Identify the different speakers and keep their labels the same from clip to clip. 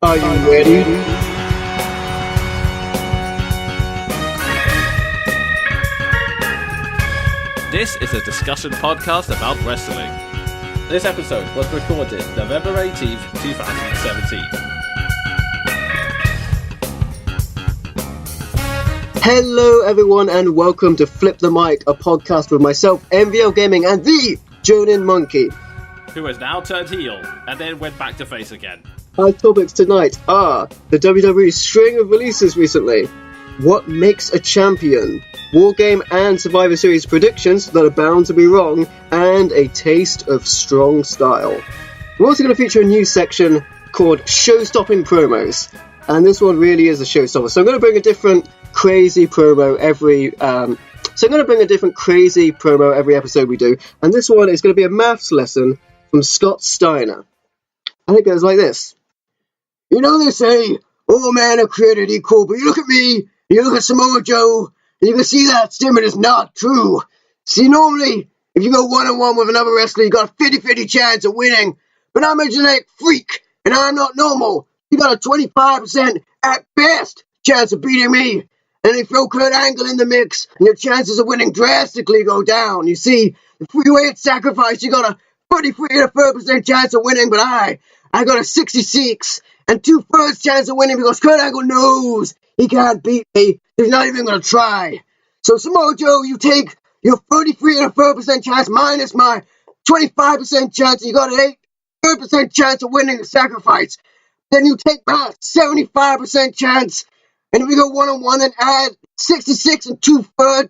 Speaker 1: Are you ready?
Speaker 2: This is a discussion podcast about wrestling. This episode was recorded November 18th, 2017.
Speaker 1: Hello everyone and welcome to Flip the Mic, a podcast with myself, MVL Gaming, and the Jonin Monkey.
Speaker 2: Who has now turned heel, and then went back to face again.
Speaker 1: Our topics tonight are the WWE string of releases recently, what makes a champion, Wargame and Survivor Series predictions that are bound to be wrong, and a taste of strong style. We're also going to feature a new section called Show-Stopping Promos, and this one really is a showstopper. So I'm going to bring a different crazy promo every episode we do, and this one is going to be a maths lesson from Scott Steiner. And it goes like this. You know they say, all men are created equal, but you look at me, you look at Samoa Joe, and you can see that statement is not true. See, normally, if you go one-on-one with another wrestler, you got a 50-50 chance of winning, but I'm a genetic freak, and I'm not normal. You got a 25% at best chance of beating me. And if you throw Kurt Angle in the mix, and your chances of winning drastically go down. You see, the freeweight sacrifice, you got a 33% chance of winning, but I got a 66 and 2/3 chance of winning because Kurt Angle knows he can't beat me. He's not even going to try. So Samoa Joe, you take your 33% chance minus my 25% chance, you got an 8% chance of winning the sacrifice. Then you take my 75% chance, and we go one-on-one and add 66 and 2/3%,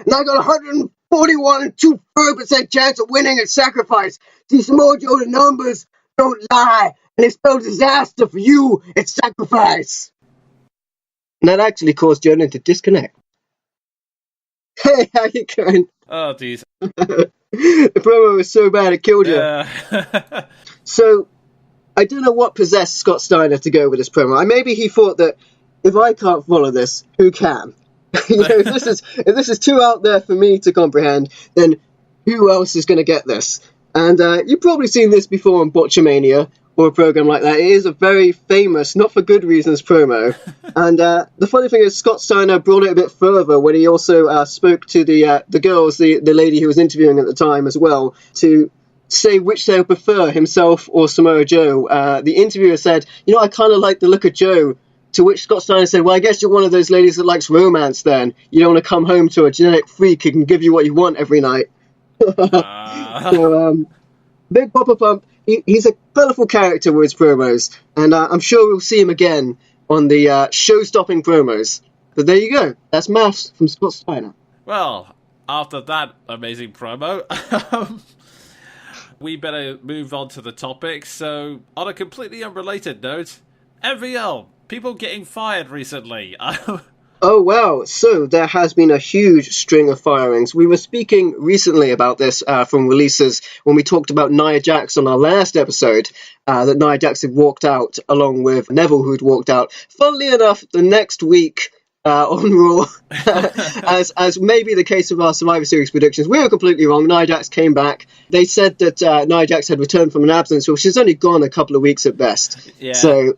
Speaker 1: and I got 141 and 2/3% chance of winning at sacrifice. See, Samoa Joe, the numbers don't lie, and they spell disaster for you at sacrifice. And that actually caused Jonin to disconnect. Hey, how you going?
Speaker 2: Oh, jeez.
Speaker 1: The promo was so bad it killed you. So, I don't know what possessed Scott Steiner to go with this promo. Maybe he thought that if I can't follow this, who can? If this is too out there for me to comprehend, then who else is going to get this? And you've probably seen this before on Botchamania or a program like that. It is a very famous, not for good reasons, promo. And the funny thing is, Scott Steiner brought it a bit further when he also spoke to the girls, the lady who was interviewing at the time as well, to say which they would prefer, himself or Samoa Joe. The interviewer said, I kind of like the look of Joe. To which Scott Steiner said, well, I guess you're one of those ladies that likes romance then. You don't want to come home to a genetic freak who can give you what you want every night. So, Big Papa Pump, he's a colourful character with his promos, and I'm sure we'll see him again on the show-stopping promos. But there you go. That's maths from Scott Steiner.
Speaker 2: Well, after that amazing promo, we better move on to the topic. So, on a completely unrelated note, MVL, people getting fired recently.
Speaker 1: Oh, wow. So there has been a huge string of firings. We were speaking recently about this from releases when we talked about Nia Jax on our last episode, that Nia Jax had walked out along with Neville, who'd walked out. Funnily enough, the next week on Raw, as may be the case with our Survivor Series predictions, we were completely wrong. Nia Jax came back. They said that Nia Jax had returned from an absence, well, she's only gone a couple of weeks at best.
Speaker 2: Yeah.
Speaker 1: So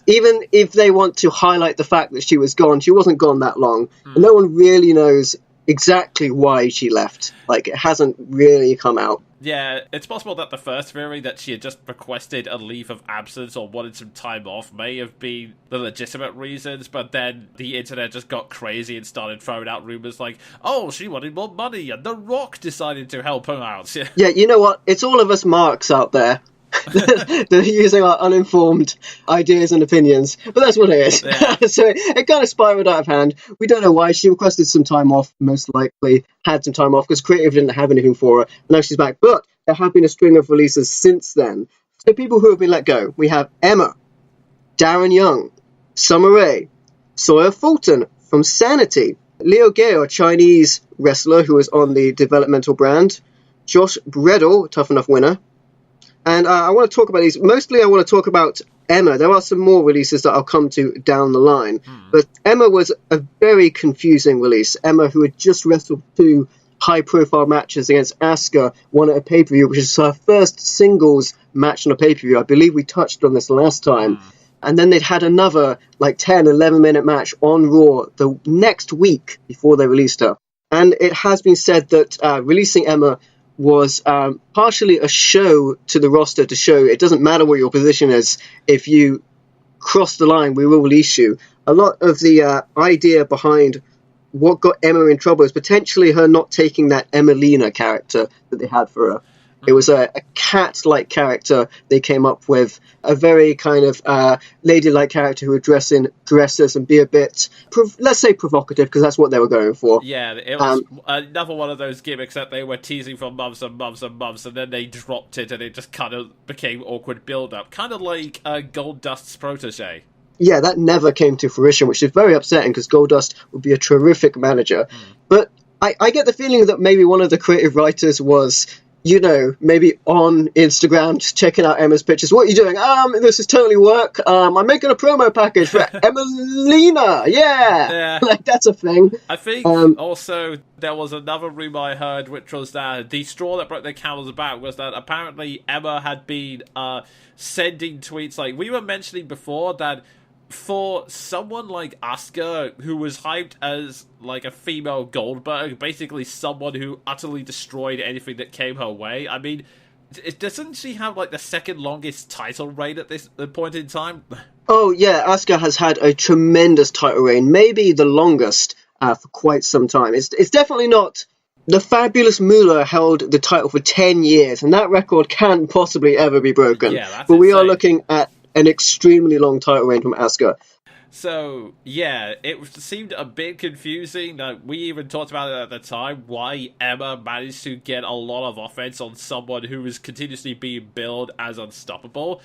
Speaker 1: even if they want to highlight the fact that she was gone, she wasn't gone that long. And no one really knows exactly why she left. Like, it hasn't really come out.
Speaker 2: Yeah, it's possible that the first theory that she had just requested a leave of absence or wanted some time off may have been the legitimate reasons, but then the internet just got crazy and started throwing out rumors like, oh, she wanted more money and The Rock decided to help her out.
Speaker 1: Yeah, you know what? It's all of us marks out there. They're using our uninformed ideas and opinions, but that's what it is.
Speaker 2: Yeah.
Speaker 1: So it kind of spiraled out of hand. We don't know why. She requested some time off, most likely had some time off because Creative didn't have anything for her, and now she's back. But there have been a string of releases since then. So people who have been let go, we have Emma, Darren Young, Summer Rae, Sawyer Fulton from Sanity, Leo Gay, a Chinese wrestler who was on the developmental brand, Josh Bredel, Tough Enough winner. And I want to talk about these. Mostly I want to talk about Emma. There are some more releases that I'll come to down the line. But Emma was a very confusing release. Emma, who had just wrestled 2 high-profile matches against Asuka, won at a pay-per-view, which is her first singles match on a pay-per-view. I believe we touched on this last time. and then they'd had another like 10, 11-minute match on Raw the next week before they released her. And it has been said that releasing Emma was partially a show to the roster to show it doesn't matter what your position is. If you cross the line, we will release you. A lot of the idea behind what got Emma in trouble is potentially her not taking that Emelina character that they had for her. It was a cat-like character they came up with, a very kind of ladylike character who would dress in dresses and be a bit, let's say, provocative, because that's what they were going for.
Speaker 2: Yeah, it was another one of those gimmicks that they were teasing for months and months and months, and then they dropped it, and it just kind of became awkward build-up, kind of like Goldust's protege.
Speaker 1: Yeah, that never came to fruition, which is very upsetting, because Goldust would be a terrific manager. But I get the feeling that maybe one of the creative writers was, you know, maybe on Instagram, just checking out Emma's pictures. What are you doing? This is totally work. I'm making a promo package for Emelina. Yeah. Like, that's a thing.
Speaker 2: I think also there was another rumor I heard, which was that the straw that broke the camel's back was that apparently Emma had been sending tweets. Like, we were mentioning before that for someone like Asuka, who was hyped as like a female Goldberg, basically someone who utterly destroyed anything that came her way. I mean, doesn't she have like the second longest title reign at this point in time?
Speaker 1: Oh yeah, Asuka has had a tremendous title reign, maybe the longest for quite some time. It's definitely not. The Fabulous Moolah held the title for 10 years, and that record can't possibly ever be broken.
Speaker 2: Yeah, that's
Speaker 1: but we
Speaker 2: insane.
Speaker 1: are looking at an extremely long title reign from Asuka.
Speaker 2: So, yeah, it seemed a bit confusing. We even talked about it at the time, why Emma managed to get a lot of offense on someone who was continuously being billed as unstoppable.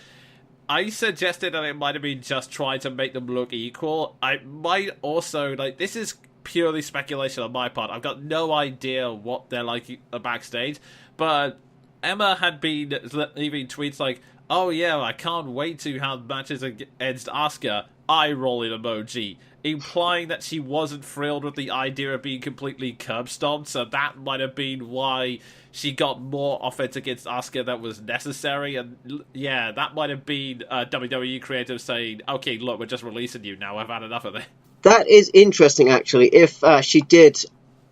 Speaker 2: I suggested that it might have been just trying to make them look equal. I might also, this is purely speculation on my part. I've got no idea what they're like backstage, but Emma had been leaving tweets like, "Oh yeah, I can't wait to have matches against Asuka," eye rolling emoji, implying that she wasn't thrilled with the idea of being completely curb stomped, so that might have been why she got more offense against Asuka that was necessary. And yeah, that might have been WWE creative saying, "Okay, look, we're just releasing you now, I've had enough of it."
Speaker 1: That is interesting, actually. If she did,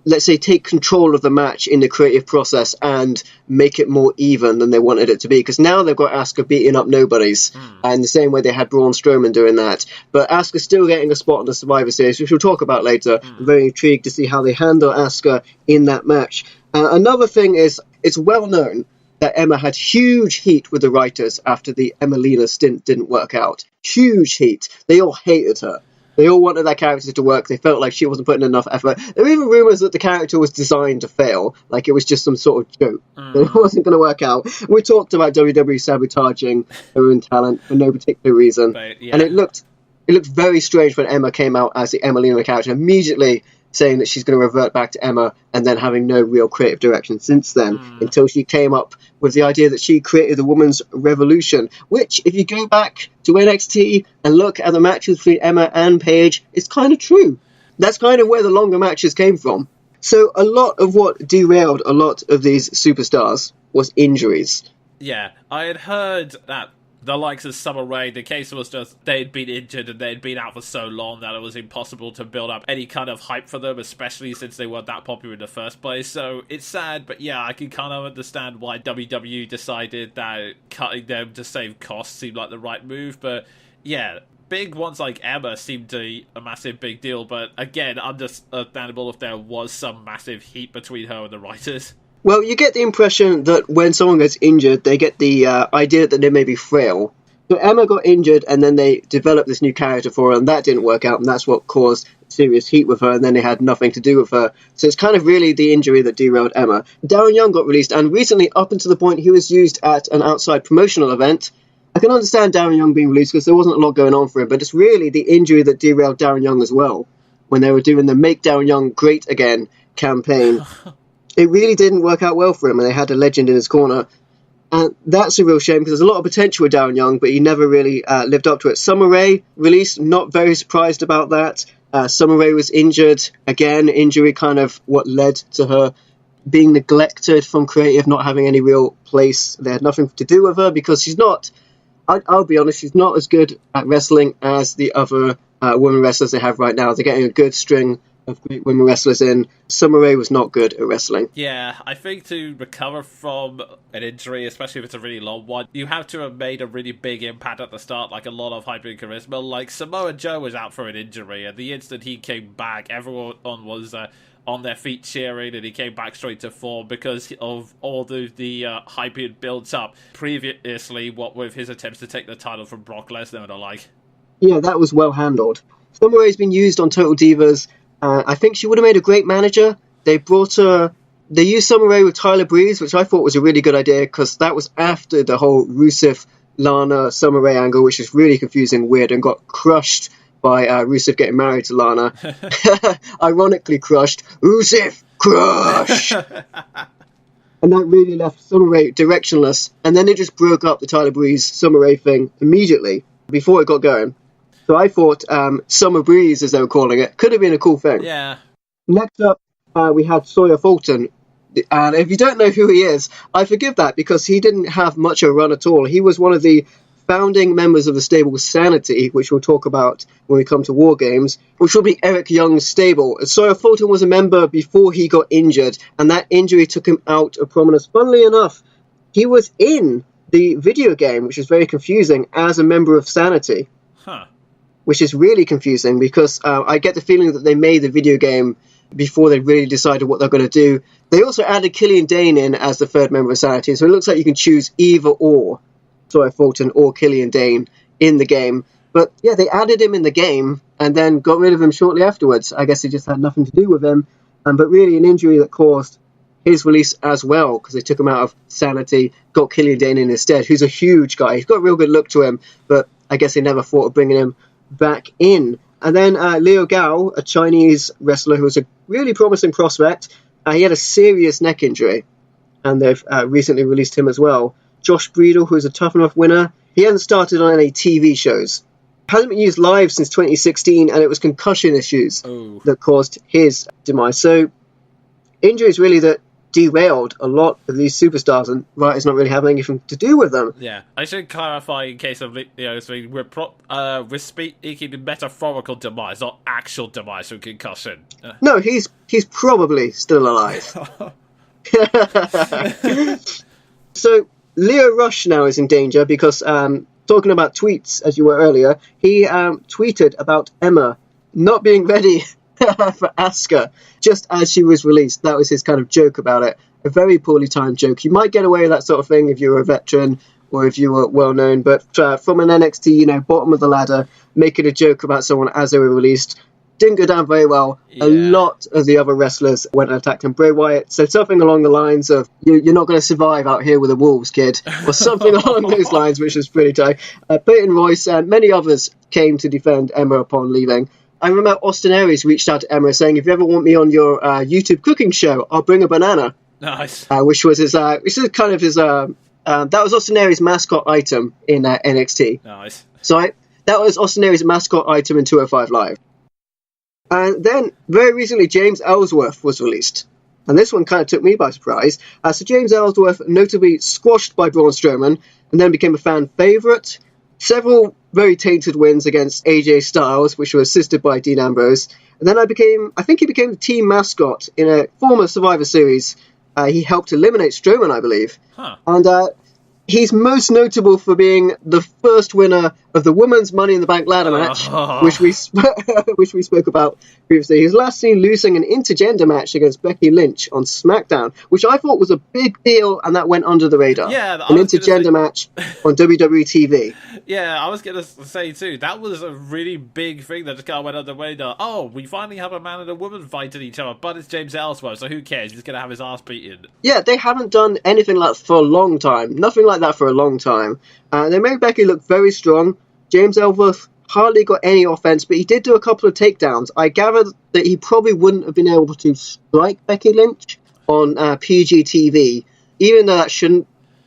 Speaker 1: let's say, take control of the match in the creative process and make it more even than they wanted it to be. Because now they've got Asuka beating up nobodies, in the same way they had Braun Strowman doing that. But Asuka's still getting a spot on the Survivor Series, which we'll talk about later. I'm very intrigued to see how they handle Asuka in that match. Another thing is, it's well known that Emma had huge heat with the writers after the Emelina stint didn't work out. Huge heat. They all hated her. They all wanted that character to work. They felt like she wasn't putting enough effort. There were even rumours that the character was designed to fail, like it was just some sort of joke. That it wasn't going to work out. We talked about WWE sabotaging their own talent for no particular reason.
Speaker 2: But, yeah.
Speaker 1: And it looked very strange when Emma came out as the Emelina character, immediately saying that she's going to revert back to Emma, and then having no real creative direction since then, until she came up with the idea that she created the Women's Revolution, which, if you go back to NXT and look at the matches between Emma and Paige, it's kind of true. That's kind of where the longer matches came from. So a lot of what derailed a lot of these superstars was injuries.
Speaker 2: Yeah, I had heard that the likes of Summer Rae, the case was just they'd been injured and they'd been out for so long that it was impossible to build up any kind of hype for them, especially since they weren't that popular in the first place. So it's sad, but yeah, I can kind of understand why WWE decided that cutting them to save costs seemed like the right move. But yeah, big ones like Emma seemed to be a massive big deal, but again, understandable if there was some massive heat between her and the writers.
Speaker 1: Well, you get the impression that when someone gets injured, they get the idea that they may be frail. So Emma got injured, and then they developed this new character for her, and that didn't work out, and that's what caused serious heat with her, and then they had nothing to do with her. So it's kind of really the injury that derailed Emma. Darren Young got released, and recently, up until the point he was used at an outside promotional event. I can understand Darren Young being released because there wasn't a lot going on for him, but it's really the injury that derailed Darren Young as well, when they were doing the Make Darren Young Great Again campaign. It really didn't work out well for him, and they had a legend in his corner. And that's a real shame, because there's a lot of potential with Darren Young, but he never really lived up to it. Summer Rae released, not very surprised about that. Summer Rae was injured. Again, injury kind of what led to her being neglected from creative, not having any real place. They had nothing to do with her, because she's not... I'll be honest, she's not as good at wrestling as the other women wrestlers they have right now. They're getting a good string of great women wrestlers in. Summer Rae was not good at wrestling.
Speaker 2: Yeah, I think to recover from an injury, especially if it's a really long one, you have to have made a really big impact at the start, like a lot of hype and charisma. Like, Samoa Joe was out for an injury, and the instant he came back, everyone was on their feet cheering, and he came back straight to form because of all the hype he had built up previously, what with his attempts to take the title from Brock Lesnar and the like.
Speaker 1: Yeah, that was well handled. Summer Rae's been used on Total Divas. I think she would have made a great manager. They used Summer Rae with Tyler Breeze, which I thought was a really good idea because that was after the whole Rusev, Lana, Summer Rae angle, which is really confusing, weird, and got crushed by Rusev getting married to Lana. Ironically crushed. Rusev, crush! And that really left Summer Rae directionless. And then it just broke up the Tyler Breeze, Summer Rae thing immediately before it got going. So I thought Summer Breeze, as they were calling it, could have been a cool thing.
Speaker 2: Yeah.
Speaker 1: Next up, we had Sawyer Fulton. And if you don't know who he is, I forgive that because he didn't have much of a run at all. He was one of the founding members of the stable Sanity, which we'll talk about when we come to War Games, which will be Eric Young's stable. Sawyer Fulton was a member before he got injured, and that injury took him out of prominence. Funnily enough, he was in the video game, which is very confusing, as a member of Sanity.
Speaker 2: Huh.
Speaker 1: Which is really confusing because I get the feeling that they made the video game before they really decided what they're going to do. They also added Killian Dane in as the third member of Sanity, so it looks like you can choose either or Sawyer Fulton or Killian Dane in the game. But yeah, they added him in the game and then got rid of him shortly afterwards. I guess they just had nothing to do with him, but really an injury that caused his release as well because they took him out of Sanity, got Killian Dane in instead, who's a huge guy. He's got a real good look to him, but I guess they never thought of bringing him back in. And then Liu Gao, a Chinese wrestler who was a really promising prospect, he had a serious neck injury, and they've recently released him as well. Josh Breedle, who's a Tough Enough winner, he hasn't started on any TV shows. Hasn't been used live since 2016, and it was concussion issues that caused his demise. So injuries really that derailed a lot of these superstars, and it's not really having anything to do with them.
Speaker 2: Yeah, I should clarify in case of we're speaking metaphorical demise, not actual demise from concussion.
Speaker 1: No, he's probably still alive. So Leo Rush now is in danger because talking about tweets, as you were earlier, he tweeted about Emma not being ready for Asuka just as she was released. That was his kind of joke about it. A very poorly timed joke. You might get away with that sort of thing if you were a veteran or if you were well known, but from an NXT, bottom of the ladder, making a joke about someone as they were released didn't go down very well. Yeah. A lot of the other wrestlers went and attacked him. Bray Wyatt said something along the lines of, you're not going to survive out here with the wolves, kid, or something along those lines, which was pretty tight. Peyton Royce and many others came to defend Emma upon leaving. I remember Austin Aries reached out to Emma saying, if you ever want me on your YouTube cooking show, I'll bring a banana.
Speaker 2: Nice.
Speaker 1: Which was his, that was Austin Aries' mascot item in NXT.
Speaker 2: Nice.
Speaker 1: So that was Austin Aries' mascot item in 205 Live. And then, very recently, James Ellsworth was released. And this one kind of took me by surprise. So James Ellsworth notably squashed by Braun Strowman and then became a fan favourite. Several very tainted wins against AJ Styles, which were assisted by Dean Ambrose. And then I think he became the team mascot in a former Survivor Series. He helped eliminate Strowman, I believe.
Speaker 2: Huh.
Speaker 1: And he's most notable for being the first winner of the Women's Money in the Bank ladder match, which we spoke about previously. He was last seen losing an intergender match against Becky Lynch on SmackDown, which I thought was a big deal, and that went under the radar.
Speaker 2: Yeah,
Speaker 1: an intergender match on WWE TV.
Speaker 2: Yeah, I was going to say too, that was a really big thing that just kind of went under the radar. Oh, we finally have a man and a woman fighting each other, but it's James Ellsworth, so who cares? He's going to have his ass beaten. Yeah,
Speaker 1: they haven't done anything like that for a long time. Nothing like that for a long time. They made Becky look very strong. James Ellsworth hardly got any offense, but he did do a couple of takedowns. I gathered that he probably wouldn't have been able to strike Becky Lynch on PG TV, even though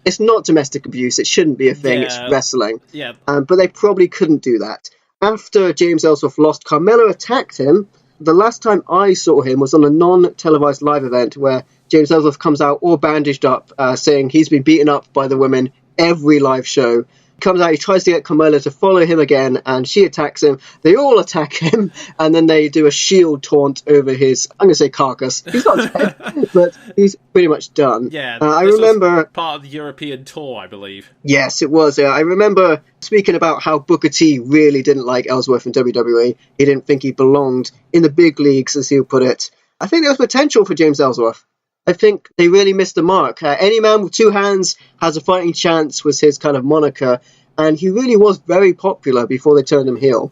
Speaker 1: it's not domestic abuse, it shouldn't be a thing, it's wrestling.
Speaker 2: Yeah.
Speaker 1: But they probably couldn't do that. After James Ellsworth lost, Carmelo attacked him. The last time I saw him was on a non-televised live event where James Ellsworth comes out all bandaged up, saying he's been beaten up by the women every live show. comes out, he tries to get Carmella to follow him again, and she attacks him. They all attack him, and then they do a shield taunt over his, I'm going to say carcass. He's not dead, but he's pretty much done.
Speaker 2: Yeah,
Speaker 1: I remember...
Speaker 2: part of the European tour, I believe.
Speaker 1: Yes, it was. I remember speaking about how Booker T really didn't like Ellsworth in WWE. He didn't think he belonged in the big leagues, as he would put it. I think there was potential for James Ellsworth. I think they really missed the mark. Any man with two hands has a fighting chance was his kind of moniker, and he really was very popular before they turned him heel.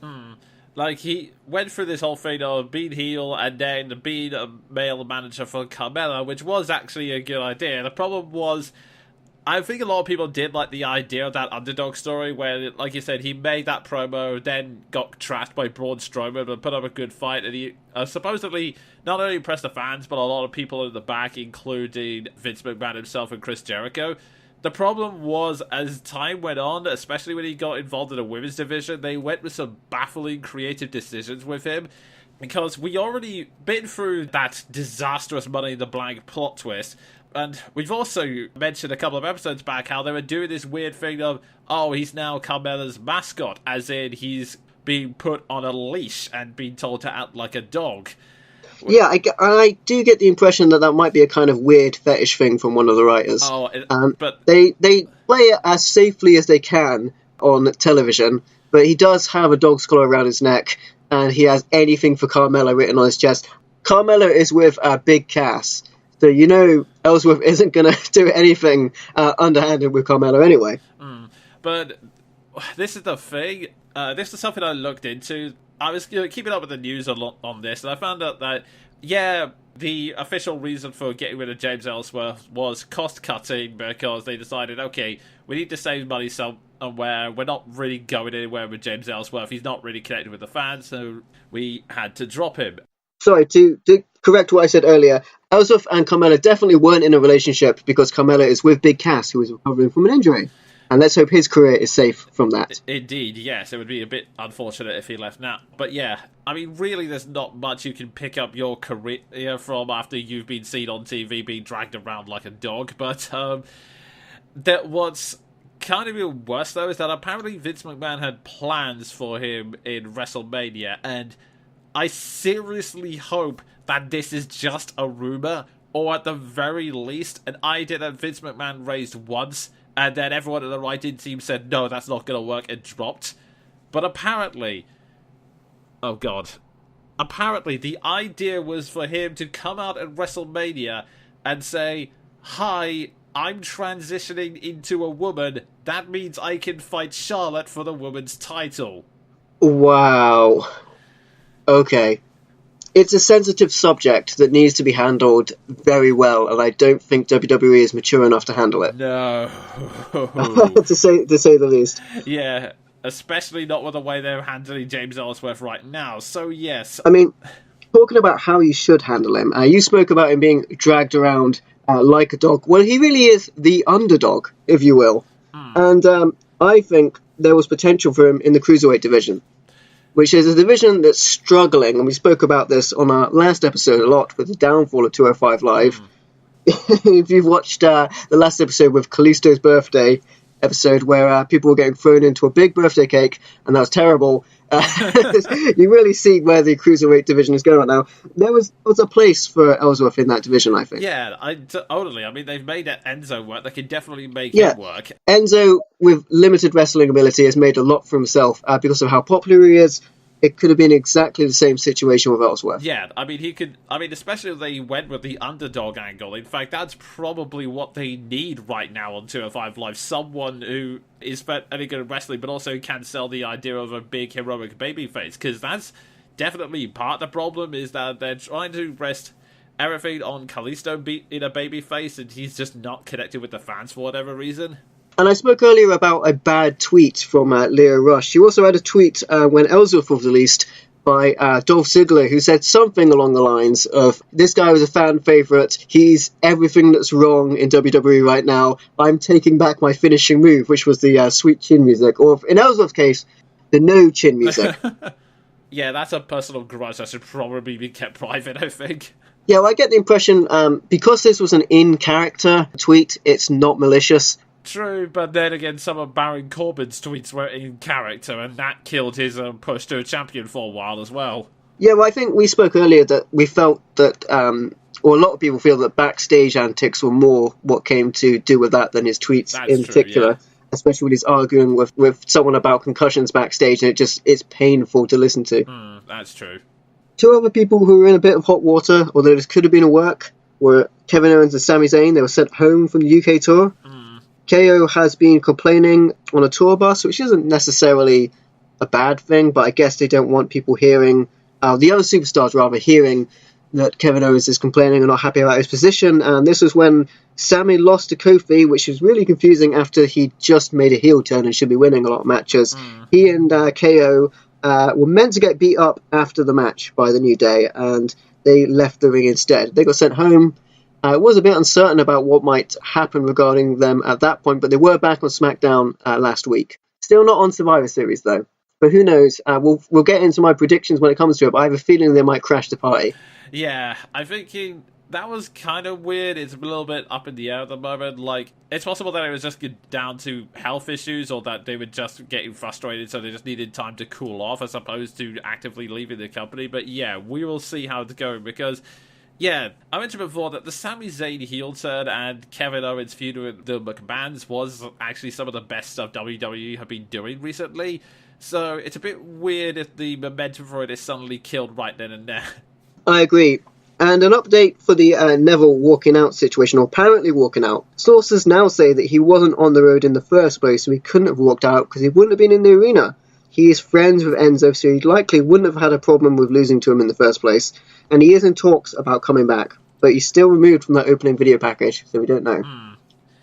Speaker 2: Like, he went through this whole thing of being heel and then being a male manager for Carmella, which was actually a good idea. The problem was, I think a lot of people did like the idea of that underdog story where, like you said, he made that promo, then got trashed by Braun Strowman, but put up a good fight, and he supposedly not only impressed the fans, but a lot of people in the back, including Vince McMahon himself and Chris Jericho. The problem was, as time went on, especially when he got involved in the women's division, they went with some baffling creative decisions with him, because we already been through that disastrous Money in the Bank plot twist. And we've also mentioned a couple of episodes back how they were doing this weird thing of, oh, he's now Carmella's mascot, as in he's being put on a leash and being told to act like a dog.
Speaker 1: Yeah, I do get the impression that might be a kind of weird fetish thing from one of the writers. But they play it as safely as they can on television, but he does have a dog's collar around his neck, and he has anything for Carmella written on his chest. Carmella is with Big Cass. So you know Ellsworth isn't going to do anything underhanded with Carmella anyway.
Speaker 2: But this is the thing. This is something I looked into. I was keeping up with the news a lot on this, and I found out that, yeah, the official reason for getting rid of James Ellsworth was cost-cutting, because they decided, okay, we need to save money somewhere. We're not really going anywhere with James Ellsworth. He's not really connected with the fans, so we had to drop him.
Speaker 1: Sorry, to correct what I said earlier, Ellsworth and Carmella definitely weren't in a relationship because Carmella is with Big Cass, who is recovering from an injury. And let's hope his career is safe from that.
Speaker 2: Indeed, yes. It would be a bit unfortunate if he left now. But yeah, I mean, really, there's not much you can pick up your career from after you've been seen on TV being dragged around like a dog. But what's kind of even worse, though, is that apparently Vince McMahon had plans for him in WrestleMania, and I seriously hope that this is just a rumor, or at the very least, an idea that Vince McMahon raised once, and then everyone in the writing team said, no, that's not going to work, and dropped. But apparently, oh god, apparently the idea was for him to come out at WrestleMania and say, hi, I'm transitioning into a woman, that means I can fight Charlotte for the women's title.
Speaker 1: Wow. Okay. It's a sensitive subject that needs to be handled very well, and I don't think WWE is mature enough to handle it.
Speaker 2: No.
Speaker 1: to say the least.
Speaker 2: Yeah, especially not with the way they're handling James Ellsworth right now. So yes.
Speaker 1: I mean, talking about how you should handle him, you spoke about him being dragged around like a dog. Well, he really is the underdog, if you will. And I think there was potential for him in the Cruiserweight division, which is a division that's struggling, and we spoke about this on our last episode a lot with the downfall of 205 Live. If you've watched the last episode with Kalisto's birthday episode, where people were getting thrown into a big birthday cake, and that was terrible, you really see where the Cruiserweight division is going right now. There was a place for Ellsworth in that division, I think.
Speaker 2: Yeah, totally. I mean, they've made Enzo work. They can definitely make it work.
Speaker 1: Enzo, with limited wrestling ability, has made a lot for himself because of how popular he is. It could have been exactly the same situation with Ellsworth.
Speaker 2: Yeah, I mean, especially if they went with the underdog angle. In fact, that's probably what they need right now on 205 Live. Someone who is any good at wrestling, but also can sell the idea of a big heroic babyface. Because that's definitely part of the problem, is that they're trying to rest everything on Kalisto in a babyface, and he's just not connected with the fans for whatever reason.
Speaker 1: And I spoke earlier about a bad tweet from Leo Rush. She also had a tweet when Ellsworth was released by Dolph Ziggler, who said something along the lines of, this guy was a fan favourite, he's everything that's wrong in WWE right now, I'm taking back my finishing move, which was the sweet chin music, or in Ellsworth's case, the no chin music.
Speaker 2: Yeah, that's a personal grudge that should probably be kept private, I think. Yeah,
Speaker 1: well, I get the impression, because this was an in-character tweet, it's not malicious.
Speaker 2: True, but then again, some of Baron Corbin's tweets were in character, and that killed his push to a champion for a while as well.
Speaker 1: Yeah, well, I think we spoke earlier that we felt that, or a lot of people feel that backstage antics were more what came to do with that than his tweets in particular. Yeah. Especially when he's arguing with someone about concussions backstage, and it's painful to listen to.
Speaker 2: That's true.
Speaker 1: Two other people who were in a bit of hot water, although this could have been a work, were Kevin Owens and Sami Zayn. They were sent home from the UK tour. KO has been complaining on a tour bus, which isn't necessarily a bad thing, but I guess they don't want people hearing, the other superstars rather, hearing that Kevin Owens is complaining and not happy about his position. And this was when Sami lost to Kofi, which was really confusing after he just made a heel turn and should be winning a lot of matches. He and KO were meant to get beat up after the match by the New Day, and they left the ring instead. They got sent home. It was a bit uncertain about what might happen regarding them at that point, but they were back on SmackDown last week. Still not on Survivor Series, though. But who knows? We'll get into my predictions when it comes to it, but I have a feeling they might crash the party.
Speaker 2: Yeah, I'm thinking that was kind of weird. It's a little bit up in the air at the moment. Like, it's possible that it was just down to health issues, or that they were just getting frustrated, so they just needed time to cool off as opposed to actively leaving the company. But yeah, we will see how it's going, because... yeah, I mentioned before that the Sami Zayn heel turn and Kevin Owens feud with the McMahons was actually some of the best stuff WWE have been doing recently. So it's a bit weird if the momentum for it is suddenly killed right then and there.
Speaker 1: I agree. And an update for the Neville walking out situation, or apparently walking out. Sources now say that he wasn't on the road in the first place, so he couldn't have walked out because he wouldn't have been in the arena. He is friends with Enzo, so he likely wouldn't have had a problem with losing to him in the first place. And he is in talks about coming back. But he's still removed from that opening video package, so we don't know.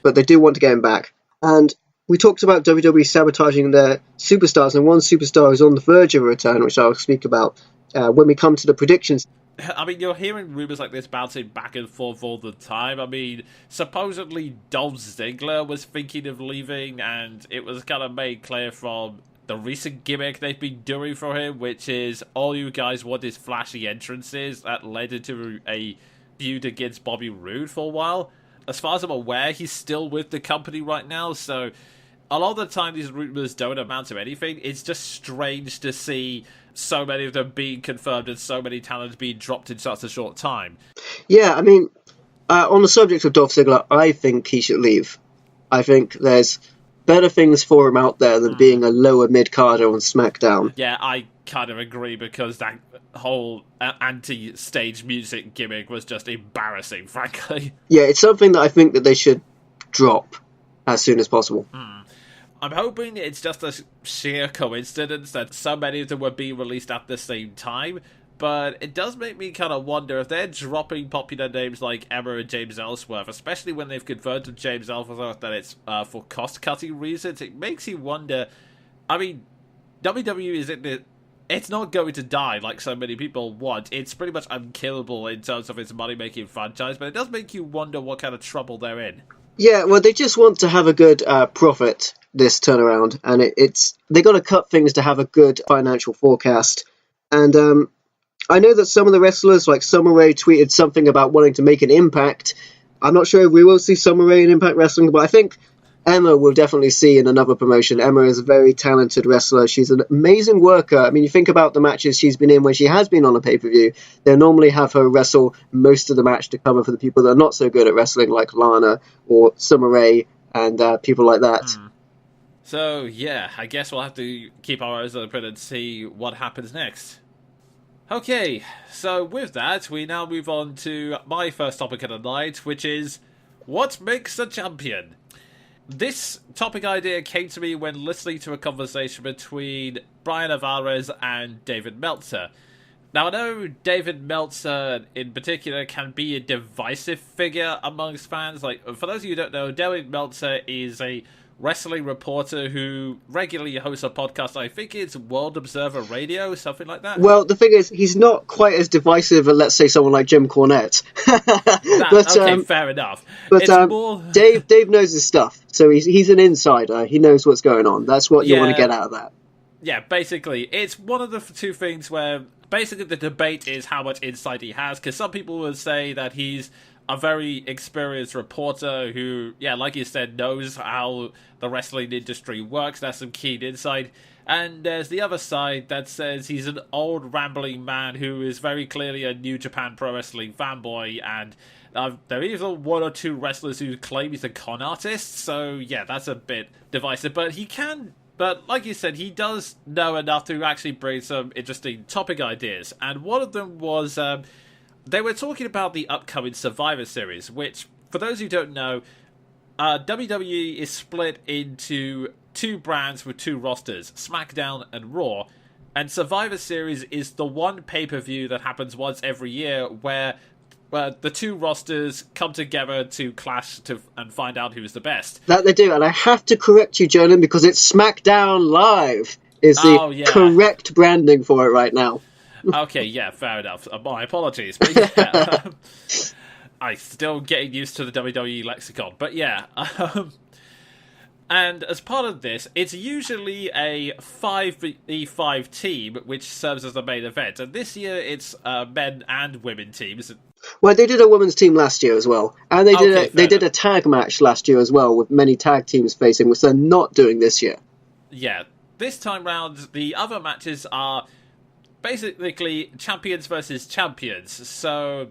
Speaker 1: But they do want to get him back. And we talked about WWE sabotaging their superstars, and one superstar is on the verge of a return, which I'll speak about when we come to the predictions.
Speaker 2: I mean, you're hearing rumours like this bouncing back and forth all the time. I mean, supposedly Dolph Ziggler was thinking of leaving, and it was kind of made clear from the recent gimmick they've been doing for him, which is all you guys want is flashy entrances. That led into a feud against Bobby Roode for a while. As far as I'm aware, he's still with the company right now, so a lot of the time these rumours don't amount to anything. It's just strange to see so many of them being confirmed and so many talents being dropped in such a short time.
Speaker 1: Yeah, I mean, on the subject of Dolph Ziggler, I think he should leave. I think there's better things for him out there than being a lower mid-carder on SmackDown.
Speaker 2: Yeah, I kind of agree, because that whole anti-stage music gimmick was just embarrassing, frankly.
Speaker 1: Yeah, it's something that I think that they should drop as soon as possible.
Speaker 2: I'm hoping it's just a sheer coincidence that so many of them were being released at the same time, but it does make me kind of wonder if they're dropping popular names like Emma and James Ellsworth, especially when they've confirmed to James Ellsworth that it's for cost-cutting reasons. It makes you wonder. I mean, WWE isn't it's not going to die like so many people want. It's pretty much unkillable in terms of its money-making franchise, but it does make you wonder what kind of trouble they're in.
Speaker 1: Yeah, well, they just want to have a good profit this turnaround, and they got to cut things to have a good financial forecast. And I know that some of the wrestlers, like Summer Rae, tweeted something about wanting to make an impact. I'm not sure if we will see Summer Rae in Impact Wrestling, but I think Emma will definitely see in another promotion. Emma is a very talented wrestler. She's an amazing worker. I mean, you think about the matches she's been in when she has been on a pay-per-view. They'll normally have her wrestle most of the match to cover for the people that are not so good at wrestling, like Lana or Summer Rae and people like that.
Speaker 2: So, yeah, I guess we'll have to keep our eyes open and see what happens next. Okay, so with that, we now move on to my first topic of the night, which is, what makes a champion? This topic idea came to me when listening to a conversation between Brian Alvarez and David Meltzer. Now, I know David Meltzer, in particular, can be a divisive figure amongst fans. Like, for those of you who don't know, David Meltzer is a wrestling reporter who regularly hosts a podcast. I think it's World Observer Radio, something like that.
Speaker 1: Well, the thing is, he's not quite as divisive as, let's say, someone like Jim Cornette.
Speaker 2: Okay, fair enough.
Speaker 1: But Dave knows his stuff, so he's an insider. He knows what's going on. That's what you want to get out of that.
Speaker 2: Yeah, basically, it's one of the two things where basically the debate is how much insight he has, because some people will say that he's a very experienced reporter who, yeah, like you said, knows how the wrestling industry works. That's some keen insight. And there's the other side that says he's an old rambling man who is very clearly a New Japan Pro Wrestling fanboy, and there are even one or two wrestlers who claim he's a con artist, so yeah, that's a bit divisive. But like you said, he does know enough to actually bring some interesting topic ideas. And one of them was, they were talking about the upcoming Survivor Series, which, for those who don't know, WWE is split into two brands with two rosters, SmackDown and Raw. And Survivor Series is the one pay-per-view that happens once every year where the two rosters come together to clash and find out who's the best.
Speaker 1: That they do, and I have to correct you, Jonin, because it's SmackDown Live is the correct branding for it right now.
Speaker 2: Okay, yeah, fair enough. My apologies. But yeah, I'm still getting used to the WWE lexicon. But yeah, and as part of this, it's usually a 5v5 team which serves as the main event. And this year, it's men and women teams.
Speaker 1: Well, they did a women's team last year as well, and they did a tag match last year as well, with many tag teams facing, which they're not doing this year.
Speaker 2: Yeah, this time round, the other matches are basically champions versus champions. So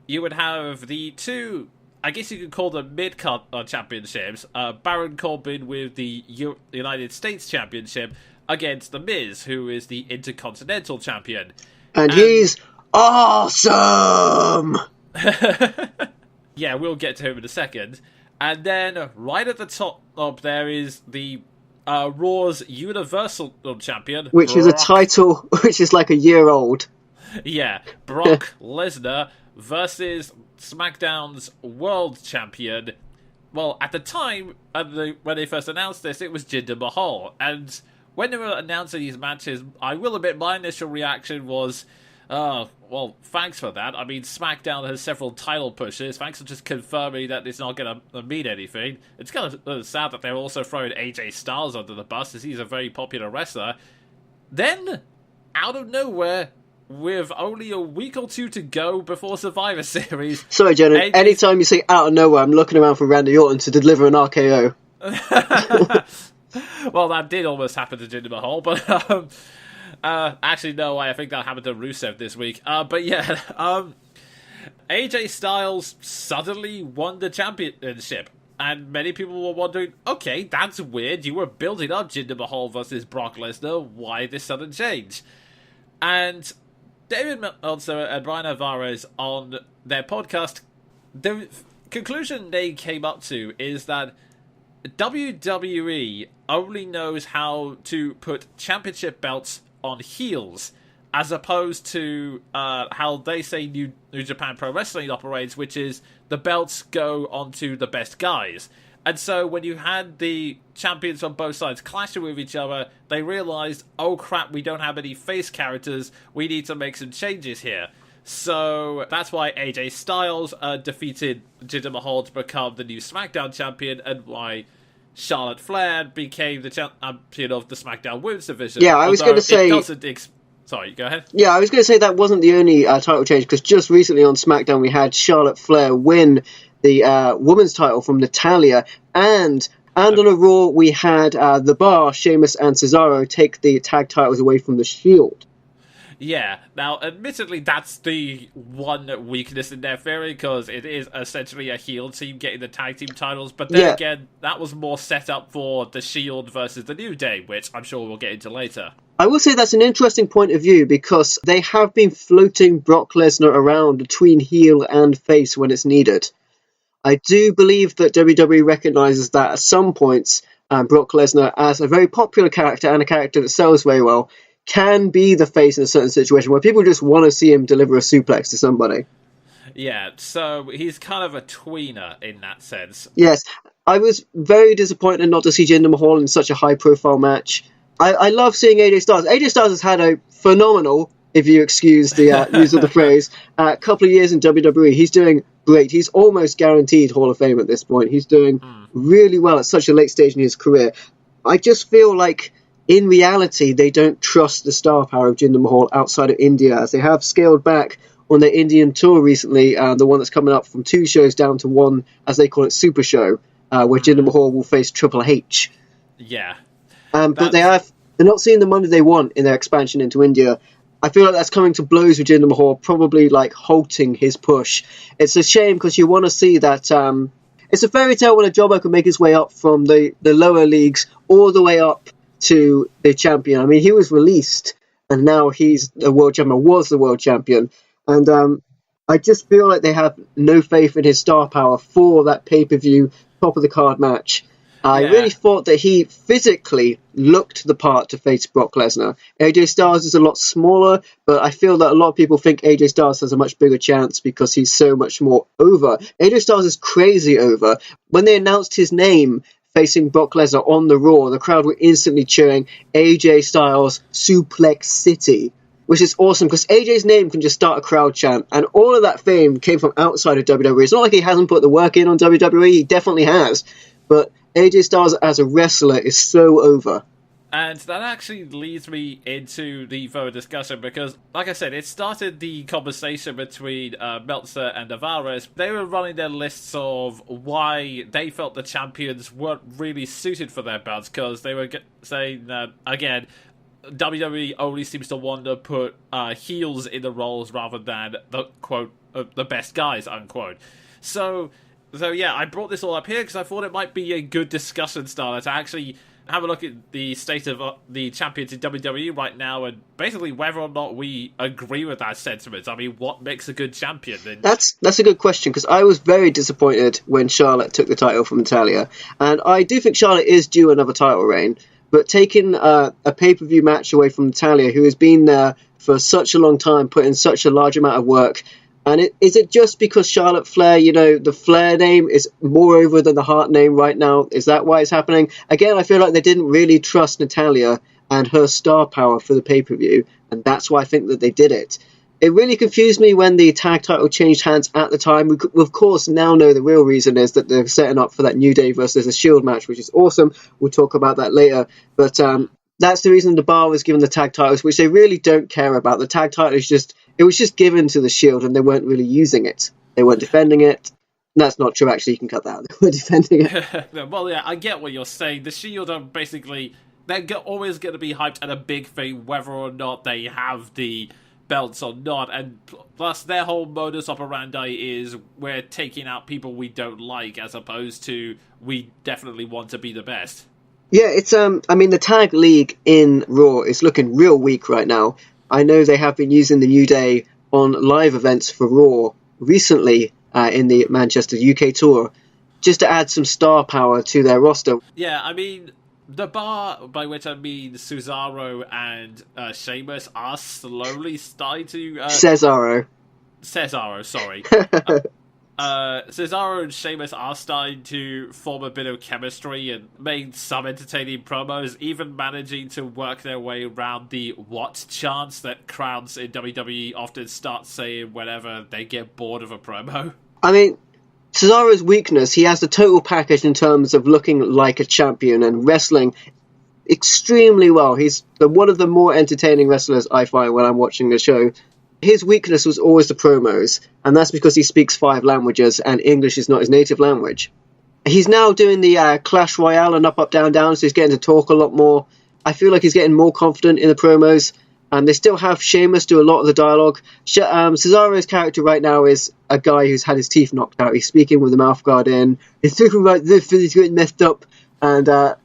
Speaker 2: you would have the two, I guess you could call them mid-card championships, Baron Corbin with the United States Championship against The Miz, who is the Intercontinental Champion.
Speaker 1: And he's awesome!
Speaker 2: Yeah, we'll get to him in a second. And then, right at the top there is the Raw's Universal Champion.
Speaker 1: Which is a title which is like a year old.
Speaker 2: Yeah, Brock Lesnar versus SmackDown's World Champion. Well, at the time, when they first announced this, it was Jinder Mahal. And when they were announcing these matches, I will admit my initial reaction was, oh, well, thanks for that. I mean, SmackDown has several title pushes. Thanks for just confirming that it's not going to mean anything. It's kind of sad that they're also throwing AJ Styles under the bus, as he's a very popular wrestler. Then, out of nowhere, with only a week or two to go before Survivor Series...
Speaker 1: Sorry, Jenna, anytime you say out of nowhere, I'm looking around for Randy Orton to deliver an RKO.
Speaker 2: Well, that did almost happen to Jinder Mahal, but... actually, no, I think that happened to Rusev this week. But yeah, AJ Styles suddenly won the championship. And many people were wondering, okay, that's weird. You were building up Jinder Mahal versus Brock Lesnar. Why this sudden change? And David Meltzer and Brian Alvarez on their podcast, the conclusion they came up to is that WWE only knows how to put championship belts on heels, as opposed to how they say New Japan Pro Wrestling operates, which is the belts go onto the best guys. And so when you had the champions on both sides clashing with each other, they realized, oh crap, we don't have any face characters, we need to make some changes here. So that's why AJ Styles defeated Jinder Mahal to become the new SmackDown champion, and why Charlotte Flair became the champion of the SmackDown Women's division.
Speaker 1: Yeah, I was going to say...
Speaker 2: Sorry, go ahead.
Speaker 1: Yeah, I was going to say that wasn't the only title change, because just recently on SmackDown we had Charlotte Flair win the women's title from Natalya, and on a Raw we had The Bar, Sheamus and Cesaro take the tag titles away from The Shield.
Speaker 2: Yeah, now, admittedly, that's the one weakness in their theory, because it is essentially a heel team getting the tag team titles, but then again, that was more set up for The Shield versus The New Day, which I'm sure we'll get into later.
Speaker 1: I will say that's an interesting point of view, because they have been floating Brock Lesnar around between heel and face when it's needed. I do believe that WWE recognises that at some points, Brock Lesnar, as a very popular character and a character that sells very well, can be the face in a certain situation where people just want to see him deliver a suplex to somebody.
Speaker 2: Yeah, so he's kind of a tweener in that sense.
Speaker 1: Yes, I was very disappointed not to see Jinder Mahal in such a high-profile match. I love seeing AJ Styles. AJ Styles has had a phenomenal, if you excuse the use of the phrase, couple of years in WWE. He's doing great. He's almost guaranteed Hall of Fame at this point. He's doing really well at such a late stage in his career. I just feel like, in reality, they don't trust the star power of Jinder Mahal outside of India, as they have scaled back on their Indian tour recently, the one that's coming up from 2 shows down to 1, as they call it, Super Show, where Jinder Mahal will face Triple H.
Speaker 2: Yeah.
Speaker 1: But they're not seeing the money they want in their expansion into India. I feel like that's coming to blows with Jinder Mahal, probably like halting his push. It's a shame because you want to see that. It's a fairy tale when a jobber can make his way up from the lower leagues all the way up to the champion. I mean, he was released and now he's the world champion, was the world champion. And I just feel like they have no faith in his star power for that pay-per-view top of the card match. I really thought that he physically looked the part to face Brock Lesnar. AJ Styles is a lot smaller, but I feel that a lot of people think AJ Styles has a much bigger chance because he's so much more over. AJ Styles is crazy over. When they announced his name facing Brock Lesnar on the Raw, the crowd were instantly cheering AJ Styles Suplex City, which is awesome because AJ's name can just start a crowd chant, and all of that fame came from outside of WWE. It's not like he hasn't put the work in on WWE, he definitely has, but AJ Styles as a wrestler is so over.
Speaker 2: And that actually leads me into the further discussion because, like I said, it started the conversation between Meltzer and Alvarez. They were running their lists of why they felt the champions weren't really suited for their belts because they were saying that, again, WWE only seems to want to put heels in the roles rather than the, quote, the best guys, unquote. So yeah, I brought this all up here because I thought it might be a good discussion starter to actually have a look at the state of the champions in WWE right now and basically whether or not we agree with that sentiment. I mean, what makes a good champion?
Speaker 1: That's a good question because I was very disappointed when Charlotte took the title from Natalya, and I do think Charlotte is due another title reign, but taking a pay-per-view match away from Natalya, who has been there for such a long time, put in such a large amount of work. And is it just because Charlotte Flair, the Flair name is more over than the Hart name right now? Is that why it's happening? Again, I feel like they didn't really trust Natalya and her star power for the pay-per-view, and that's why I think that they did it. It really confused me when the tag title changed hands at the time. We of course now know the real reason is that they're setting up for that New Day versus the Shield match, which is awesome. We'll talk about that later. But that's the reason the Bar was given the tag titles, which they really don't care about. The tag title is it was just given to the Shield, and they weren't really using it. They weren't defending it. That's not true, actually. You can cut that out. They were defending it.
Speaker 2: Well, yeah, I get what you're saying. The Shield are basically... They're always going to be hyped at a big thing, whether or not they have the belts or not. And plus, their whole modus operandi is we're taking out people we don't like, as opposed to we definitely want to be the best.
Speaker 1: Yeah, it's the tag league in Raw is looking real weak right now. I know they have been using the New Day on live events for Raw recently in the Manchester UK tour, just to add some star power to their roster.
Speaker 2: Yeah, I mean, the Bar, by which I mean Cesaro and Sheamus, are slowly starting to...
Speaker 1: Cesaro,
Speaker 2: sorry. Cesaro and Sheamus are starting to form a bit of chemistry and make some entertaining promos, even managing to work their way around the what chants that crowds in WWE often start saying whenever they get bored of a promo.
Speaker 1: I mean, Cesaro's weakness, he has the total package in terms of looking like a champion and wrestling extremely well. He's one of the more entertaining wrestlers I find when I'm watching the show. His weakness was always the promos, and that's because he speaks 5 languages and English is not his native language. He's now doing the Clash Royale and up, down, down, so he's getting to talk a lot more. I feel like he's getting more confident in the promos, and they still have Sheamus do a lot of the dialogue. Cesaro's character right now is a guy who's had his teeth knocked out. He's speaking with the mouth guard in. He's talking about this, he's getting messed up, and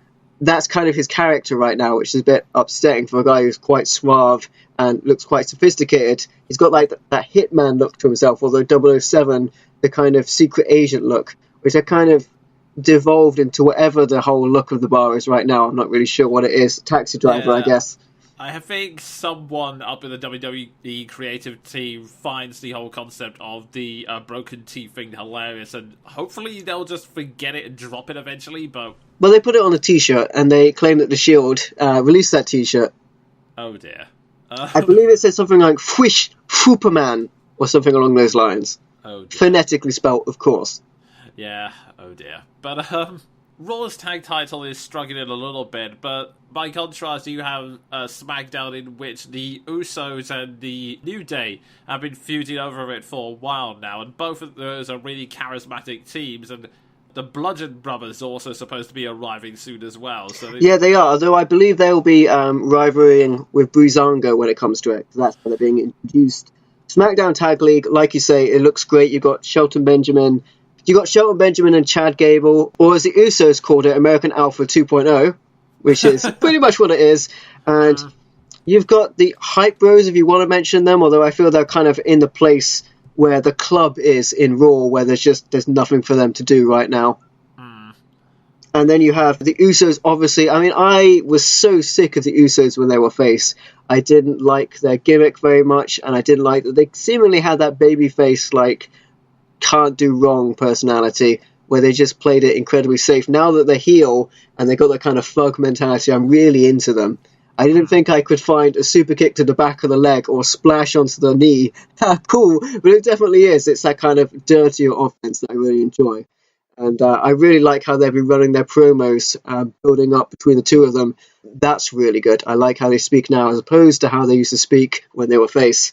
Speaker 1: that's kind of his character right now, which is a bit upsetting for a guy who's quite suave and looks quite sophisticated. He's got like that hitman look to himself, although 007, the kind of secret agent look, which are kind of devolved into whatever the whole look of the Bar is right now. I'm not really sure what it is. Taxi driver, I guess.
Speaker 2: I think someone up in the WWE creative team finds the whole concept of the broken teeth thing hilarious, and hopefully they'll just forget it and drop it eventually, but...
Speaker 1: Well, they put it on a t-shirt, and they claim that the Shield released that t-shirt.
Speaker 2: Oh dear.
Speaker 1: I believe it says something like "Fwish Fuperman" or something along those lines.
Speaker 2: Oh dear.
Speaker 1: Phonetically spelt, of course.
Speaker 2: Yeah, oh dear. But, Raw's tag title is struggling a little bit, but by contrast, you have SmackDown, in which the Usos and the New Day have been feuding over it for a while now, and both of those are really charismatic teams, and the Bludgeon Brothers are also supposed to be arriving soon as well. So
Speaker 1: yeah, they are, although I believe they'll be rivaling with Breezango when it comes to it. That's how they're being introduced. SmackDown Tag League, like you say, it looks great. You've got Shelton Benjamin and Chad Gable, or as the Usos called it, American Alpha 2.0, which is pretty much what it is. And you've got the Hype Bros, if you want to mention them, although I feel they're kind of in the place where the club is in Raw, where there's nothing for them to do right now. And then you have the Usos, obviously. I mean, I was so sick of the Usos when they were face. I didn't like their gimmick very much, and I didn't like that they seemingly had that babyface, like, can't do wrong personality, where they just played it incredibly safe. Now that they're heel, and they got that kind of thug mentality, I'm really into them. I didn't think I could find a super kick to the back of the leg or a splash onto the knee. Cool, but it definitely is. It's that kind of dirtier offense that I really enjoy. And I really like how they've been running their promos, building up between the two of them. That's really good. I like how they speak now as opposed to how they used to speak when they were face.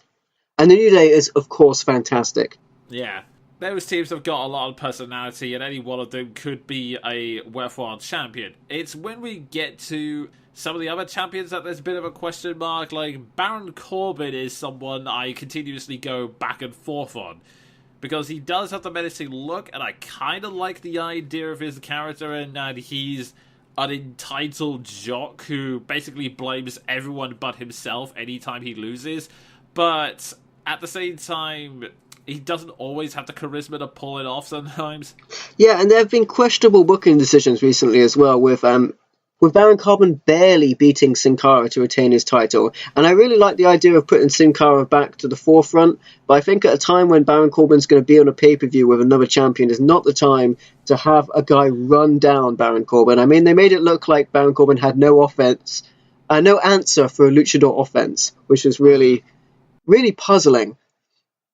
Speaker 1: And the New Day is, of course, fantastic.
Speaker 2: Yeah. Those teams have got a lot of personality, and any one of them could be a worthwhile champion. It's when we get to some of the other champions that there's a bit of a question mark. Like, Baron Corbin is someone I continuously go back and forth on, because he does have the menacing look, and I kind of like the idea of his character in that he's an entitled jock who basically blames everyone but himself anytime he loses. But at the same time, he doesn't always have the charisma to pull it off sometimes.
Speaker 1: Yeah, and there have been questionable booking decisions recently as well, with Baron Corbin barely beating Sin Cara to retain his title. And I really like the idea of putting Sin Cara back to the forefront, but I think at a time when Baron Corbin's going to be on a pay-per-view with another champion is not the time to have a guy run down Baron Corbin. I mean, they made it look like Baron Corbin had no offense, no answer for a luchador offense, which was really, really puzzling.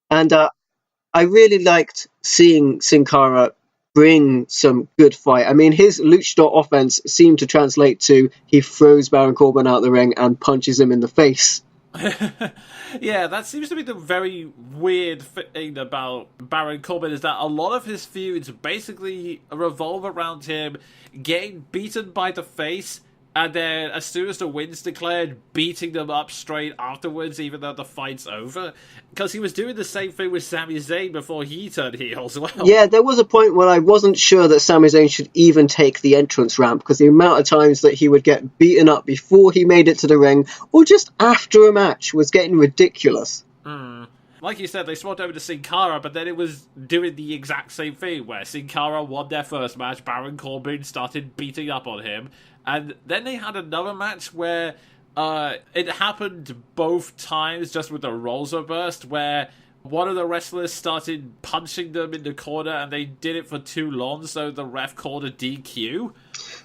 Speaker 1: And I really liked seeing Sin Cara bring some good fight. I mean, his luchador offense seemed to translate to he throws Baron Corbin out the ring and punches him in the face.
Speaker 2: Yeah, that seems to be the very weird thing about Baron Corbin, is that a lot of his feuds basically revolve around him getting beaten by the face, and then as soon as the win's declared, beating them up straight afterwards, even though the fight's over. Because he was doing the same thing with Sami Zayn before he turned heel as well.
Speaker 1: Yeah, there was a point when I wasn't sure that Sami Zayn should even take the entrance ramp, because the amount of times that he would get beaten up before he made it to the ring, or just after a match, was getting ridiculous.
Speaker 2: Like you said, they swapped over to Sin Cara, but then it was doing the exact same thing, where Sin Cara won their first match, Baron Corbin started beating up on him, and then they had another match where it happened both times, just with a roles reversed, where one of the wrestlers started punching them in the corner, and they did it for too long, so the ref called a DQ.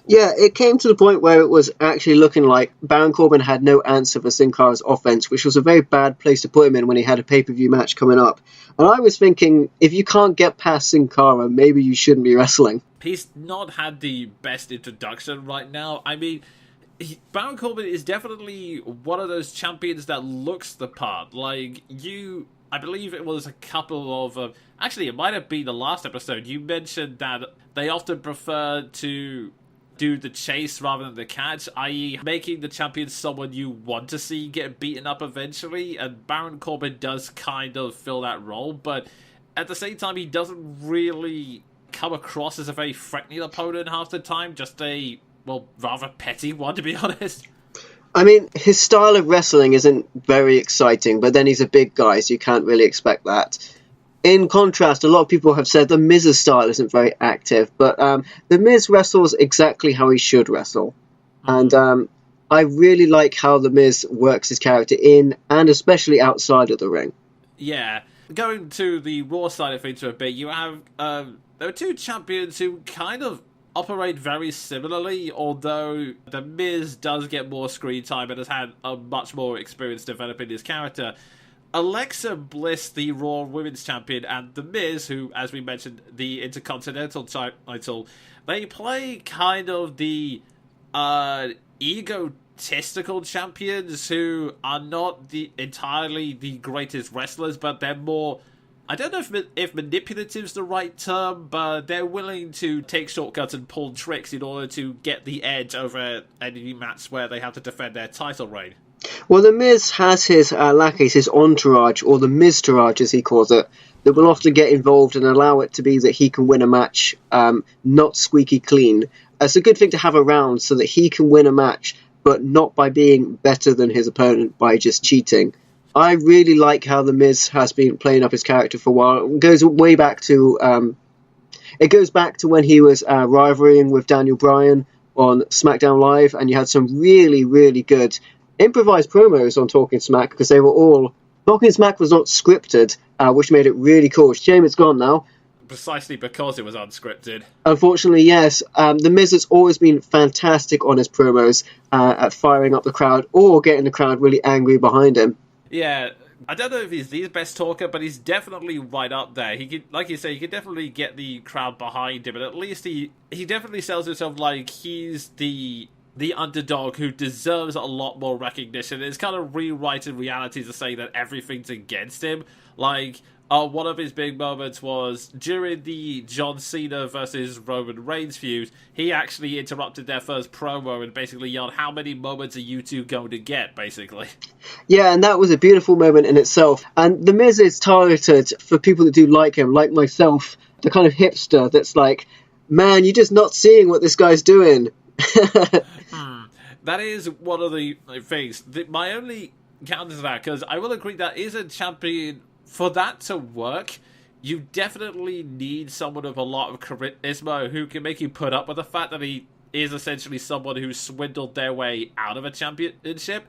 Speaker 1: Yeah, it came to the point where it was actually looking like Baron Corbin had no answer for Sin Cara's offense, which was a very bad place to put him in when he had a pay-per-view match coming up. And I was thinking, if you can't get past Sin Cara, maybe you shouldn't be wrestling.
Speaker 2: He's not had the best introduction right now. I mean, Baron Corbin is definitely one of those champions that looks the part. Like, I believe it was a couple of... actually, it might have been the last episode. You mentioned that they often prefer to do the chase rather than the catch, i.e. making the champion someone you want to see get beaten up eventually, and Baron Corbin does kind of fill that role, but at the same time, he doesn't really come across as a very threatening opponent half the time, just a, well, rather petty one, to be honest.
Speaker 1: I mean, his style of wrestling isn't very exciting, but then he's a big guy, so you can't really expect that. In contrast, a lot of people have said the Miz's style isn't very active, but the Miz wrestles exactly how he should wrestle. And I really like how the Miz works his character in, and especially outside of the ring.
Speaker 2: Yeah. Going to the Raw side of things for a bit, you have... there are two champions who kind of operate very similarly, although the Miz does get more screen time and has had a much more experience developing his character. Alexa Bliss, the Raw Women's Champion, and The Miz, who, as we mentioned, the Intercontinental title, they play kind of the egotistical champions who are not entirely the greatest wrestlers, but they're more... I don't know if manipulative's the right term, but they're willing to take shortcuts and pull tricks in order to get the edge over any match where they have to defend their title reign.
Speaker 1: Well, The Miz has his lackeys, his entourage, or the Miztourage as he calls it, that will often get involved and allow it to be that he can win a match not squeaky clean. It's a good thing to have around so that he can win a match, but not by being better than his opponent by just cheating. I really like how The Miz has been playing up his character for a while. It goes way back to when he was rivaling with Daniel Bryan on SmackDown Live, and you had some really, really good improvised promos on Talking Smack, because they were all... Talking Smack was not scripted, which made it really cool. Shame it's gone now.
Speaker 2: Precisely because it was unscripted.
Speaker 1: Unfortunately, yes. The Miz has always been fantastic on his promos at firing up the crowd or getting the crowd really angry behind him.
Speaker 2: Yeah, I don't know if he's the best talker, but he's definitely right up there. He could, like you say, he could definitely get the crowd behind him, and at least he definitely sells himself like he's the underdog who deserves a lot more recognition. It's kind of rewriting reality to say that everything's against him. Like, one of his big moments was during the John Cena versus Roman Reigns feud. He actually interrupted their first promo and basically yelled, "How many moments are you two going to get?" basically.
Speaker 1: Yeah, and that was a beautiful moment in itself. And The Miz is targeted for people that do like him, like myself, the kind of hipster that's like, man, you're just not seeing what this guy's doing.
Speaker 2: That is one of the things. My only counter to that, because I will agree that is a champion, for that to work, you definitely need someone with a lot of charisma who can make you put up with the fact that he is essentially someone who swindled their way out of a championship.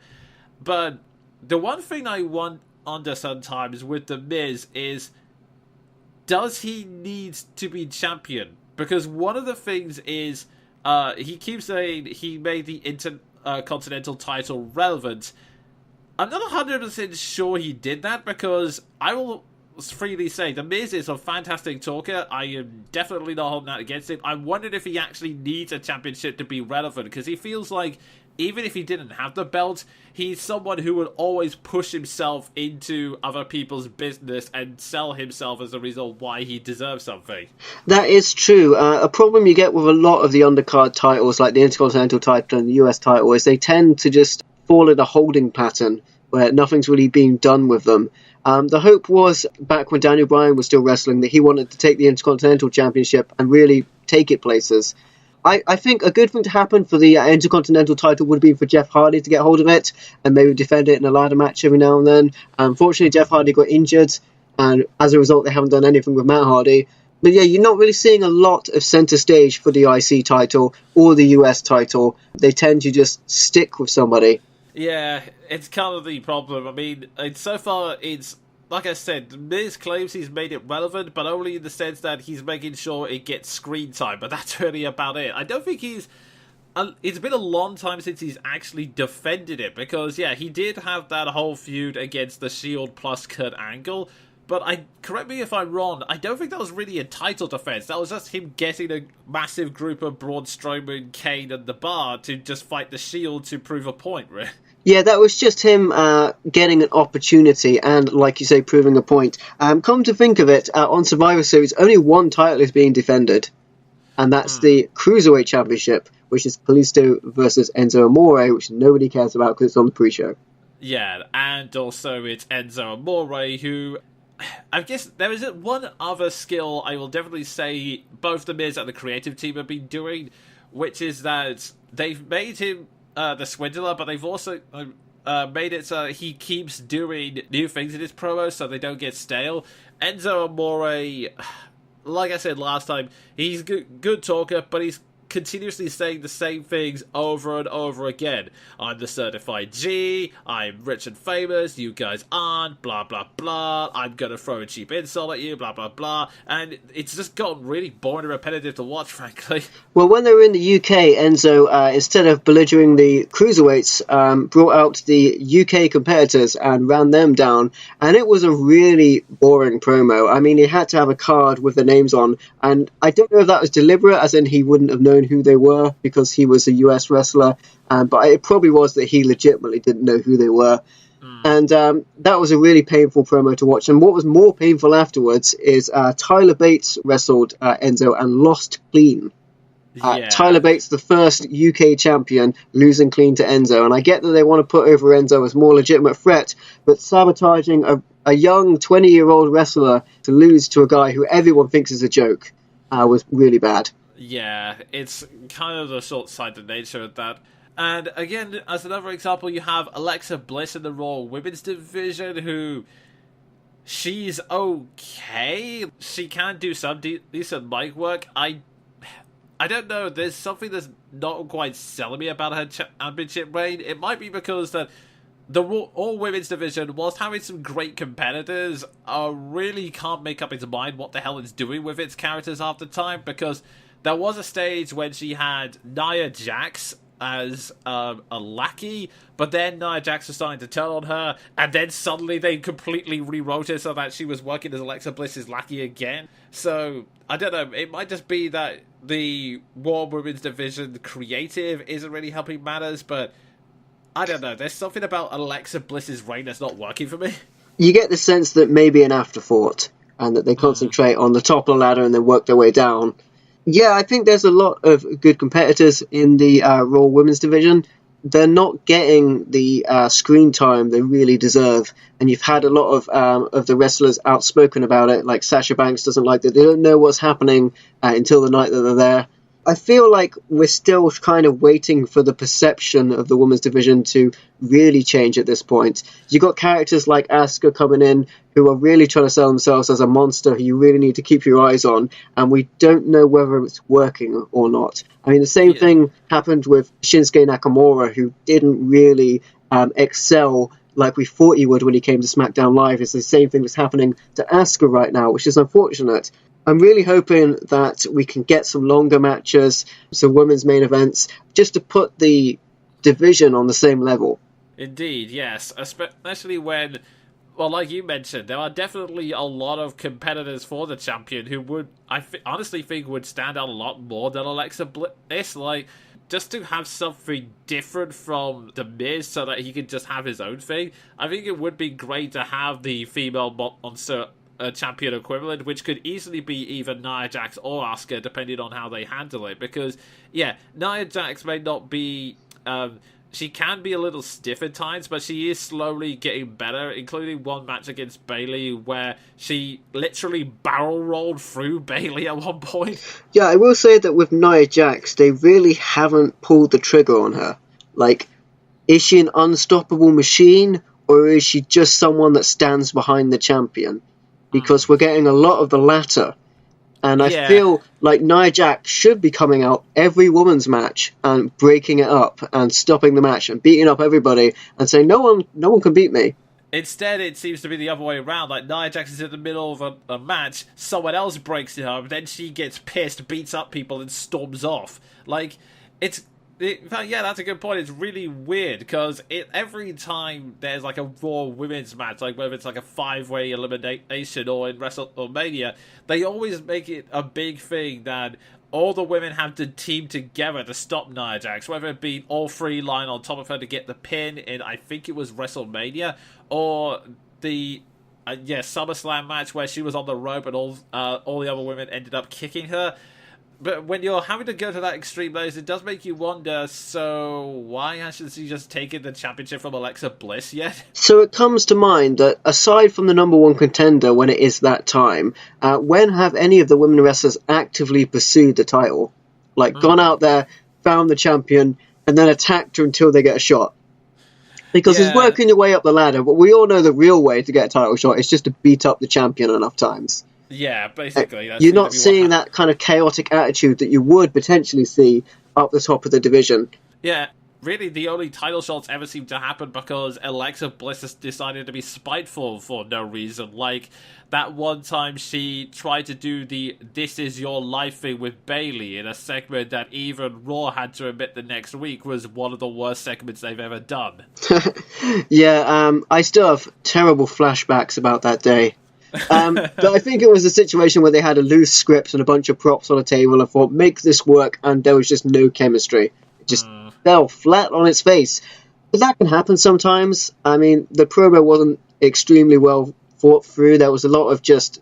Speaker 2: But the one thing I wonder sometimes with The Miz is, does he need to be champion? Because one of the things is, he keeps saying he made the Intercontinental title relevant. I'm not 100% sure he did that, because I will freely say The Miz is a fantastic talker. I am definitely not holding that against him. I wondered if he actually needs a championship to be relevant, because he feels like even if he didn't have the belt, he's someone who would always push himself into other people's business and sell himself as a result why he deserves something.
Speaker 1: That is true. A problem you get with a lot of the undercard titles, like the Intercontinental title and the US title, is they tend to just fall in a holding pattern where nothing's really being done with them. The hope was, back when Daniel Bryan was still wrestling, that he wanted to take the Intercontinental Championship and really take it places. I think a good thing to happen for the Intercontinental title would be for Jeff Hardy to get hold of it and maybe defend it in a ladder match every now and then. Unfortunately, Jeff Hardy got injured, and as a result, they haven't done anything with Matt Hardy. But yeah, you're not really seeing a lot of center stage for the IC title or the US title. They tend to just stick with somebody.
Speaker 2: Yeah, it's kind of the problem. I mean, so far, it's, like I said, Miz claims he's made it relevant, but only in the sense that he's making sure it gets screen time, but that's really about it. I don't think he's... It's been a long time since he's actually defended it, because, yeah, he did have that whole feud against The Shield plus Kurt Angle, but correct me if I'm wrong, I don't think that was really a title defense. That was just him getting a massive group of Braun Strowman, Kane, and The Bar to just fight The Shield to prove a point, really.
Speaker 1: Yeah, that was just him getting an opportunity and, like you say, proving a point. Come to think of it, on Survivor Series, only one title is being defended, and that's the Cruiserweight Championship, which is Kalisto versus Enzo Amore, which nobody cares about because it's on the pre-show.
Speaker 2: Yeah, and also it's Enzo Amore, who... I guess there is one other skill I will definitely say both The Miz and the creative team have been doing, which is that they've made him the swindler, but they've also made it so he keeps doing new things in his promos so they don't get stale. Enzo Amore, like I said last time, he's good talker, but he's continuously saying the same things over and over again. I'm the certified G, I'm rich and famous, you guys aren't, blah blah blah, I'm gonna throw a cheap insult at you, blah blah blah, and it's just gotten really boring and repetitive to watch, frankly.
Speaker 1: Well, when they were in the UK, Enzo, instead of belligerent the cruiserweights, brought out the UK competitors and ran them down, and it was a really boring promo. I mean, he had to have a card with the names on, and I don't know if that was deliberate, as in he wouldn't have known who they were because he was a US wrestler, but it probably was that he legitimately didn't know who they were. And that was a really painful promo to watch. And what was more painful afterwards is Tyler Bates wrestled Enzo and lost clean. Tyler Bates, the first UK champion, losing clean to Enzo. And I get that they want to put over Enzo as more legitimate threat, but sabotaging a young 20-year-old wrestler to lose to a guy who everyone thinks is a joke was really bad.
Speaker 2: Yeah, it's kind of the short-sighted nature of that. And again, as another example, you have Alexa Bliss in the Raw Women's Division, who... she's okay. She can do some decent mic work. I don't know, there's something that's not quite selling me about her championship reign. It might be because that the All Women's Division, whilst having some great competitors, really can't make up its mind what the hell it's doing with its characters half the time, because there was a stage when she had Nia Jax as a lackey, but then Nia Jax was starting to turn on her, and then suddenly they completely rewrote it so that she was working as Alexa Bliss's lackey again. So, I don't know, it might just be that the Raw Women's Division creative isn't really helping matters, but I don't know, there's something about Alexa Bliss's reign that's not working for me.
Speaker 1: You get the sense that maybe an afterthought, and that they concentrate on the top of the ladder and then work their way down. Yeah, I think there's a lot of good competitors in the Raw Women's Division. They're not getting the screen time they really deserve, and you've had a lot of the wrestlers outspoken about it, like Sasha Banks doesn't like that. They don't know what's happening until the night that they're there. I feel like we're still kind of waiting for the perception of the women's division to really change at this point. You've got characters like Asuka coming in who are really trying to sell themselves as a monster who you really need to keep your eyes on, and we don't know whether it's working or not. I mean, the same thing happened with Shinsuke Nakamura, who didn't really excel like we thought he would when he came to SmackDown Live. It's the same thing that's happening to Asuka right now, which is unfortunate. I'm really hoping that we can get some longer matches, some women's main events, just to put the division on the same level.
Speaker 2: Indeed, yes. Especially when, well, like you mentioned, there are definitely a lot of competitors for the champion who would, honestly think would stand out a lot more than Alexa Bliss. Like, just to have something different from The Miz so that he could just have his own thing. I think it would be great to have the female monster champion equivalent, which could easily be either Nia Jax or Asuka, depending on how they handle it. Because, yeah, Nia Jax may not be... she can be a little stiff at times, but she is slowly getting better, including one match against Bayley where she literally barrel rolled through Bayley at one point.
Speaker 1: Yeah, I will say that with Nia Jax, they really haven't pulled the trigger on her. Like, is she an unstoppable machine, or is she just someone that stands behind the champion? Because we're getting a lot of the latter. And I feel like Nia Jax should be coming out every women's match and breaking it up and stopping the match and beating up everybody and saying, no one can beat me.
Speaker 2: Instead, it seems to be the other way around. Like, Nia Jax is in the middle of a match, someone else breaks it up, then she gets pissed, beats up people, and storms off. Like, yeah, that's a good point. It's really weird because every time there's like a Raw women's match, like whether it's like a 5-way elimination or in WrestleMania, they always make it a big thing that all the women have to team together to stop Nia Jax, whether it be all three lying on top of her to get the pin in, I think it was WrestleMania, or the SummerSlam match where she was on the rope and all the other women ended up kicking her. But when you're having to go to that extreme levels, it does make you wonder, so why hasn't she just taken the championship from Alexa Bliss yet?
Speaker 1: So it comes to mind that aside from the number one contender when it is that time, when have any of the women wrestlers actively pursued the title? Like, gone out there, found the champion, and then attacked her until they get a shot? Because it's working your way up the ladder, but we all know the real way to get a title shot is just to beat up the champion enough times.
Speaker 2: Yeah, basically. That
Speaker 1: You're
Speaker 2: seemed to
Speaker 1: not
Speaker 2: be
Speaker 1: seeing that kind of chaotic attitude that you would potentially see up the top of the division.
Speaker 2: Yeah, really, the only title shots ever seem to happen because Alexa Bliss has decided to be spiteful for no reason. Like, that one time she tried to do the "This Is Your Life" thing with Bayley in a segment that even Raw had to admit the next week was one of the worst segments they've ever done.
Speaker 1: Yeah, I still have terrible flashbacks about that day. But I think it was a situation where they had a loose script and a bunch of props on a table and thought, make this work, and there was just no chemistry. It just fell flat on its face. But that can happen sometimes. I mean, the promo wasn't extremely well thought through. There was a lot of just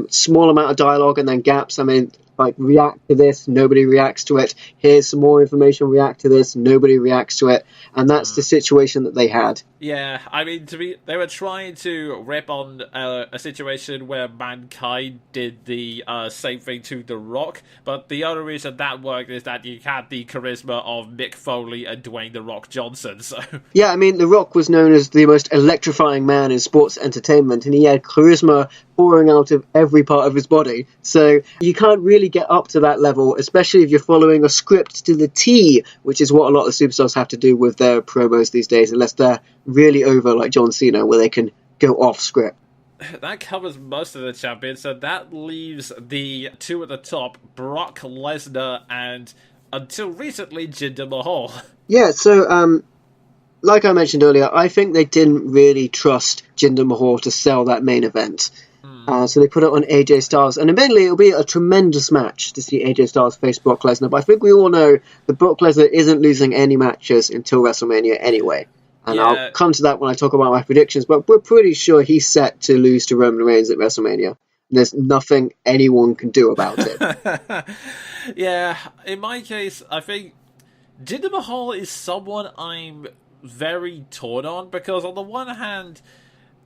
Speaker 1: small amount of dialogue and then gaps. I mean, like, react to this, nobody reacts to it. Here's some more information, react to this, nobody reacts to it. And that's the situation that they had.
Speaker 2: Yeah, I mean, they were trying to rip on a situation where Mankind did the same thing to The Rock, but the only reason that worked is that you had the charisma of Mick Foley and Dwayne The Rock Johnson, so...
Speaker 1: Yeah, I mean, The Rock was known as the most electrifying man in sports entertainment, and he had charisma pouring out of every part of his body, so you can't really get up to that level, especially if you're following a script to the T, which is what a lot of superstars have to do with their promos these days, unless they're really over like John Cena, where they can go off script.
Speaker 2: That covers most of the champions, so that leaves the two at the top, Brock Lesnar and, until recently, Jinder Mahal.
Speaker 1: Yeah, so, like I mentioned earlier, I think they didn't really trust Jinder Mahal to sell that main event. So they put it on AJ Styles, and admittedly it'll be a tremendous match to see AJ Styles face Brock Lesnar, but I think we all know that Brock Lesnar isn't losing any matches until WrestleMania anyway. And yeah. I'll come to that when I talk about my predictions, but we're pretty sure he's set to lose to Roman Reigns at WrestleMania. There's nothing anyone can do about it.
Speaker 2: Yeah, in my case, I think Jinder Mahal is someone I'm very torn on, because on the one hand,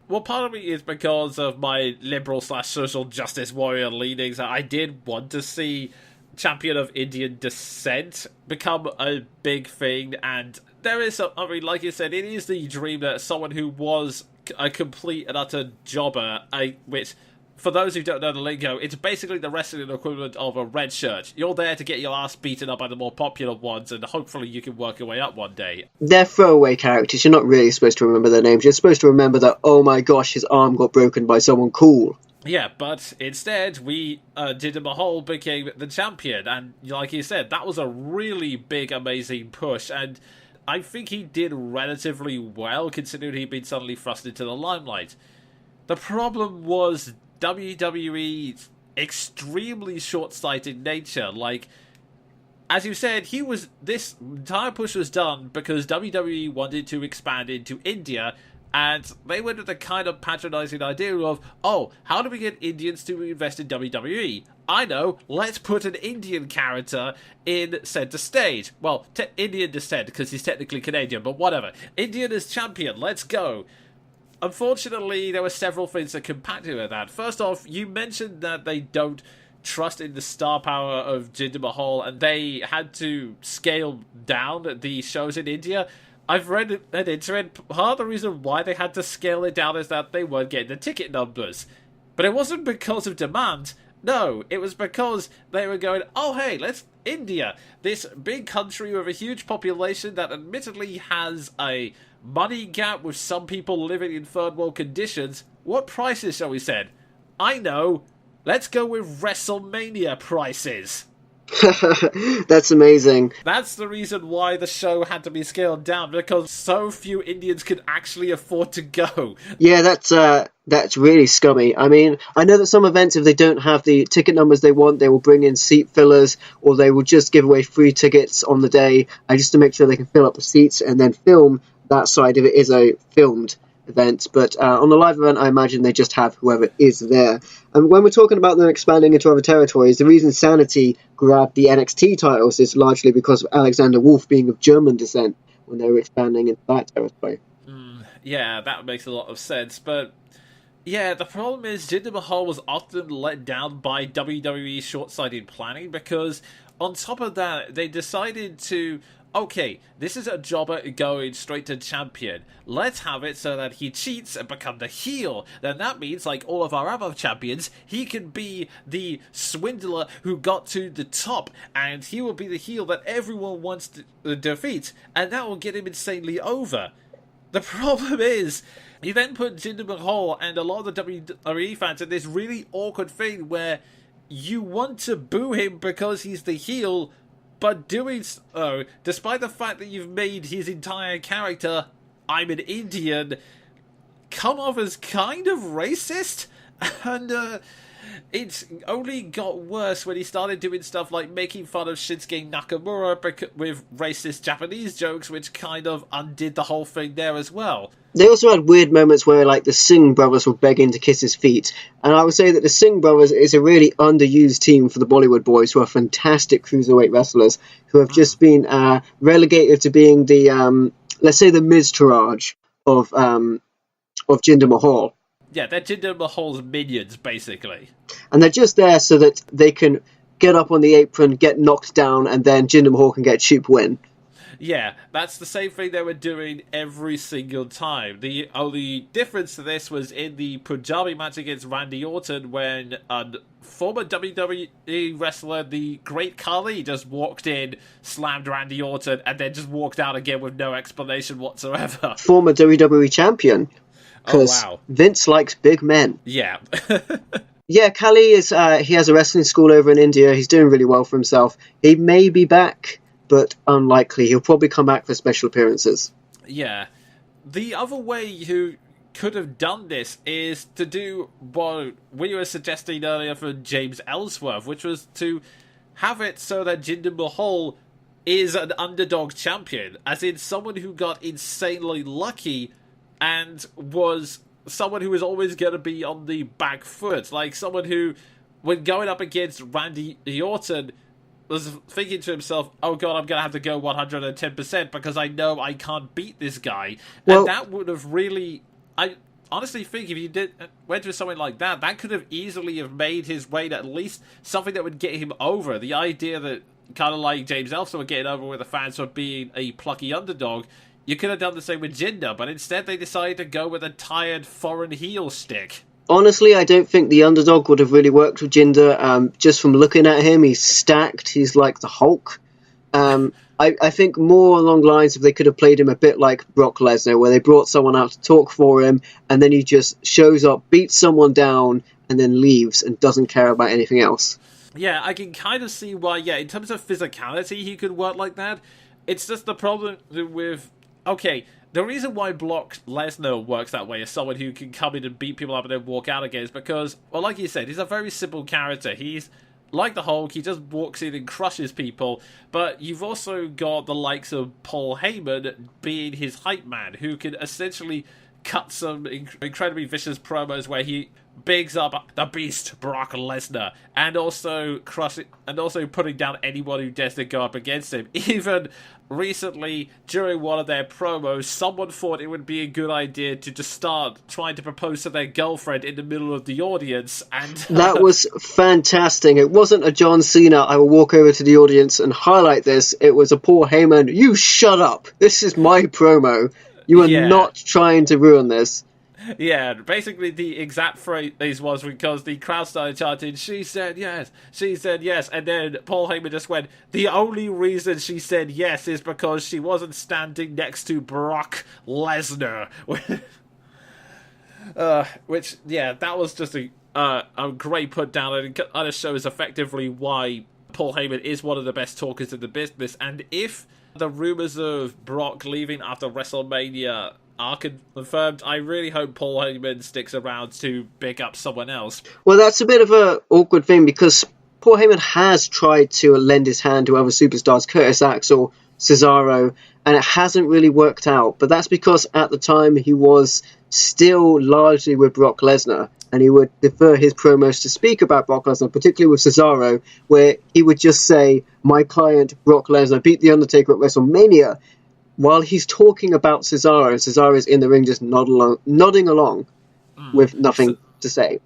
Speaker 2: well, part of me is because of my liberal/social justice warrior leanings. I did want to see champion of Indian descent become a big thing, and there is some, I mean, like you said, it is the dream that someone who was a complete and utter jobber, which, for those who don't know the lingo, it's basically the wrestling equivalent of a red shirt. You're there to get your ass beaten up by the more popular ones, and hopefully you can work your way up one day.
Speaker 1: They're throwaway characters. You're not really supposed to remember their names. You're supposed to remember that, oh my gosh, his arm got broken by someone cool.
Speaker 2: Yeah, but instead, Jinder Mahal became the champion, and like you said, that was a really big, amazing push, and I think he did relatively well, considering he'd been suddenly thrust into the limelight. The problem was WWE's extremely short-sighted nature. Like, as you said, this entire push was done because WWE wanted to expand into India, and they went with the kind of patronizing idea of, oh, how do we get Indians to invest in WWE? I know, let's put an Indian character in center stage. Well, Indian descent, because he's technically Canadian, but whatever. Indian as champion, let's go. Unfortunately, there were several things that compacted with that. First off, you mentioned that they don't trust in the star power of Jinder Mahal, and they had to scale down the shows in India. I've read an internet, part of the reason why they had to scale it down is that they weren't getting the ticket numbers. But it wasn't because of demand. No, it was because they were going, oh hey, India, this big country with a huge population that admittedly has a money gap with some people living in third world conditions. What prices shall we set? I know, let's go with WrestleMania prices.
Speaker 1: That's amazing.
Speaker 2: That's the reason why the show had to be scaled down, because so few Indians could actually afford to go.
Speaker 1: Yeah, that's really scummy. I mean, I know that some events, if they don't have the ticket numbers they want, they will bring in seat fillers, or they will just give away free tickets on the day, just to make sure they can fill up the seats and then film that side if it is a filmed event. But on the live event, I imagine they just have whoever is there. And when we're talking about them expanding into other territories, the reason Sanity grabbed the NXT titles is largely because of Alexander Wolf being of German descent when they were expanding into that territory.
Speaker 2: Yeah, that makes a lot of sense. But yeah, the problem is Jinder Mahal was often let down by WWE's short-sighted planning, because on top of that, they decided to okay, this is a jobber going straight to champion. Let's have it so that he cheats and become the heel. Then that means, like all of our other champions, he can be the swindler who got to the top, and he will be the heel that everyone wants to defeat, and that will get him insanely over. The problem is, you then put Jinder Mahal and a lot of the WWE fans in this really awkward thing where you want to boo him because he's the heel, but doing so, despite the fact that you've made his entire character, I'm an Indian, come off as kind of racist. And it's only got worse when he started doing stuff like making fun of Shinsuke Nakamura with racist Japanese jokes, which kind of undid the whole thing there as well.
Speaker 1: They also had weird moments where, like, the Singh brothers were begging to kiss his feet. And I would say that the Singh brothers is a really underused team for the Bollywood boys, who are fantastic cruiserweight wrestlers, who have just been relegated to being the, let's say, the Miztourage of Jinder Mahal.
Speaker 2: Yeah, they're Jinder Mahal's minions, basically.
Speaker 1: And they're just there so that they can get up on the apron, get knocked down, and then Jinder Mahal can get a cheap win.
Speaker 2: Yeah, that's the same thing they were doing every single time. The only difference to this was in the Punjabi match against Randy Orton, when former WWE wrestler, the Great Khali, just walked in, slammed Randy Orton, and then just walked out again with no explanation whatsoever.
Speaker 1: Former WWE champion. Because Vince likes big men.
Speaker 2: Yeah.
Speaker 1: Yeah, Khali is. He has a wrestling school over in India. He's doing really well for himself. He may be back, but unlikely. He'll probably come back for special appearances.
Speaker 2: Yeah. The other way you could have done this is to do what we were suggesting earlier for James Ellsworth, which was to have it so that Jinder Mahal is an underdog champion, as in someone who got insanely lucky and was someone who was always going to be on the back foot. Like someone who, when going up against Randy Orton, was thinking to himself, oh god, I'm going to have to go 110% because I know I can't beat this guy. Well, and that would have really... I honestly think if you went with something like that, that could have easily have made his way to at least something that would get him over. The idea that, kind of like James Ellsworth getting over with the fans for being a plucky underdog, you could have done the same with Jinder, but instead they decided to go with a tired foreign heel stick.
Speaker 1: Honestly, I don't think the underdog would have really worked with Jinder. Just from looking at him, he's stacked. He's like the Hulk. I think more along the lines if they could have played him a bit like Brock Lesnar, where they brought someone out to talk for him, and then he just shows up, beats someone down, and then leaves and doesn't care about anything else.
Speaker 2: Yeah, I can kind of see why, in terms of physicality, he could work like that. It's just the problem with... Okay, the reason why Brock Lesnar works that way as someone who can come in and beat people up and then walk out again is because, well, like you said, he's a very simple character. He's like the Hulk, he just walks in and crushes people, but you've also got the likes of Paul Heyman being his hype man, who can essentially cut some incredibly vicious promos where he bigs up the beast Brock Lesnar and also putting down anyone who dares to go up against him. Even recently, during one of their promos, someone thought it would be a good idea to just start trying to propose to their girlfriend in the middle of the audience, and
Speaker 1: that was fantastic. It wasn't a John Cena, I will walk over to the audience and highlight this. It was a Paul Heyman, you shut up, this is my promo. You are not trying to ruin this.
Speaker 2: Yeah, basically the exact phrase was because the crowd started chanting, she said yes, and then Paul Heyman just went, the only reason she said yes is because she wasn't standing next to Brock Lesnar. Which, that was just a great put down, and it kind of shows effectively why Paul Heyman is one of the best talkers in the business, and if the rumours of Brock leaving after WrestleMania are confirmed, I really hope Paul Heyman sticks around to pick up someone else.
Speaker 1: Well, that's a bit of an awkward thing because Paul Heyman has tried to lend his hand to other superstars, Curtis Axel, Cesaro, and it hasn't really worked out. But that's because at the time he was still largely with Brock Lesnar, and he would defer his promos to speak about Brock Lesnar, particularly with Cesaro, where he would just say, my client Brock Lesnar beat The Undertaker at WrestleMania, while he's talking about Cesaro, and Cesaro is in the ring just nodding along with nothing to say.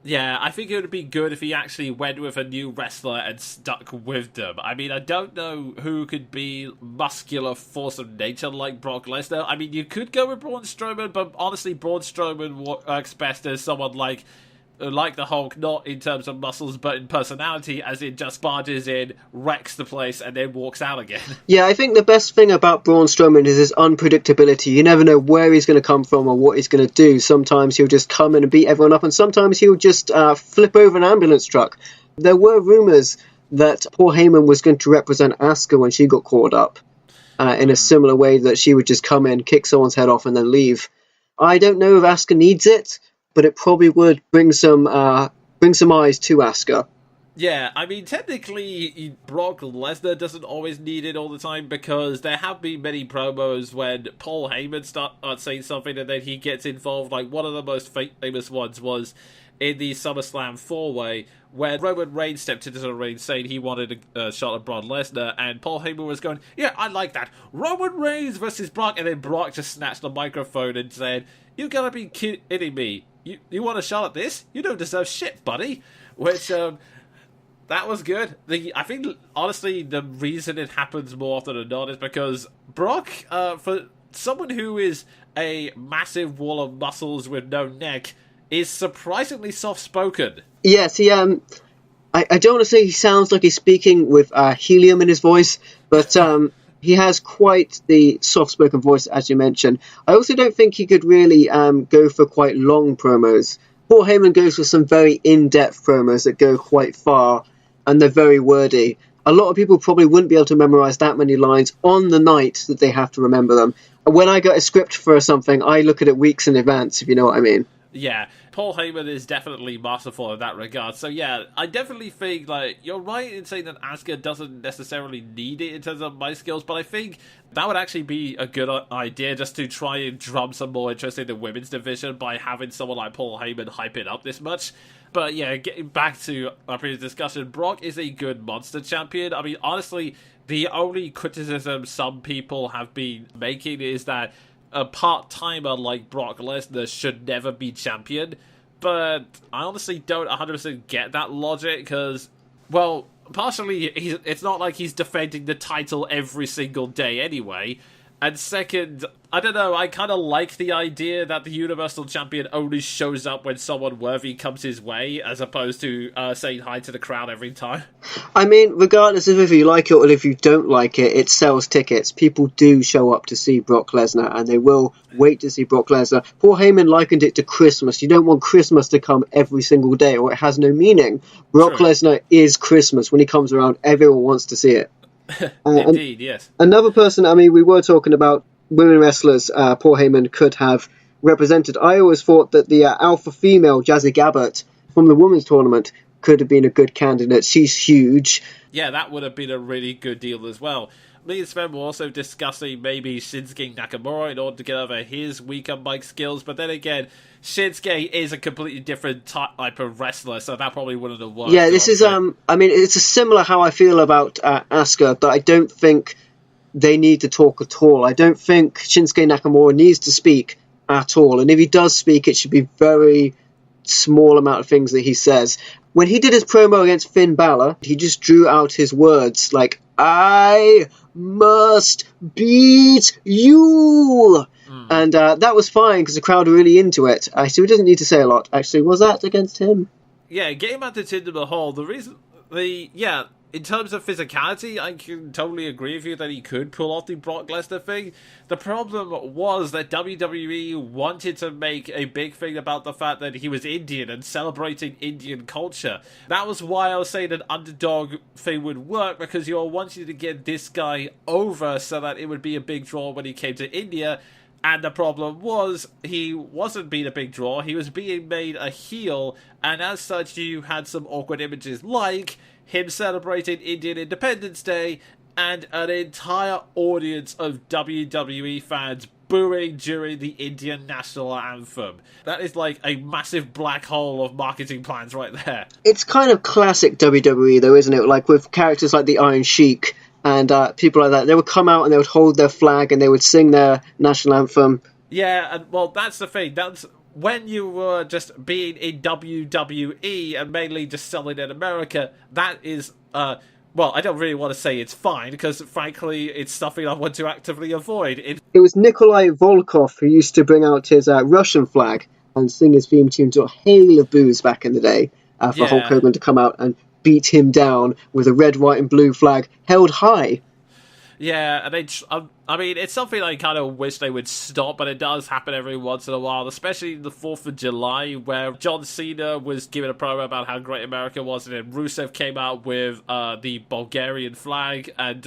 Speaker 2: Yeah, I think it would be good if he actually went with a new wrestler and stuck with them. I mean, I don't know who could be muscular force of nature like Brock Lesnar. I mean, you could go with Braun Strowman, but honestly, Braun Strowman works best as someone like the Hulk, not in terms of muscles, but in personality, as in just barges in, wrecks the place, and then walks out again.
Speaker 1: Yeah, I think the best thing about Braun Strowman is his unpredictability. You never know where he's going to come from or what he's going to do. Sometimes he'll just come in and beat everyone up, and sometimes he'll just flip over an ambulance truck. There were rumours that Paul Heyman was going to represent Asuka when she got caught up, in a similar way that she would just come in, kick someone's head off, and then leave. I don't know if Asuka needs it, but it probably would bring some eyes to Asuka.
Speaker 2: Yeah, I mean, technically, Brock Lesnar doesn't always need it all the time, because there have been many promos when Paul Heyman starts saying something and then he gets involved. Like, one of the most famous ones was in the SummerSlam 4-way, where Roman Reigns stepped into the ring saying he wanted a shot at Brock Lesnar, and Paul Heyman was going, yeah, I like that. Roman Reigns versus Brock, and then Brock just snatched the microphone and said, you gotta be kidding me. You want a shot at this? You don't deserve shit, buddy. Which, that was good. I think, honestly, the reason it happens more often than not is because Brock, for someone who is a massive wall of muscles with no neck, is surprisingly soft-spoken.
Speaker 1: Yes, I don't want to say he sounds like he's speaking with helium in his voice, but he has quite the soft-spoken voice, as you mentioned. I also don't think he could really go for quite long promos. Paul Heyman goes for some very in-depth promos that go quite far, and they're very wordy. A lot of people probably wouldn't be able to memorize that many lines on the night that they have to remember them. When I get a script for something, I look at it weeks in advance, if you know what I mean.
Speaker 2: Yeah, Paul Heyman is definitely masterful in that regard. So yeah, I definitely think, like, you're right in saying that Asuka doesn't necessarily need it in terms of my skills, but I think that would actually be a good idea, just to try and drum some more interest in the women's division by having someone like Paul Heyman hype it up this much. But yeah, getting back to our previous discussion, Brock is a good monster champion. I mean, honestly, the only criticism some people have been making is that a part-timer like Brock Lesnar should never be champion, but I honestly don't 100% get that logic, because, well, partially, it's not like he's defending the title every single day anyway, and second, I don't know, I kind of like the idea that the Universal Champion only shows up when someone worthy comes his way, as opposed to saying hi to the crowd every time.
Speaker 1: I mean, regardless of if you like it or if you don't like it, it sells tickets. People do show up to see Brock Lesnar, and they will wait to see Brock Lesnar. Paul Heyman likened it to Christmas. You don't want Christmas to come every single day, or it has no meaning. Brock Lesnar is Christmas. When he comes around, everyone wants to see it.
Speaker 2: Indeed, yes.
Speaker 1: Another person, I mean, we were talking about women wrestlers Paul Heyman could have represented. I always thought that the alpha female, Jazzy Gabbert, from the women's tournament, could have been a good candidate. She's huge.
Speaker 2: Yeah, that would have been a really good deal as well. Me and Sven were also discussing maybe Shinsuke Nakamura in order to get over his weaker mic skills, but then again, Shinsuke is a completely different type of wrestler, so that probably wouldn't have worked.
Speaker 1: Yeah, this is, I mean, it's a similar how I feel about Asuka, but I don't think they need to talk at all. I don't think Shinsuke Nakamura needs to speak at all, and if he does speak, it should be very small amount of things that he says. When he did his promo against Finn Balor, he just drew out his words like, I must beat you! And that was fine because the crowd were really into it. So he doesn't need to say a lot. Actually, was that against him?
Speaker 2: Yeah, getting back to Jinder Mahal, in terms of physicality, I can totally agree with you that he could pull off the Brock Lesnar thing. The problem was that WWE wanted to make a big thing about the fact that he was Indian and celebrating Indian culture. That was why I was saying an underdog thing would work, because you were wanting to get this guy over so that it would be a big draw when he came to India. And the problem was, he wasn't being a big draw, he was being made a heel, and as such you had some awkward images like him celebrating Indian Independence Day, and an entire audience of WWE fans booing during the Indian national anthem. That is like a massive black hole of marketing plans right there.
Speaker 1: It's kind of classic WWE though, isn't it? Like with characters like the Iron Sheik and people like that. They would come out and they would hold their flag and they would sing their national anthem.
Speaker 2: Yeah, and well, that's the thing. That's when you were just being in WWE and mainly just selling in America, that is, well, I don't really want to say it's fine, because frankly, it's something I want to actively avoid.
Speaker 1: It was Nikolai Volkov who used to bring out his Russian flag and sing his theme tune to a hail of boos back in the day for Hulk Hogan to come out and beat him down with a red, white, and blue flag held high.
Speaker 2: Yeah, and I mean, it's something I kind of wish they would stop, but it does happen every once in a while, especially the 4th of July, where John Cena was giving a promo about how great America was, and then Rusev came out with the Bulgarian flag, and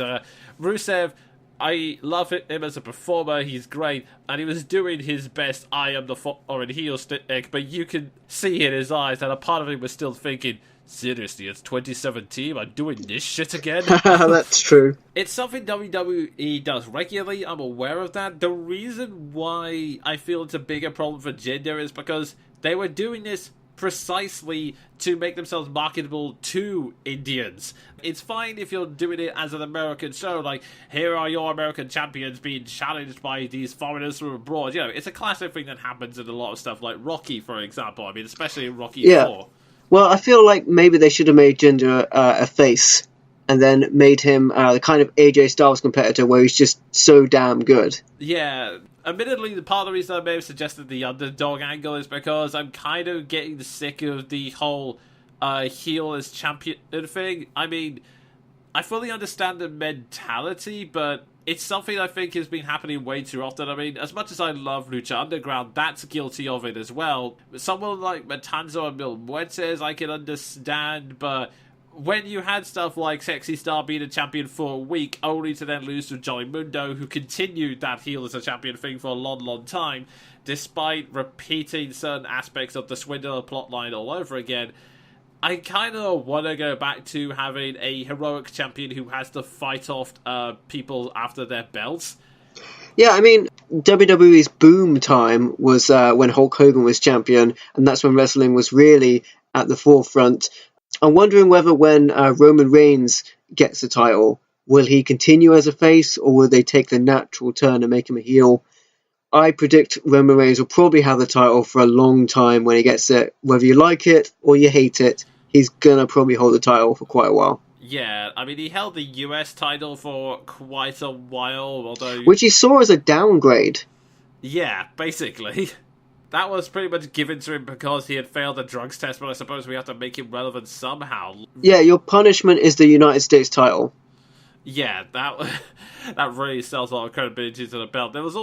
Speaker 2: Rusev, I love him as a performer, he's great, and he was doing his best I am the foreign heel stick, but you can see in his eyes that a part of him was still thinking, seriously, it's 2017, I'm doing this shit again?
Speaker 1: That's true.
Speaker 2: It's something WWE does regularly, I'm aware of that. The reason why I feel it's a bigger problem for Jinder is because they were doing this precisely to make themselves marketable to Indians. It's fine if you're doing it as an American show, like, here are your American champions being challenged by these foreigners from abroad. You know, it's a classic thing that happens in a lot of stuff, like Rocky, for example. I mean, especially in Rocky 4.
Speaker 1: Well, I feel like maybe they should have made Jinder a face and then made him the kind of AJ Styles competitor where he's just so damn good.
Speaker 2: Yeah, admittedly, the part of the reason I may have suggested the underdog angle is because I'm kind of getting sick of the whole heel as champion thing. I mean, I fully understand the mentality, but it's something I think has been happening way too often. I mean, as much as I love Lucha Underground, that's guilty of it as well. Someone like Matanzo and Mil Muertes I can understand, but when you had stuff like Sexy Star being a champion for a week, only to then lose to Johnny Mundo, who continued that heel as a champion thing for a long, long time, despite repeating certain aspects of the Swindler plotline all over again, I kind of want to go back to having a heroic champion who has to fight off people after their belts.
Speaker 1: Yeah, I mean, WWE's boom time was when Hulk Hogan was champion, and that's when wrestling was really at the forefront. I'm wondering whether when Roman Reigns gets the title, will he continue as a face, or will they take the natural turn and make him a heel? I predict Roman Reigns will probably have the title for a long time when he gets it. Whether you like it or you hate it, he's going to probably hold the title for quite a while.
Speaker 2: Yeah, I mean, he held the US title for quite a while, although...
Speaker 1: which he saw as a downgrade.
Speaker 2: Yeah, basically. That was pretty much given to him because he had failed the drugs test, but I suppose we have to make him relevant somehow.
Speaker 1: Yeah, your punishment is the United States title.
Speaker 2: Yeah, that really sells a lot of credibility to the belt. There's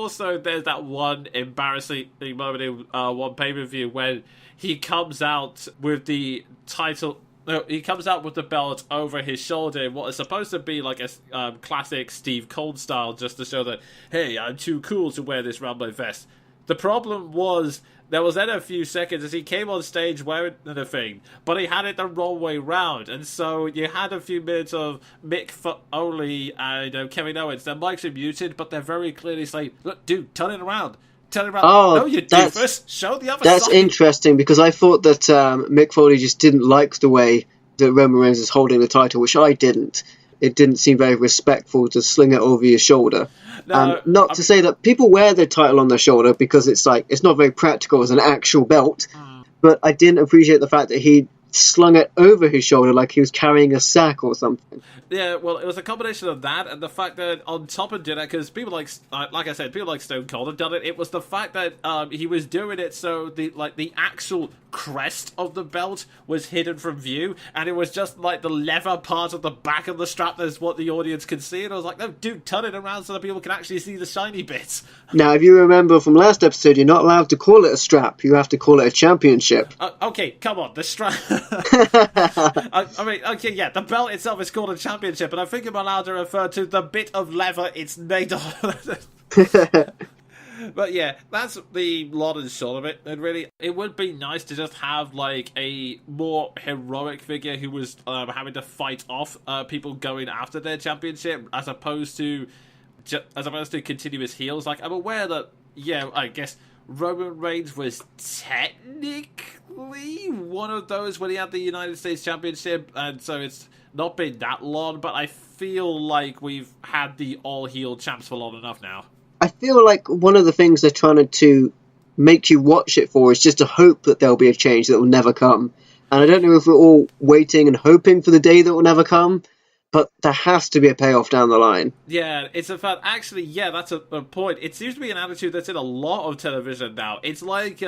Speaker 2: that one embarrassing moment in one pay-per-view when he comes out with the title... No, he comes out with the belt over his shoulder in what is supposed to be like a classic Steve Cold style, just to show that, hey, I'm too cool to wear this around my vest. The problem was, there was then a few seconds as he came on stage wearing the thing, but he had it the wrong way round, and so you had a few minutes of Mick Foley and Kevin Owens. Their mics are muted, but they're very clearly saying, look, dude, turn it around. Turn it around.
Speaker 1: Oh,
Speaker 2: no, you doofus. Show the other
Speaker 1: that's
Speaker 2: side.
Speaker 1: That's interesting, because I thought that Mick Foley just didn't like the way that Roman Reigns is holding the title, which I didn't. It didn't seem very respectful to sling it over your shoulder. Not to say that people wear their title on their shoulder because it's not very practical as an actual belt, but I didn't appreciate the fact that he slung it over his shoulder like he was carrying a sack or something.
Speaker 2: Yeah, well, it was a combination of that and the fact that on top of doing it, because people like I said, people like Stone Cold have done it. It was the fact that he was doing it so the actual crest of the belt was hidden from view, and it was just like the leather part of the back of the strap that's what the audience could see. And I was like, no, dude, turn it around so that people can actually see the shiny bits.
Speaker 1: Now, if you remember from last episode, you're not allowed to call it a strap. You have to call it a championship.
Speaker 2: Okay, come on, the strap. I mean, okay, yeah, the belt itself is called a championship, and I think I'm allowed to refer to the bit of leather it's made of. But yeah, that's the long and short of it. And really, it would be nice to just have like a more heroic figure who was having to fight off people going after their championship, as opposed to continuous heels. Like, I'm aware that, yeah, I guess Roman Reigns was technically one of those when he had the United States Championship, and so it's not been that long, but I feel like we've had the all-heel champs for long enough now.
Speaker 1: I feel like one of the things they're trying to make you watch it for is just to hope that there'll be a change that will never come. And I don't know if we're all waiting and hoping for the day that will never come, but there has to be a payoff down the line.
Speaker 2: Yeah, it's a fact. Actually, yeah, that's a point. It seems to be an attitude that's in a lot of television now. It's like,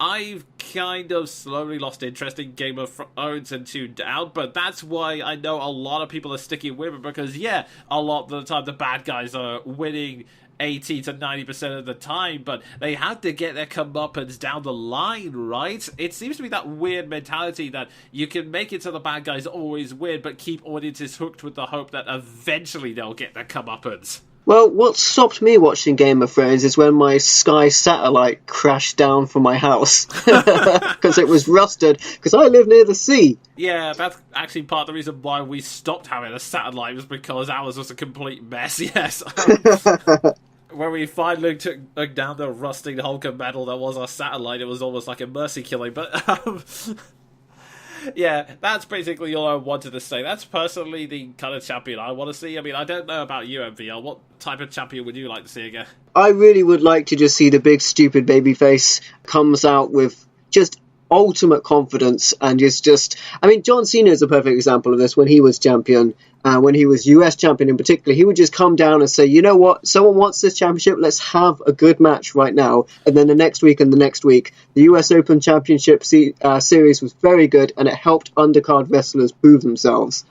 Speaker 2: I've kind of slowly lost interest in Game of Thrones and tuned out, but that's why I know a lot of people are sticking with it, because, yeah, a lot of the time the bad guys are winning 80 to 90% of the time, but they have to get their comeuppance down the line, right? It seems to be that weird mentality that you can make it so the bad guys always win, but keep audiences hooked with the hope that eventually they'll get their comeuppance.
Speaker 1: Well, what stopped me watching Game of Thrones is when my Sky satellite crashed down from my house because it was rusted, because I live near the sea.
Speaker 2: Yeah, that's actually part of the reason why we stopped having a satellite, was because ours was a complete mess, yes. When we finally took down the rusting hulk of metal that was our satellite, it was almost like a mercy killing, but... Yeah, that's basically all I wanted to say. That's personally the kind of champion I want to see. I mean, I don't know about you, MVL. What type of champion would you like to see again?
Speaker 1: I really would like to just see the big stupid babyface comes out with just ultimate confidence and is just... I mean, John Cena is a perfect example of this. When he was champion, when he was US champion in particular, he would just come down and say, you know what, someone wants this championship, let's have a good match right now. And then the next week and the next week, the US Open Championship series was very good, and it helped undercard wrestlers prove themselves.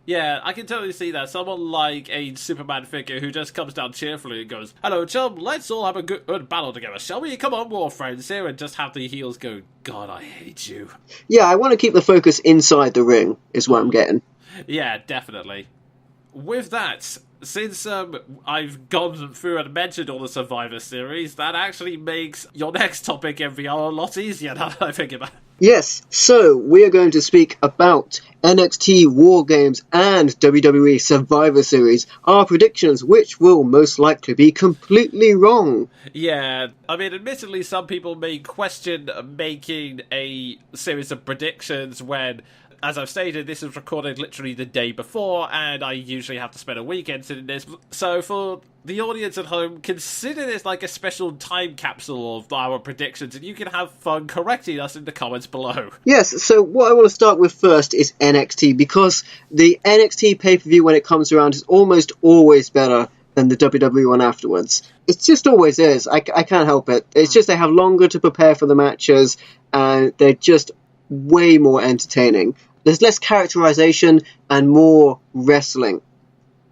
Speaker 2: Yeah, I can totally see that. Someone like a Superman figure who just comes down cheerfully and goes, "Hello, chum, let's all have a good battle together, shall we? Come on, we're friends here," and just have the heels go, "God, I hate you."
Speaker 1: Yeah, I want to keep the focus inside the ring, is what I'm getting.
Speaker 2: Yeah, definitely. With that, since I've gone through and mentioned all the Survivor Series, that actually makes your next topic, MVR, a lot easier now that I think about it.
Speaker 1: Yes, so we are going to speak about NXT War Games and WWE Survivor Series, our predictions, which will most likely be completely wrong.
Speaker 2: Yeah, I mean, admittedly, some people may question making a series of predictions when, as I've stated, this is recorded literally the day before, and I usually have to spend a weekend sitting this. So for the audience at home, consider this like a special time capsule of our predictions, and you can have fun correcting us in the comments below.
Speaker 1: Yes, so what I want to start with first is NXT, because the NXT pay-per-view, when it comes around, is almost always better than the WWE one afterwards. It just always is. I can't help it. It's just they have longer to prepare for the matches, and they're just way more entertaining. There's less characterization and more wrestling.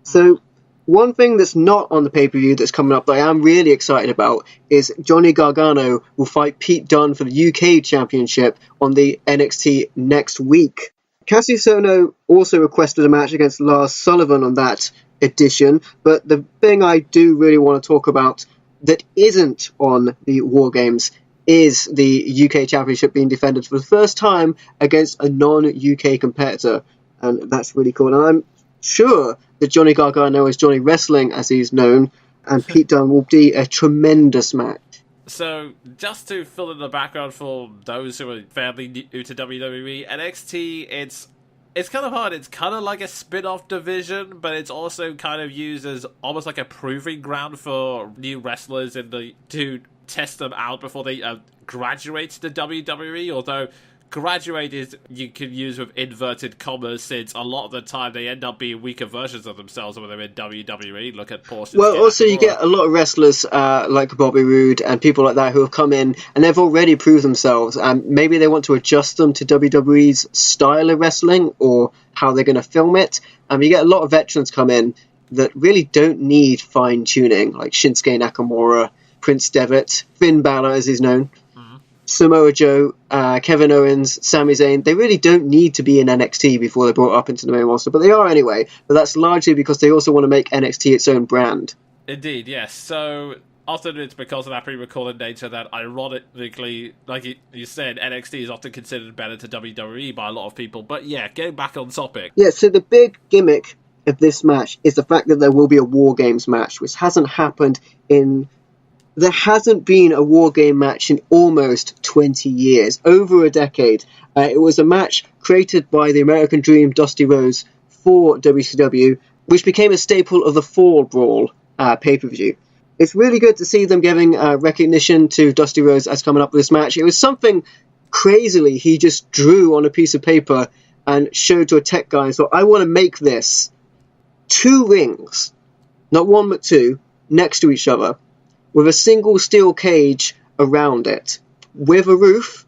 Speaker 1: So one thing that's not on the pay-per-view that's coming up that I am really excited about is Johnny Gargano will fight Pete Dunne for the UK Championship on the NXT next week. Cassius Ohno also requested a match against Lars Sullivan on that edition, but the thing I do really want to talk about that isn't on the War Games is the UK Championship being defended for the first time against a non-UK competitor, and that's really cool. And I'm sure that Johnny Gargano is Johnny Wrestling, as he's known, and Pete Dunne will be a tremendous match.
Speaker 2: So, just to fill in the background for those who are fairly new to WWE, NXT, it's kind of hard. It's kind of like a spin-off division, but it's also kind of used as almost like a proving ground for new wrestlers to test them out before they graduate to WWE, although graduate is you can use with inverted commas, since a lot of the time they end up being weaker versions of themselves when they're in WWE. Look at Porsche.
Speaker 1: Well, also you get a lot of wrestlers like Bobby Roode and people like that who have come in and they've already proved themselves, and maybe they want to adjust them to WWE's style of wrestling or how they're going to film it. You get a lot of veterans come in that really don't need fine-tuning, like Shinsuke Nakamura, Prince Devitt, Finn Balor as he's known, Samoa Joe, Kevin Owens, Sami Zayn. They really don't need to be in NXT before they're brought up into the main roster, but they are anyway. But that's largely because they also want to make NXT its own brand.
Speaker 2: Indeed, yes. So often it's because of that pre-recorded nature that, ironically, like you said, NXT is often considered better to WWE by a lot of people. But yeah, getting back on topic.
Speaker 1: Yeah, so the big gimmick of this match is the fact that there will be a War Games match, which hasn't happened in... There hasn't been a War Game match in almost 20 years, over a decade. It was a match created by the American Dream, Dusty Rhodes, for WCW, which became a staple of the Fall Brawl pay-per-view. It's really good to see them giving recognition to Dusty Rhodes as coming up with this match. It was something crazily he just drew on a piece of paper and showed to a tech guy and thought, I want to make this 2 rings, not 1 but 2, next to each other, with a single steel cage around it, with a roof.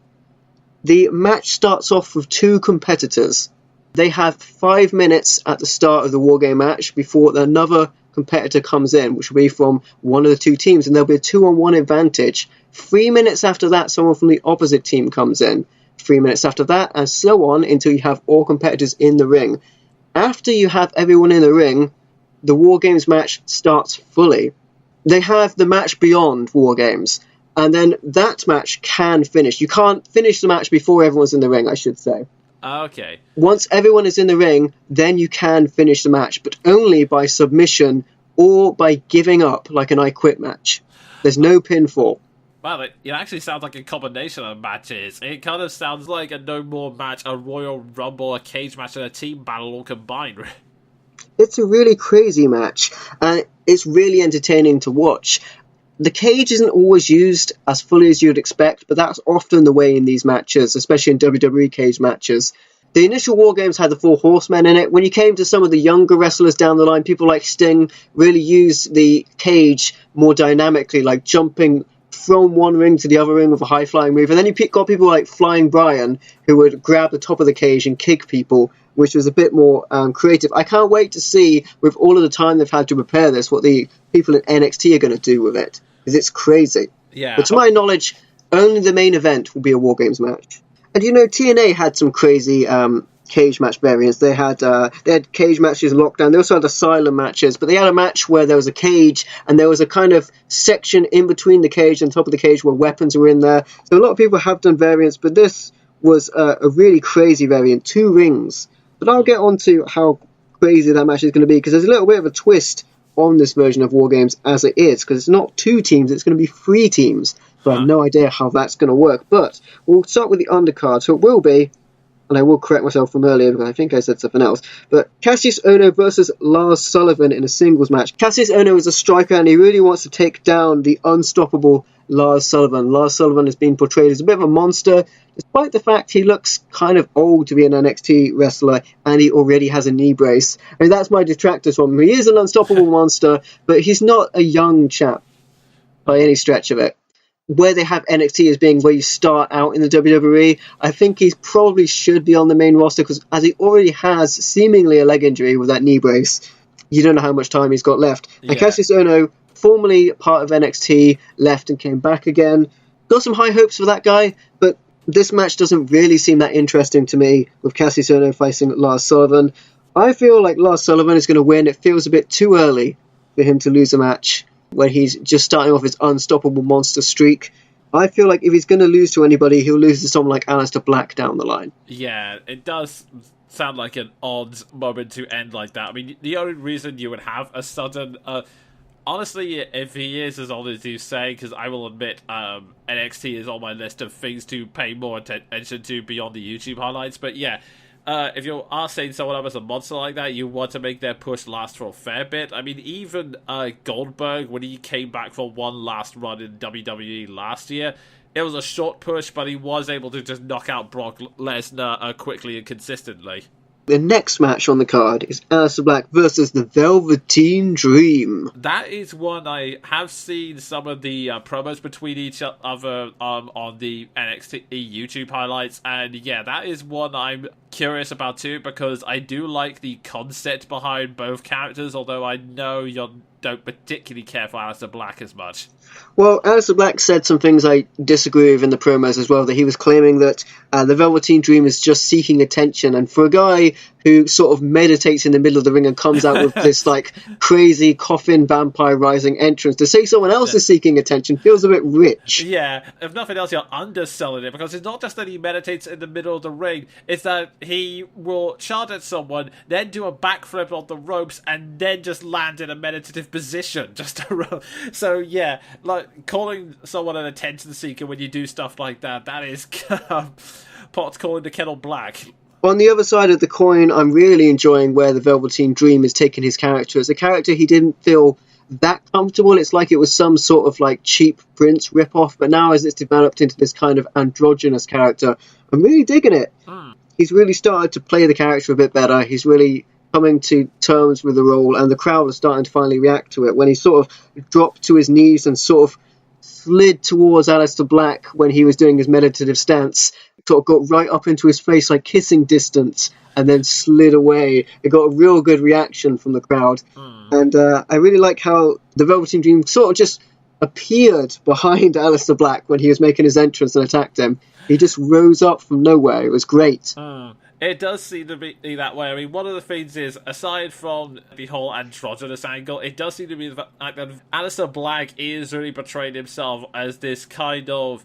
Speaker 1: The match starts off with 2 competitors. They have 5 minutes at the start of the Wargame match before another competitor comes in, which will be from one of the 2 teams, and there'll be a 2-on-1 advantage. 3 minutes after that, someone from the opposite team comes in. 3 minutes after that, and so on until you have all competitors in the ring. After you have everyone in the ring, the Wargames match starts fully. They have the match beyond Wargames, and then that match can finish. You can't finish the match before everyone's in the ring, I should say.
Speaker 2: Okay.
Speaker 1: Once everyone is in the ring, then you can finish the match, but only by submission or by giving up, like an I Quit match. There's no pinfall.
Speaker 2: Wow, it actually sounds like a combination of matches. It kind of sounds like a No More match, a Royal Rumble, a cage match, and a team battle all combined.
Speaker 1: It's a really crazy match, and it's really entertaining to watch. The cage isn't always used as fully as you'd expect, but that's often the way in these matches, especially in WWE cage matches. The initial War Games had the 4 Horsemen in it. When you came to some of the younger wrestlers down the line, people like Sting really used the cage more dynamically, like jumping from one ring to the other ring with a high-flying move. And then you got people like Flying Brian, who would grab the top of the cage and kick people, which was a bit more creative. I can't wait to see, with all of the time they've had to prepare this, what the people in NXT are going to do with it, because it's crazy.
Speaker 2: Yeah.
Speaker 1: But to my knowledge, only the main event will be a War Games match. And TNA had some crazy cage match variants. They had cage matches in Lockdown. They also had asylum matches, but they had a match where there was a cage and there was a kind of section in between the cage and top of the cage where weapons were in there. So a lot of people have done variants, but this was a really crazy variant, 2 rings. But I'll get on to how crazy that match is going to be, because there's a little bit of a twist on this version of War Games as it is, because it's not 2 teams, it's going to be 3 teams. So I have no idea how that's going to work. But we'll start with the undercard. So it will be, and I will correct myself from earlier because I think I said something else, but Cassius Ohno versus Lars Sullivan in a singles match. Cassius Ohno is a striker and he really wants to take down the unstoppable Lars Sullivan. Lars Sullivan has been portrayed as a bit of a monster, despite the fact he looks kind of old to be an NXT wrestler and he already has a knee brace. I mean, that's my detractors from him. He is an unstoppable monster, but he's not a young chap by any stretch of it. Where they have NXT as being where you start out in the WWE, I think he probably should be on the main roster, because as he already has seemingly a leg injury with that knee brace, you don't know how much time he's got left. Yeah. And Cassius Ohno, formerly part of NXT, left and came back again. Got some high hopes for that guy, but this match doesn't really seem that interesting to me with Cassius Ohno facing Lars Sullivan. I feel like Lars Sullivan is going to win. It feels a bit too early for him to lose a match when he's just starting off his unstoppable monster streak. I feel like if he's going to lose to anybody, he'll lose to someone like Aleister Black down the line.
Speaker 2: Yeah, it does sound like an odd moment to end like that. I mean, the only reason you would have a sudden... honestly, if he is as old as you say, because I will admit NXT is on my list of things to pay more attention to beyond the YouTube highlights, but yeah... if you are saying someone up as a monster like that, you want to make their push last for a fair bit. I mean, even Goldberg, when he came back for one last run in WWE last year, it was a short push, but he was able to just knock out Brock Lesnar quickly and consistently.
Speaker 1: The next match on the card is Aleister Black versus the Velveteen Dream.
Speaker 2: That is one I have seen some of the promos between each other on the NXT YouTube highlights, and yeah, that is one I'm curious about too, because I do like the concept behind both characters, although I know you don't particularly care for Aleister Black as much.
Speaker 1: Well, Aleister Black said some things I disagree with in the promos as well, that he was claiming that the Velveteen Dream is just seeking attention, and for a guy who sort of meditates in the middle of the ring and comes out with this like crazy coffin vampire rising entrance, to say someone else is seeking attention feels a bit rich.
Speaker 2: Yeah, if nothing else, you're underselling it, because it's not just that he meditates in the middle of the ring, it's that he will shout at someone, then do a backflip on the ropes, and then just land in a meditative position. So yeah, like calling someone an attention seeker when you do stuff like that, that is pot calling the kettle black.
Speaker 1: On the other side of the coin, I'm really enjoying where the Velveteen Dream is taking his character. As a character he didn't feel that comfortable. It's like it was some sort of like cheap Prince ripoff, but now as it's developed into this kind of androgynous character, I'm really digging it. He's really started to play the character a bit better. He's really coming to terms with the role, and the crowd is starting to finally react to it. When he sort of dropped to his knees and sort of slid towards Aleister Black when he was doing his meditative stance, sort of got right up into his face like kissing distance, and then slid away. It got a real good reaction from the crowd. And I really like how the Velveteen Dream sort of just appeared behind Aleister Black when he was making his entrance and attacked him. He just rose up from nowhere. It was great.
Speaker 2: It does seem to be that way. I mean, one of the things is, aside from the whole androgynous angle, it does seem to be the fact that Aleister Black is really portraying himself as this kind of...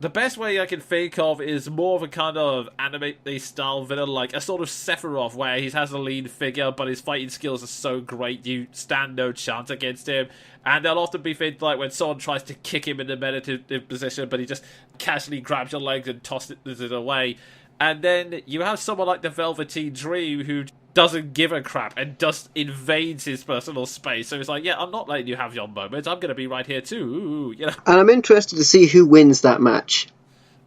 Speaker 2: The best way I can think of is more of a kind of anime-style villain, like a sort of Sephiroth, where he has a lean figure, but his fighting skills are so great, you stand no chance against him. And there'll often be things like when someone tries to kick him in the meditative position, but he just casually grabs your legs and tosses it away. And then you have someone like the Velveteen Dream who doesn't give a crap and just invades his personal space. So it's like, yeah, I'm not letting you have your moments. I'm going to be right here too. Ooh, you know.
Speaker 1: And I'm interested to see who wins that match.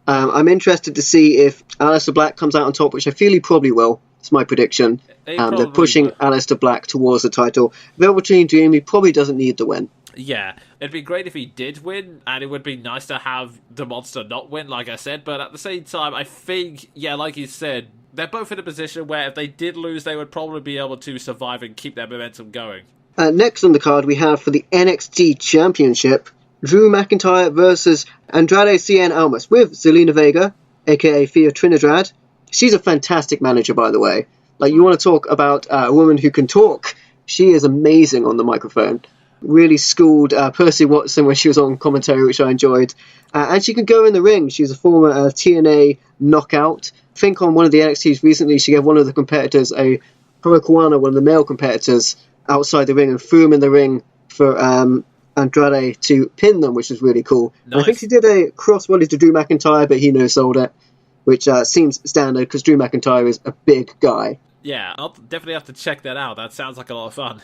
Speaker 1: I'm interested to see if Aleister Black comes out on top, which I feel he probably will. It's my prediction. They're pushing Aleister Black towards the title. Velveteen Dream, he probably doesn't need the win.
Speaker 2: Yeah, it'd be great if he did win, and it would be nice to have the monster not win, like I said, but at the same time, I think, yeah, like you said, they're both in a position where if they did lose, they would probably be able to survive and keep their momentum going.
Speaker 1: Next on the card, we have for the NXT Championship, Drew McIntyre versus Andrade Cien Almas with Zelina Vega, aka Thea Trinidad. She's a fantastic manager, by the way. Like, you want to talk about a woman who can talk. She is amazing on the microphone. Really schooled Percy Watson when she was on commentary, which I enjoyed. And she can go in the ring. She's a former TNA knockout. I think on one of the NXTs recently, she gave one of the competitors a Hurricanrana, one of the male competitors, outside the ring and threw him in the ring for Andrade to pin them, which is really cool.
Speaker 2: Nice.
Speaker 1: And I think she did a crossbody to Drew McIntyre, but he no-sold it, which seems standard because Drew McIntyre is a big guy.
Speaker 2: Yeah, I'll definitely have to check that out. That sounds like a lot of fun.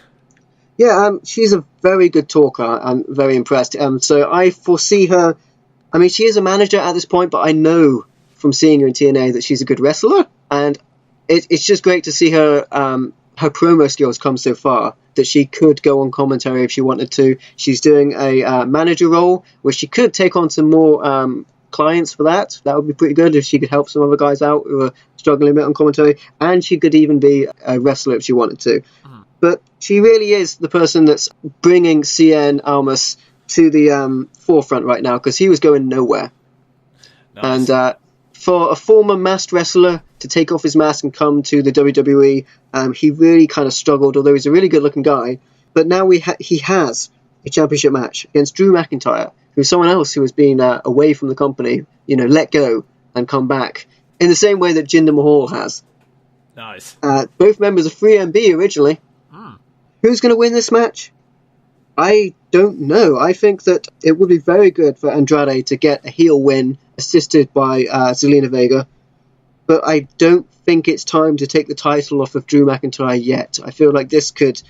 Speaker 1: Yeah, she's a very good talker. I'm very impressed. So I foresee her... I mean, she is a manager at this point, but I know from seeing her in TNA that she's a good wrestler. And it's just great to see her her promo skills come so far, that she could go on commentary if she wanted to. She's doing a manager role, where she could take on some more clients for that. That would be pretty good if she could help some other guys out who are struggling a bit on commentary. And she could even be a wrestler if she wanted to. But she really is the person that's bringing Cien Almas to the forefront right now, because he was going nowhere. Nice. And for a former masked wrestler to take off his mask and come to the WWE, he really kind of struggled, although he's a really good-looking guy. But now he has a championship match against Drew McIntyre, who's someone else who has been away from the company, let go and come back, in the same way that Jinder Mahal has.
Speaker 2: Nice.
Speaker 1: Both members of 3MB originally. Who's going to win this match? I don't know. I think that it would be very good for Andrade to get a heel win assisted by Zelina Vega. But I don't think it's time to take the title off of Drew McIntyre yet. I feel like this could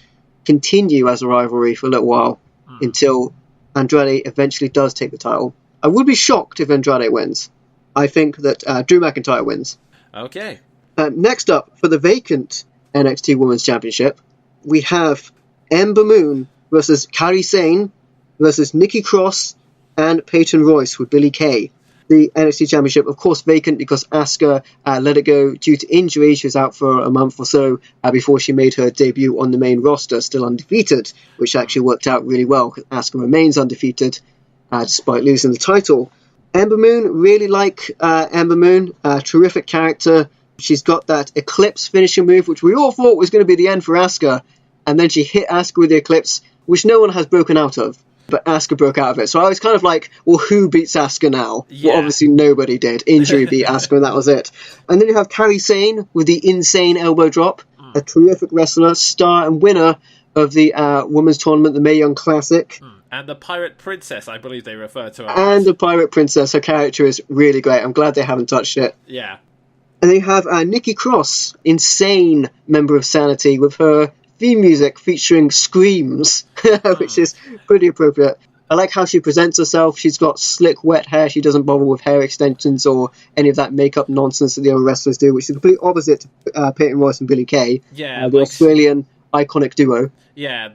Speaker 1: continue as a rivalry for a little while until Andrade eventually does take the title. I would be shocked if Andrade wins. I think that Drew McIntyre wins.
Speaker 2: Okay.
Speaker 1: Next up, for the vacant NXT Women's Championship, we have Ember Moon versus Kairi Sane versus Nikki Cross and Peyton Royce with Billie Kay. The NXT Championship, of course, vacant because Asuka let it go due to injury. She was out for a month or so before she made her debut on the main roster, still undefeated, which actually worked out really well because Asuka remains undefeated despite losing the title. Ember Moon, really like Ember Moon, terrific character. She's got that Eclipse finishing move, which we all thought was going to be the end for Asuka, and then she hit Asuka with the Eclipse, which no one has broken out of, but Asuka broke out of it. So I was kind of like, well, who beats Asuka now? Yeah. Well, obviously nobody did. Injury beat Asuka, and that was it. And then you have Kairi Sane with the insane elbow drop, a terrific wrestler, star and winner of the women's tournament, the Mae Young Classic.
Speaker 2: And the Pirate Princess, I believe they refer to her
Speaker 1: And
Speaker 2: as.
Speaker 1: the Pirate Princess. Her character is really great. I'm glad they haven't touched it.
Speaker 2: Yeah.
Speaker 1: And then you have Nikki Cross, insane member of Sanity, with her theme music featuring screams, which is pretty appropriate. I like how she presents herself. She's got slick, wet hair. She doesn't bother with hair extensions or any of that makeup nonsense that the other wrestlers do, which is the complete opposite to Peyton Royce and Billie Kay, the Australian iconic duo.
Speaker 2: Yeah,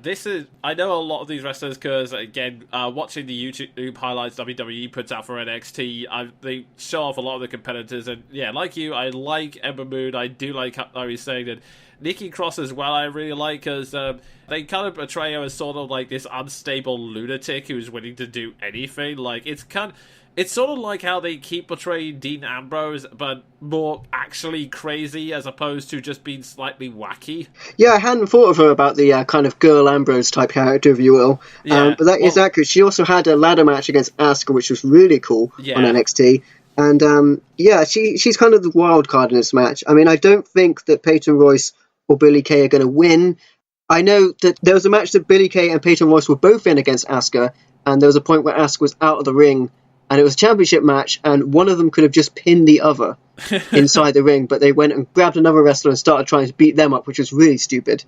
Speaker 2: I know a lot of these wrestlers because, again, watching the YouTube highlights WWE puts out for NXT, they show off a lot of the competitors, and yeah, like you, I like Ember Moon. I do like how he's saying that. Nikki Cross as well, I really like, because they kind of portray her as sort of like this unstable lunatic who's willing to do anything. Like, it's sort of like how they keep portraying Dean Ambrose, but more actually crazy as opposed to just being slightly wacky.
Speaker 1: Yeah, I hadn't thought of her about the kind of girl Ambrose type character, if you will. Yeah, but that is accurate. She also had a ladder match against Asuka, which was really cool on NXT. And she's kind of the wild card in this match. I mean, I don't think that Peyton Royce or Billie Kay are going to win. I know that there was a match that Billie Kay and Peyton Royce were both in against Asuka, and there was a point where Asuka was out of the ring, and it was a championship match, and one of them could have just pinned the other inside the ring, but they went and grabbed another wrestler and started trying to beat them up, which was really stupid.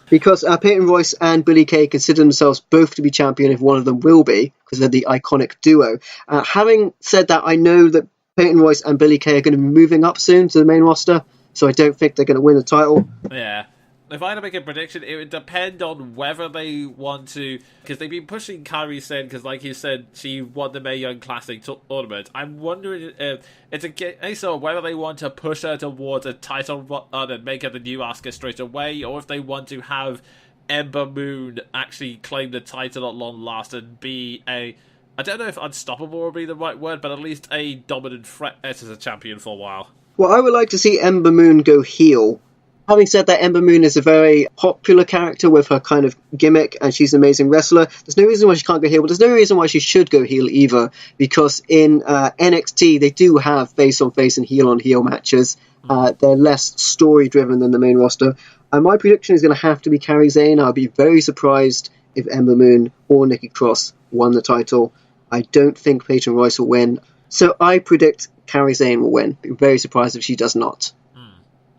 Speaker 1: Because Peyton Royce and Billie Kay consider themselves both to be champion if one of them will be, because they're the iconic duo. Having said that, I know that Peyton Royce and Billie Kay are going to be moving up soon to the main roster, so I don't think they're going to win the title.
Speaker 2: Yeah. If I had to make a prediction, it would depend on whether they want to, because they've been pushing Kairi Sane, because like you said, she won the Mae Young Classic tournament. I'm wondering if it's a case of whether they want to push her towards a title run and make her the new Asuka straight away, or if they want to have Ember Moon actually claim the title at long last and be I don't know if unstoppable would be the right word, but at least a dominant threat as a champion for a while.
Speaker 1: Well, I would like to see Ember Moon go heel. Having said that, Ember Moon is a very popular character with her kind of gimmick, and she's an amazing wrestler. There's no reason why she can't go heel, but there's no reason why she should go heel either, because in NXT, they do have face-on-face and heel-on-heel matches. They're less story-driven than the main roster. And my prediction is going to have to be Kairi Sane. I'll be very surprised if Ember Moon or Nikki Cross won the title. I don't think Peyton Royce will win. So I predict Kairi Sane will win. Be very surprised if she does not.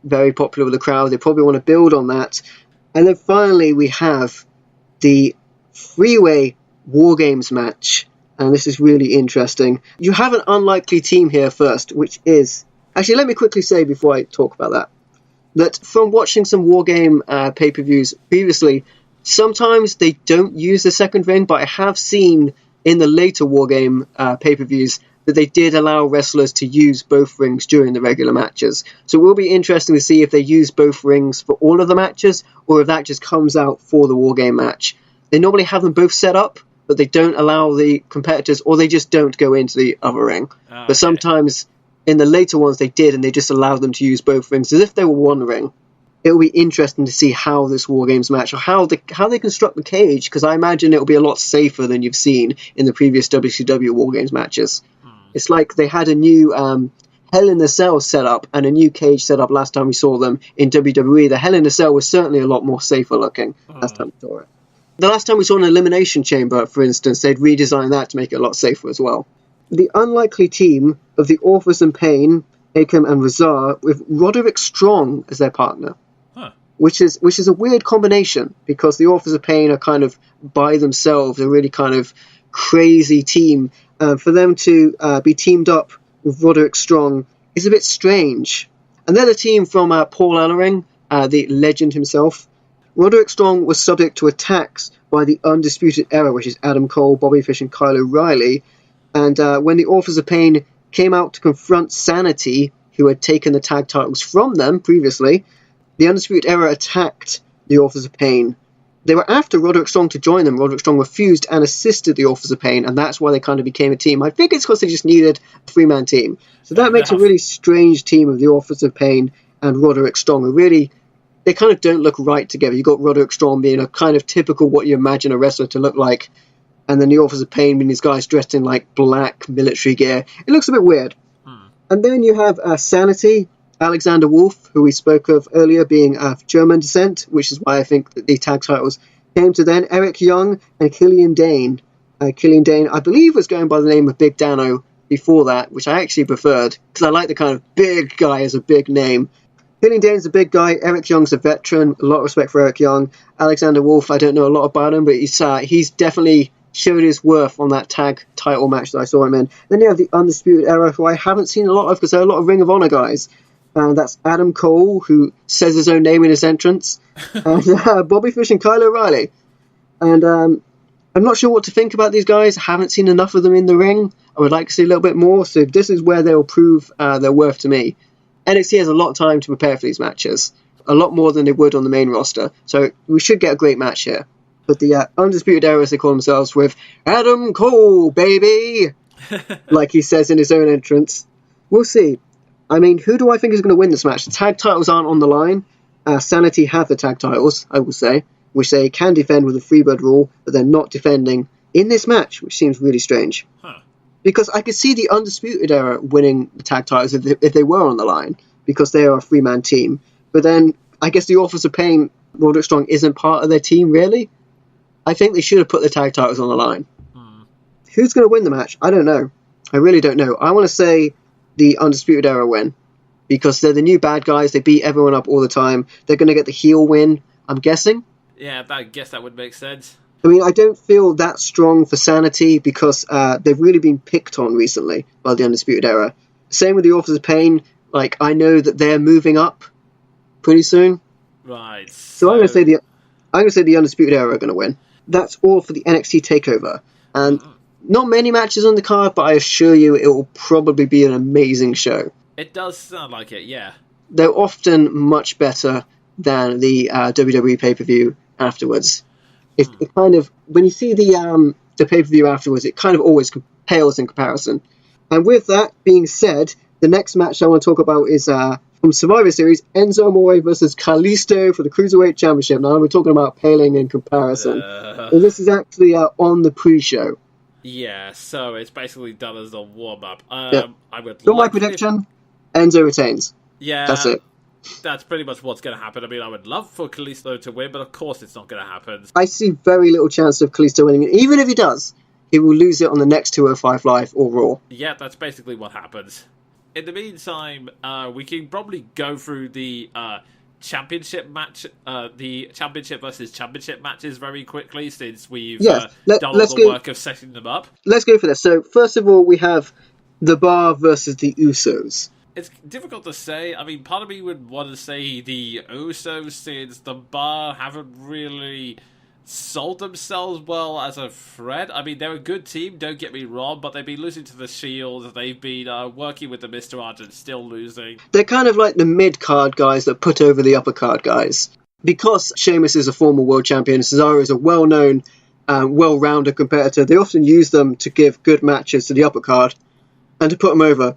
Speaker 1: Very popular with the crowd. They probably want to build on that. And then finally we have the three-way War Games match. And this is really interesting. You have an unlikely team here first, which is... Actually, let me quickly say before I talk about that from watching some War Game pay-per-views previously, sometimes they don't use the second ring, but I have seen in the later War Game pay-per-views that they did allow wrestlers to use both rings during the regular matches. So it will be interesting to see if they use both rings for all of the matches, or if that just comes out for the War Game match. They normally have them both set up, but they don't allow the competitors, or they just don't go into the other ring. But sometimes in the later ones they did, and they just allowed them to use both rings as if they were one ring. It will be interesting to see how this War Games match, or how they construct the cage, because I imagine it will be a lot safer than you've seen in the previous WCW War Games matches. It's like they had a new Hell in a Cell set up and a new cage set up last time we saw them in WWE. The Hell in a Cell was certainly a lot more safer looking last time we saw it. The last time we saw an Elimination Chamber, for instance, they'd redesigned that to make it a lot safer as well. The unlikely team of the Authors in Pain, Akam and Razar, with Roderick Strong as their partner. Which is a weird combination, because the Authors of Pain are kind of by themselves, a really kind of crazy team. For them to be teamed up with Roderick Strong is a bit strange. And they're the team from Paul Ellering, the legend himself. Roderick Strong was subject to attacks by the Undisputed Era, which is Adam Cole, Bobby Fish, and Kyle O'Reilly. And when the Authors of Pain came out to confront Sanity, who had taken the tag titles from them previously, the Undisputed Era attacked the Authors of Pain. They were after Roderick Strong to join them. Roderick Strong refused and assisted the Authors of Pain, and that's why they kind of became a team. I think it's because they just needed a three-man team. So that makes a really strange team of the Authors of Pain and Roderick Strong, who really, they kind of don't look right together. You've got Roderick Strong being a kind of typical what you imagine a wrestler to look like, and then the Authors of Pain being these guys dressed in like black military gear. It looks a bit weird. And then you have Sanity, Alexander Wolf, who we spoke of earlier, being of German descent, which is why I think that the tag titles came to then. Eric Young and Killian Dane. Killian Dane, I believe, was going by the name of Big Dano before that, which I actually preferred, because I like the kind of big guy as a big name. Killing Dane's a big guy. Eric Young's a veteran. A lot of respect for Eric Young. Alexander Wolf, I don't know a lot about him, but he's definitely showed his worth on that tag title match that I saw him in. Then you have the Undisputed Era, who I haven't seen a lot of because there are a lot of Ring of Honor guys. That's Adam Cole, who says his own name in his entrance, and Bobby Fish and Kyle O'Reilly. And I'm not sure what to think about these guys. I haven't seen enough of them in the ring. I would like to see a little bit more, so this is where they'll prove their worth to me. NXT has a lot of time to prepare for these matches, a lot more than they would on the main roster, so we should get a great match here. But the Undisputed Era, as they call themselves, with Adam Cole, baby! Like he says in his own entrance. We'll see. I mean, who do I think is going to win this match? The tag titles aren't on the line. Sanity have the tag titles, I will say, which they can defend with a Freebird rule, but they're not defending in this match, which seems really strange.
Speaker 2: Huh.
Speaker 1: Because I could see the Undisputed Era winning the tag titles if they were on the line, because they are a three-man team. But then, I guess the Authors of Pain, Roderick Strong, isn't part of their team, really. I think they should have put the tag titles on the line. Who's going to win the match? I don't know. I really don't know. I want to say the Undisputed Era win, because they're the new bad guys. They beat everyone up all the time. They're going to get the heel win, I'm guessing.
Speaker 2: Yeah, I guess that would make sense.
Speaker 1: I mean, I don't feel that strong for Sanity because they've really been picked on recently by the Undisputed Era. Same with the Authors of Pain. Like, I know that they're moving up pretty soon.
Speaker 2: Right.
Speaker 1: So I'm going to say the Undisputed Era are going to win. That's all for the NXT TakeOver. And not many matches on the card, but I assure you it will probably be an amazing show.
Speaker 2: It does sound like it, yeah.
Speaker 1: They're often much better than the WWE pay-per-view afterwards. It kind of, when you see the pay-per-view afterwards, it kind of always pales in comparison. And with that being said, the next match I want to talk about is from Survivor Series, Enzo Amore versus Kalisto for the Cruiserweight Championship. Now we're talking about paling in comparison. And this is actually on the pre-show.
Speaker 2: Yeah, so it's basically done as a warm-up.
Speaker 1: Yeah.
Speaker 2: I would
Speaker 1: So my prediction, Enzo retains.
Speaker 2: Yeah.
Speaker 1: That's it.
Speaker 2: That's pretty much what's going to happen. I mean, I would love for Kalisto to win, but of course it's not going to happen.
Speaker 1: I see very little chance of Kalisto winning it. Even if he does, he will lose it on the next 205 Live or Raw.
Speaker 2: Yeah, that's basically what happens. In the meantime, we can probably go through the championship match, the championship versus championship matches very quickly, since we've done all the work of setting them up. Let's
Speaker 1: go for this. So, first of all, we have The Bar versus the Usos.
Speaker 2: It's difficult to say. I mean, part of me would want to say the Usos, since the Bar haven't really sold themselves well as a threat. I mean, they're a good team, don't get me wrong, but they've been losing to the Shield. They've been working with the Mr. Argent, still losing.
Speaker 1: They're kind of like the mid-card guys that put over the upper-card guys. Because Sheamus is a former world champion, Cesaro is a well-known, well-rounded competitor, they often use them to give good matches to the upper card and to put them over.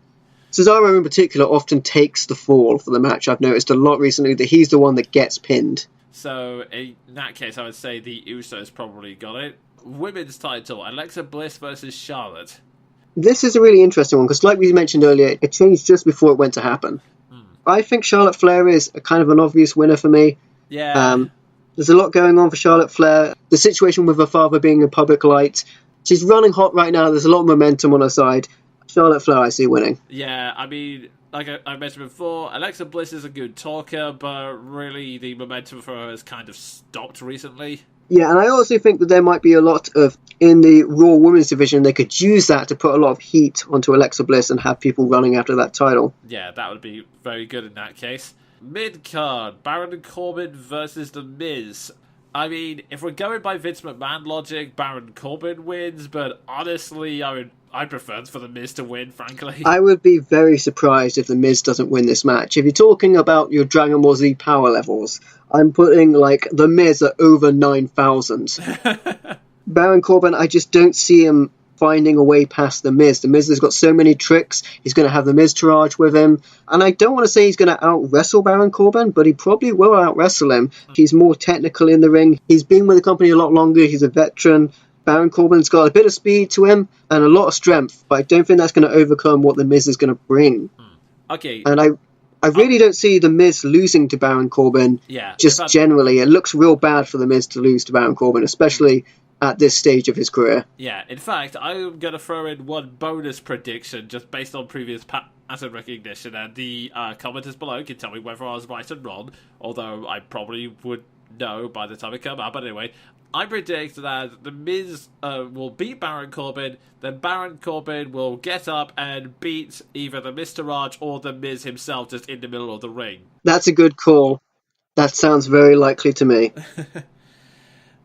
Speaker 1: Cesaro in particular often takes the fall for the match. I've noticed a lot recently that he's the one that gets pinned.
Speaker 2: So, in that case, I would say the Usos probably got it. Women's title, Alexa Bliss versus Charlotte.
Speaker 1: This is a really interesting one, because like we mentioned earlier, it changed just before it went to happen. I think Charlotte Flair is a kind of an obvious winner for me.
Speaker 2: Yeah.
Speaker 1: There's a lot going on for Charlotte Flair. The situation with her father being a public light. She's running hot right now. There's a lot of momentum on her side. Charlotte Flair, I see winning.
Speaker 2: Yeah, I mean, like I mentioned before, Alexa Bliss is a good talker, but really the momentum for her has kind of stopped recently.
Speaker 1: Yeah, and I also think that there might be a lot of, in the Raw Women's division, they could use that to put a lot of heat onto Alexa Bliss and have people running after that title.
Speaker 2: Yeah, that would be very good in that case. Mid-card, Baron Corbin versus The Miz. I mean, if we're going by Vince McMahon logic, Baron Corbin wins, but honestly, I prefer for The Miz to win, frankly.
Speaker 1: I would be very surprised if The Miz doesn't win this match. If you're talking about your Dragon Ball Z power levels, I'm putting, like, The Miz at over 9,000. Baron Corbin, I just don't see him finding a way past The Miz. The Miz has got so many tricks. He's going to have The Miz Taraj with him. And I don't want to say he's going to out-wrestle Baron Corbin, but he probably will out-wrestle him. He's more technical in the ring. He's been with the company a lot longer. He's a veteran. Baron Corbin's got a bit of speed to him and a lot of strength, but I don't think that's going to overcome what The Miz is going to bring.
Speaker 2: Okay.
Speaker 1: And I really don't see The Miz losing to Baron Corbin.
Speaker 2: Yeah.
Speaker 1: Just generally. It looks real bad for The Miz to lose to Baron Corbin, especially at this stage of his career.
Speaker 2: Yeah, in fact, I'm going to throw in one bonus prediction just based on previous as a recognition, and the commenters below can tell me whether I was right or wrong, although I probably would know by the time it comes out. But anyway, I predict that The Miz will beat Baron Corbin, then Baron Corbin will get up and beat either the Mr. or The Miz himself just in the middle of the ring.
Speaker 1: That's a good call. That sounds very likely to me.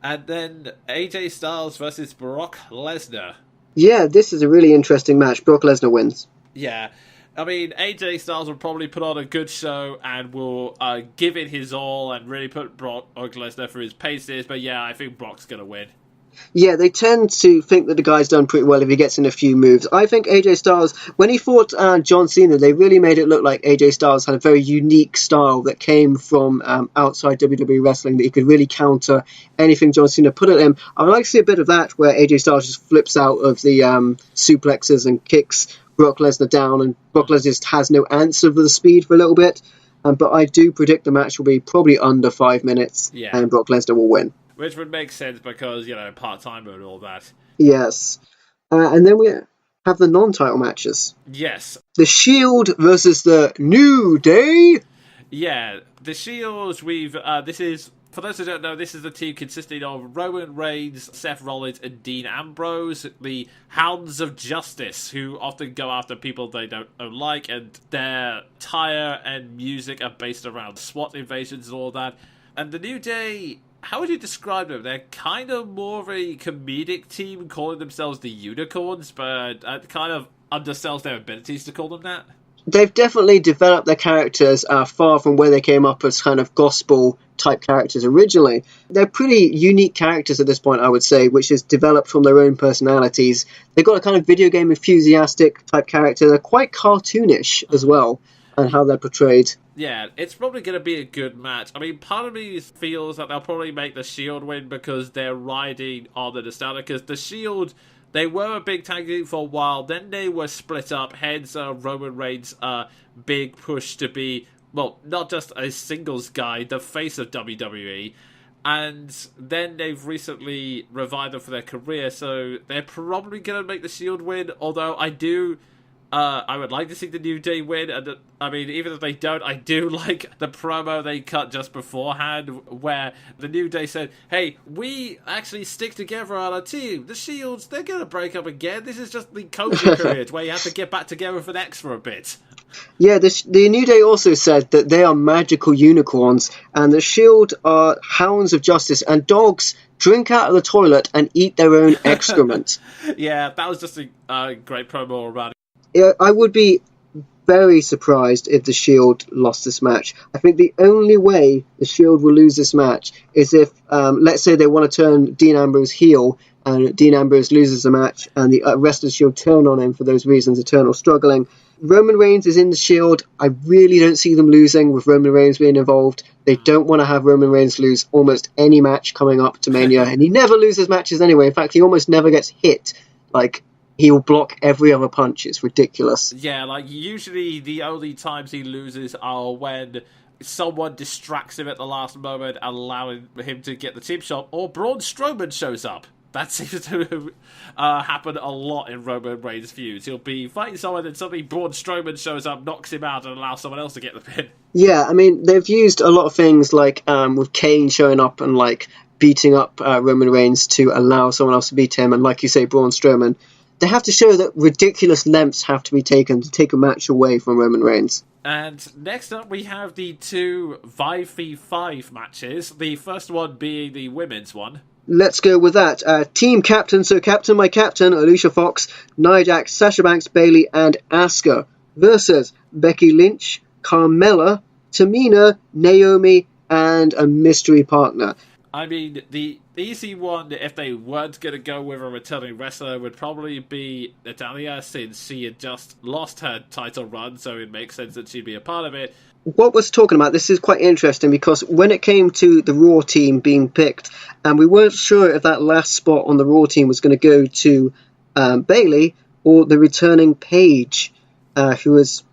Speaker 2: And then AJ Styles versus Brock Lesnar.
Speaker 1: Yeah, this is a really interesting match. Brock Lesnar wins.
Speaker 2: Yeah. I mean, AJ Styles will probably put on a good show and will give it his all and really put Brock Lesnar through his paces. But yeah, I think Brock's going to win.
Speaker 1: Yeah, they tend to think that the guy's done pretty well if he gets in a few moves. I think AJ Styles, when he fought John Cena, they really made it look like AJ Styles had a very unique style that came from outside WWE wrestling, that he could really counter anything John Cena put at him. I would like to see a bit of that, where AJ Styles just flips out of the suplexes and kicks Brock Lesnar down, and Brock Lesnar just has no answer for the speed for a little bit. But I do predict the match will be probably under 5 minutes, and Brock Lesnar will win.
Speaker 2: Which would make sense because, part-timer and all that.
Speaker 1: Yes. And then we have the non-title matches.
Speaker 2: Yes.
Speaker 1: The Shield versus the New Day.
Speaker 2: Yeah, the Shield, this is, for those who don't know, this is the team consisting of Roman Reigns, Seth Rollins, and Dean Ambrose, the Hounds of Justice, who often go after people they don't like, and their attire and music are based around SWAT invasions and all that. And the New Day, how would you describe them? They're kind of more of a comedic team, calling themselves the Unicorns, but it kind of undersells their abilities to call them that.
Speaker 1: They've definitely developed their characters far from where they came up as kind of gospel-type characters originally. They're pretty unique characters at this point, I would say, which is developed from their own personalities. They've got a kind of video game enthusiastic type character. They're quite cartoonish as well, and how they're portrayed.
Speaker 2: Yeah, it's probably going to be a good match. I mean, part of me feels that they'll probably make the Shield win because they're riding on the nostalgia. Because the Shield, they were a big tag team for a while, then they were split up, hence Roman Reigns' big push to be, well, not just a singles guy, the face of WWE. And then they've recently revived them for their career, so they're probably going to make the Shield win, although I would like to see the New Day win, and I mean, even if they don't, I do like the promo they cut just beforehand, where the New Day said, hey, we actually stick together on a team. The Shields, they're going to break up again. This is just the COVID period where you have to get back together with an X for a bit.
Speaker 1: Yeah, the New Day also said that they are magical unicorns, and the Shield are hounds of justice, and dogs drink out of the toilet and eat their own excrement.
Speaker 2: Yeah, that was just a great promo around.
Speaker 1: I would be very surprised if the Shield lost this match. I think the only way the Shield will lose this match is if, let's say they want to turn Dean Ambrose heel, and Dean Ambrose loses the match, and the rest of the Shield turn on him for those reasons, eternal struggling. Roman Reigns is in the Shield. I really don't see them losing with Roman Reigns being involved. They don't want to have Roman Reigns lose almost any match coming up to Mania, and he never loses matches anyway. In fact, he almost never gets hit. He'll block every other punch. It's ridiculous.
Speaker 2: Yeah, usually the only times he loses are when someone distracts him at the last moment, allowing him to get the tip shot, or Braun Strowman shows up. That seems to happen a lot in Roman Reigns' feuds. He'll be fighting someone, and suddenly Braun Strowman shows up, knocks him out, and allows someone else to get the pin. Yeah,
Speaker 1: I mean, they've used a lot of things with Kane showing up and beating up Roman Reigns to allow someone else to beat him, and like you say, Braun Strowman. They have to show that ridiculous lengths have to be taken to take a match away from Roman Reigns.
Speaker 2: And next up, we have the two 5v5 matches. The first one being the women's one.
Speaker 1: Let's go with that. Team captain, so captain my captain, Alicia Fox, Nia Jax, Sasha Banks, Bayley, and Asuka versus Becky Lynch, Carmella, Tamina, Naomi, and a mystery partner.
Speaker 2: I mean, the easy one, if they weren't going to go with a returning wrestler, would probably be Natalya, since she had just lost her title run, so it makes sense that she'd be a part of it.
Speaker 1: What we're talking about, this is quite interesting, because when it came to the Raw team being picked, and we weren't sure if that last spot on the Raw team was going to go to Bayley or the returning Paige, who's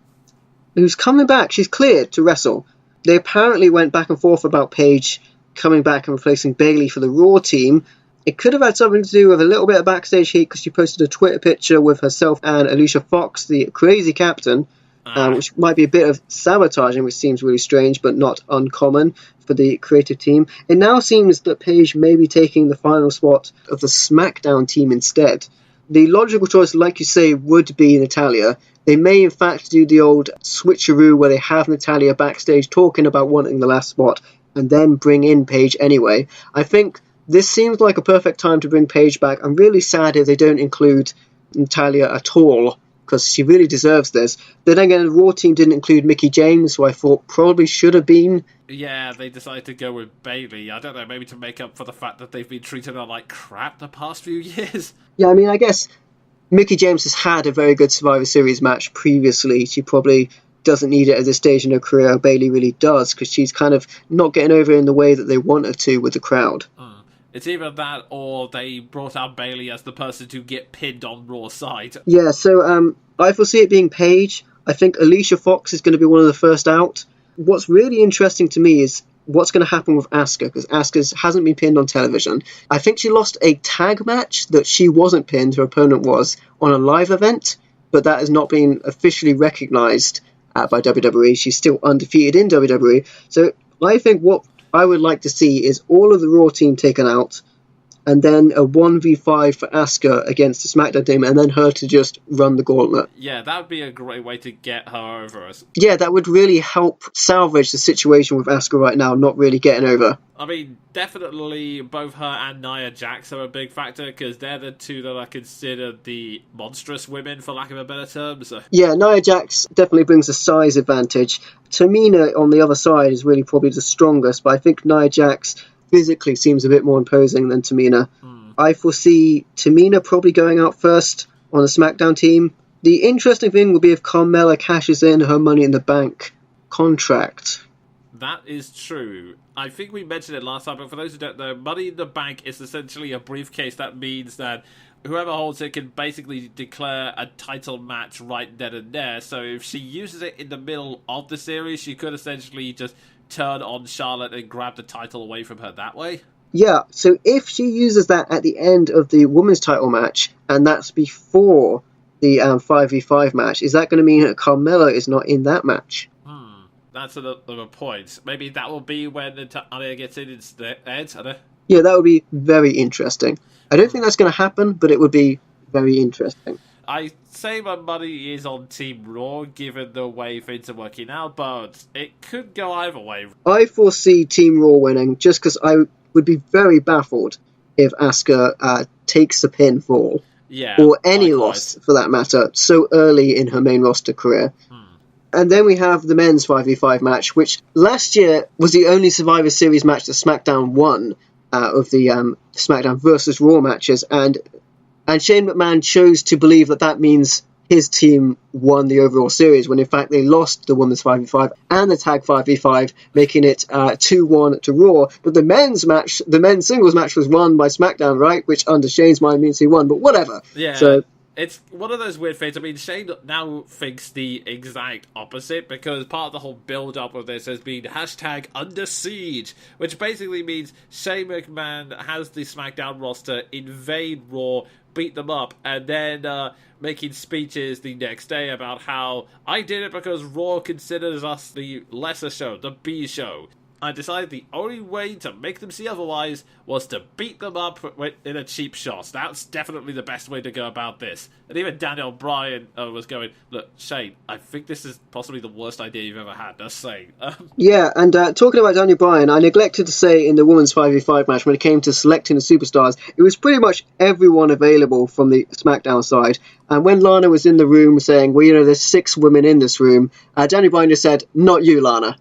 Speaker 1: coming back. She's cleared to wrestle. They apparently went back and forth about Paige coming back and replacing Bayley for the Raw team. It could have had something to do with a little bit of backstage heat, because she posted a Twitter picture with herself and Alicia Fox, the crazy captain, which might be a bit of sabotaging, which seems really strange, but not uncommon for the creative team. It now seems that Paige may be taking the final spot of the SmackDown team instead. The logical choice, like you say, would be Natalya. They may in fact do the old switcheroo where they have Natalya backstage talking about wanting the last spot and then bring in Paige anyway. I think this seems like a perfect time to bring Paige back. I'm really sad if they don't include Natalya at all, because she really deserves this. Then again, the Raw team didn't include Mickie James, who I thought probably should have been.
Speaker 2: Yeah, they decided to go with Bayley. I don't know, maybe to make up for the fact that they've been treating her like crap the past few years.
Speaker 1: Yeah, I mean, I guess Mickie James has had a very good Survivor Series match previously. She probably doesn't need it at this stage in her career. Bayley really does, because she's kind of not getting over in the way that they want her to with the crowd.
Speaker 2: It's either that or they brought out Bayley as the person to get pinned on Raw's side.
Speaker 1: Yeah, so I foresee it being Paige. I think Alicia Fox is going to be one of the first out. What's really interesting to me is what's going to happen with Asuka, because Asuka hasn't been pinned on television. I think she lost a tag match that she wasn't pinned, her opponent was, on a live event, but that has not been officially recognised by WWE. She's still undefeated in WWE. So I think what I would like to see is all of the Raw team taken out, and then a 1v5 for Asuka against the SmackDown team, and then her to just run the gauntlet.
Speaker 2: Yeah, that would be a great way to get her over us.
Speaker 1: Yeah, that would really help salvage the situation with Asuka right now, not really getting over.
Speaker 2: I mean, definitely both her and Nia Jax are a big factor, because they're the two that are considered the monstrous women, for lack of a better term. So.
Speaker 1: Yeah, Nia Jax definitely brings a size advantage. Tamina on the other side is really probably the strongest, but I think Nia Jax physically seems a bit more imposing than Tamina. I foresee Tamina probably going out first on the SmackDown team. The interesting thing will be if Carmella cashes in her Money in the Bank contract.
Speaker 2: That is true. I think we mentioned it last time, but for those who don't know, Money in the Bank is essentially a briefcase that means that whoever holds it can basically declare a title match right then and there. So if she uses it in the middle of the series, she could essentially just turn on Charlotte and grab the title away from her that way.
Speaker 1: Yeah, so if she uses that at the end of the women's title match, and that's before the 5v5 match, is that going to mean that Carmella is not in that match?
Speaker 2: That's another point. Maybe that will be when Natalya gets in instead.
Speaker 1: Yeah, that would be very interesting. I don't think that's going to happen, but it would be very interesting.
Speaker 2: I say my money is on Team Raw, given the way things are working out, but it could go either way.
Speaker 1: I foresee Team Raw winning, just because I would be very baffled if Asuka takes the pinfall, or any loss for that matter, so early in her main roster career. And then we have the men's 5v5 match, which last year was the only Survivor Series match that SmackDown won out of the SmackDown versus Raw matches, and Shane McMahon chose to believe that that means his team won the overall series, when in fact they lost the women's 5v5 and the tag 5v5, making it 2-1 to Raw. But the men's singles match was won by SmackDown, right? Which under Shane's mind means he won, but whatever.
Speaker 2: Yeah.
Speaker 1: So
Speaker 2: it's one of those weird things. I mean, Shane now thinks the exact opposite, because part of the whole build-up of this has been hashtag under siege, which basically means Shane McMahon has the SmackDown roster invade Raw, beat them up, and then making speeches the next day about how I did it because Raw considers us the lesser show, the B show. I decided the only way to make them see otherwise was to beat them up in a cheap shot. That's definitely the best way to go about this. And even Daniel Bryan was going, look, Shane, I think this is possibly the worst idea you've ever had, just saying.
Speaker 1: Yeah, and talking about Daniel Bryan, I neglected to say in the women's 5v5 match, when it came to selecting the superstars, it was pretty much everyone available from the SmackDown side. And when Lana was in the room saying, well, you know, there's 6 women in this room, Daniel Bryan just said, not you, Lana.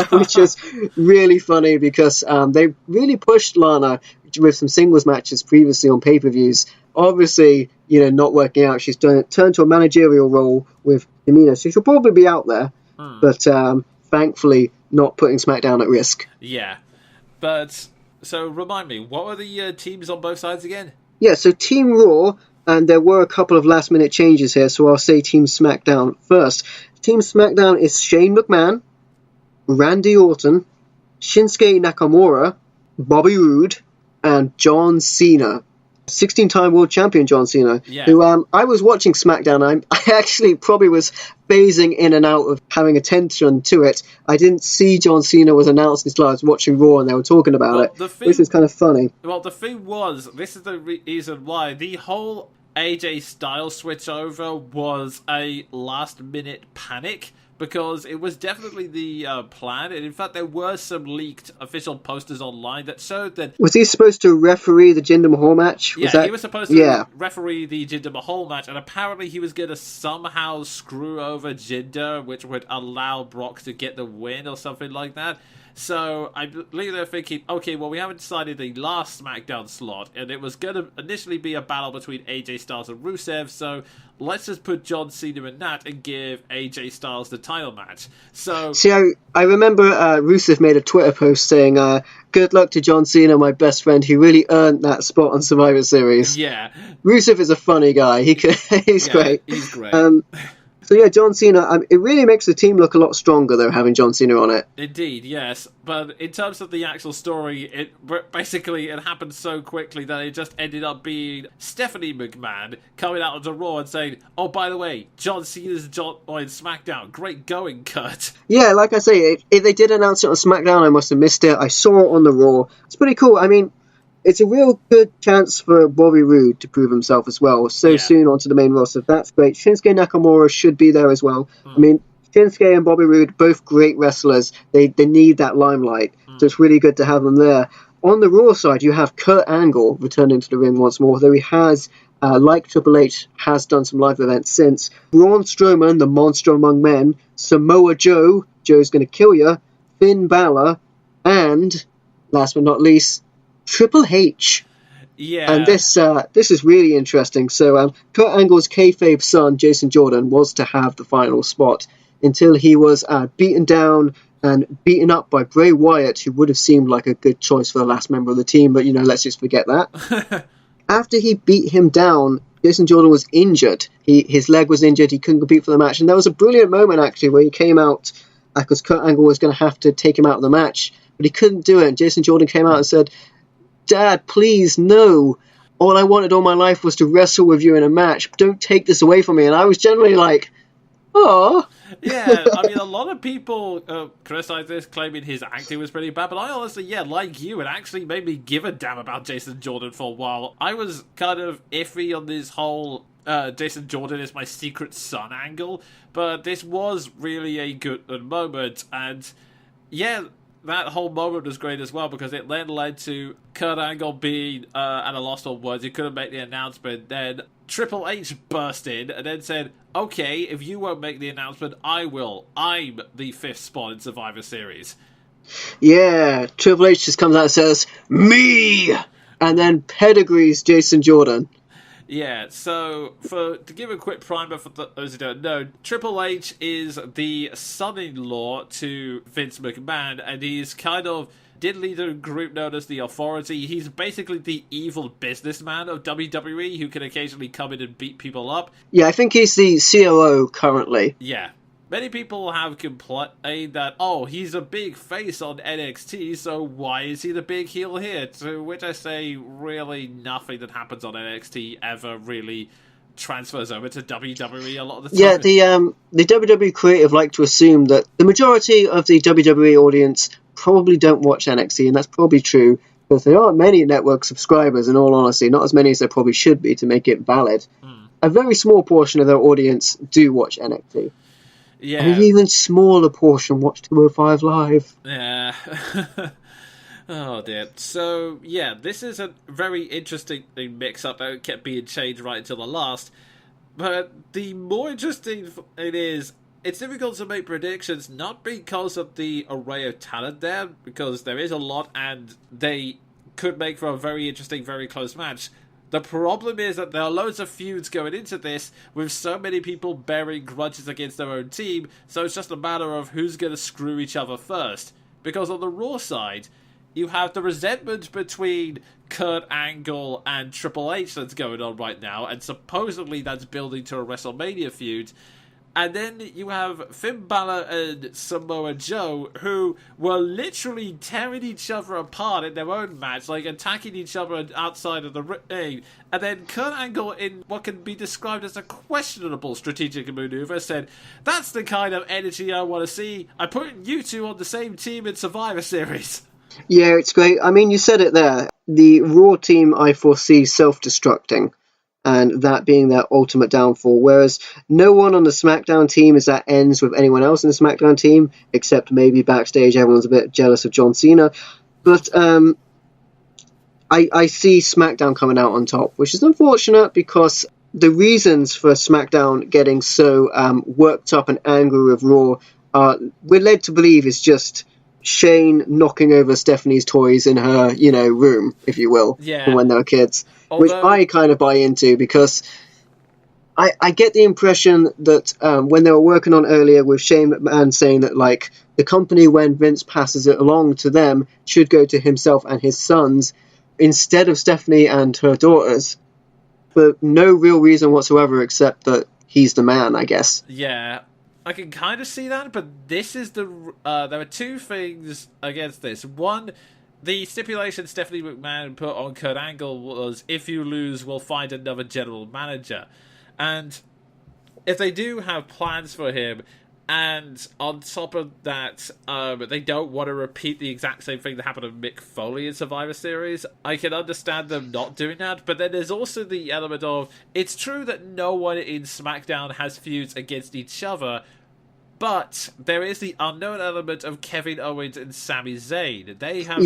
Speaker 1: Which is really funny, because they really pushed Lana with some singles matches previously on pay-per-views. Obviously, you know, not working out. She's turned to a managerial role with Tamina, so she'll probably be out there, but thankfully not putting SmackDown at risk.
Speaker 2: Yeah, but so remind me, what were the teams on both sides again?
Speaker 1: Yeah, so Team Raw, and there were a couple of last-minute changes here, so I'll say Team SmackDown first. Team SmackDown is Shane McMahon, Randy Orton, Shinsuke Nakamura, Bobby Roode, and John Cena. 16-time world champion John Cena,
Speaker 2: Yeah.
Speaker 1: who I was watching SmackDown. I actually probably was phasing in and out of having attention to it. I didn't see John Cena was announced until I was watching Raw and they were talking about which is kind of funny.
Speaker 2: Well, the thing was, this is the reason why the whole AJ Styles switch over was a last-minute panic, because it was definitely the plan, and in fact there were some leaked official posters online that showed that...
Speaker 1: Was he supposed to referee the Jinder Mahal match?
Speaker 2: He was supposed to referee the Jinder Mahal match, and apparently he was going to somehow screw over Jinder, which would allow Brock to get the win or something like that. So I believe they're thinking, okay, well, we haven't decided the last SmackDown slot, and it was going to initially be a battle between AJ Styles and Rusev, so let's just put John Cena in that and give AJ Styles the title match. So,
Speaker 1: see, I remember Rusev made a Twitter post saying, good luck to John Cena, my best friend. He really earned that spot on Survivor Series.
Speaker 2: Yeah.
Speaker 1: Rusev is a funny guy. He's great.
Speaker 2: He's great.
Speaker 1: So yeah, John Cena, it really makes the team look a lot stronger, though, having John Cena on it.
Speaker 2: Indeed, yes. But in terms of the actual story, it happened so quickly that it just ended up being Stephanie McMahon coming out onto Raw and saying, oh, by the way, John Cena's in SmackDown. Great going, Kurt.
Speaker 1: Yeah, like I say, they did announce it on SmackDown. I must have missed it. I saw it on the Raw. It's pretty cool. I mean, it's a real good chance for Bobby Roode to prove himself as well soon onto the main roster. That's great. Shinsuke Nakamura should be there as well. I mean, Shinsuke and Bobby Roode, both great wrestlers. They need that limelight, so it's really good to have them there. On the Raw side, you have Kurt Angle returning to the ring once more, though he has, like Triple H, has done some live events since. Braun Strowman, the monster among men, Samoa Joe, Joe's going to kill you, Finn Balor, and, last but not least, Triple H.
Speaker 2: Yeah.
Speaker 1: And this is really interesting. So Kurt Angle's kayfabe son, Jason Jordan, was to have the final spot until he was beaten down and beaten up by Bray Wyatt, who would have seemed like a good choice for the last member of the team, but, let's just forget that. After he beat him down, Jason Jordan was injured. His leg was injured. He couldn't compete for the match. And there was a brilliant moment, actually, where he came out because Kurt Angle was going to have to take him out of the match, but he couldn't do it. And Jason Jordan came out and said, Dad, please, no. All I wanted all my life was to wrestle with you in a match. Don't take this away from me. And I was generally like, oh.
Speaker 2: Yeah, I mean, a lot of people criticize this, claiming his acting was pretty bad, but I honestly, like you, it actually made me give a damn about Jason Jordan for a while. I was kind of iffy on this whole Jason Jordan is my secret son angle, but this was really a good moment, and yeah, that whole moment was great as well, because it then led to Kurt Angle being at a loss for words. He couldn't make the announcement. Then Triple H burst in and then said, okay, if you won't make the announcement, I will. I'm the 5th spot in Survivor Series.
Speaker 1: Yeah, Triple H just comes out and says, me! And then pedigrees Jason Jordan.
Speaker 2: Yeah, so to give a quick primer for those who don't know, Triple H is the son-in-law to Vince McMahon, and he's kind of did lead a group known as The Authority. He's basically the evil businessman of WWE who can occasionally come in and beat people up.
Speaker 1: Yeah, I think he's the COO currently.
Speaker 2: Yeah. Many people have complained that, he's a big face on NXT, so why is he the big heel here? To which I say, really nothing that happens on NXT ever really transfers over to WWE a lot of the time.
Speaker 1: Yeah, the WWE creative like to assume that the majority of the WWE audience probably don't watch NXT, and that's probably true, because there aren't many network subscribers, in all honesty, not as many as there probably should be to make it valid. A very small portion of their audience do watch NXT.
Speaker 2: Yeah.
Speaker 1: And an even smaller portion watch 205 Live.
Speaker 2: Yeah. Oh dear. So, yeah, this is a very interesting mix-up that kept being changed right until the last. But the more interesting it is, it's difficult to make predictions, not because of the array of talent there, because there is a lot and they could make for a very interesting, very close match. The problem is that there are loads of feuds going into this, with so many people bearing grudges against their own team, so it's just a matter of who's going to screw each other first. Because on the Raw side, you have the resentment between Kurt Angle and Triple H that's going on right now, and supposedly that's building to a WrestleMania feud. And then you have Finn Balor and Samoa Joe, who were literally tearing each other apart in their own match, like attacking each other outside of the ring. And then Kurt Angle, in what can be described as a questionable strategic maneuver, said, "That's the kind of energy I want to see. I'm putting you two on the same team in Survivor Series."
Speaker 1: Yeah, it's great. I mean, you said it there. The Raw team I foresee self-destructing, and that being their ultimate downfall, whereas no one on the SmackDown team is that ends with anyone else in the SmackDown team, except maybe backstage everyone's a bit jealous of John Cena. But I see SmackDown coming out on top, which is unfortunate because the reasons for SmackDown getting so worked up and angry with Raw we're led to believe is just Shane knocking over Stephanie's toys in her, room, if you will, from when they were kids, which I kind of buy into because I get the impression that when they were working on earlier with Shane McMahon saying that, like, the company, when Vince passes it along to them, should go to himself and his sons instead of Stephanie and her daughters, for no real reason whatsoever except that he's the man, I guess.
Speaker 2: Yeah. I can kind of see that, but this is there are two things against this. One, the stipulation Stephanie McMahon put on Kurt Angle was, if you lose, we'll find another general manager. And if they do have plans for him, and on top of that, they don't want to repeat the exact same thing that happened to Mick Foley in Survivor Series, I can understand them not doing that. But then there's also the element of, it's true that no one in SmackDown has feuds against each other, but there is the unknown element of Kevin Owens and Sami Zayn. They have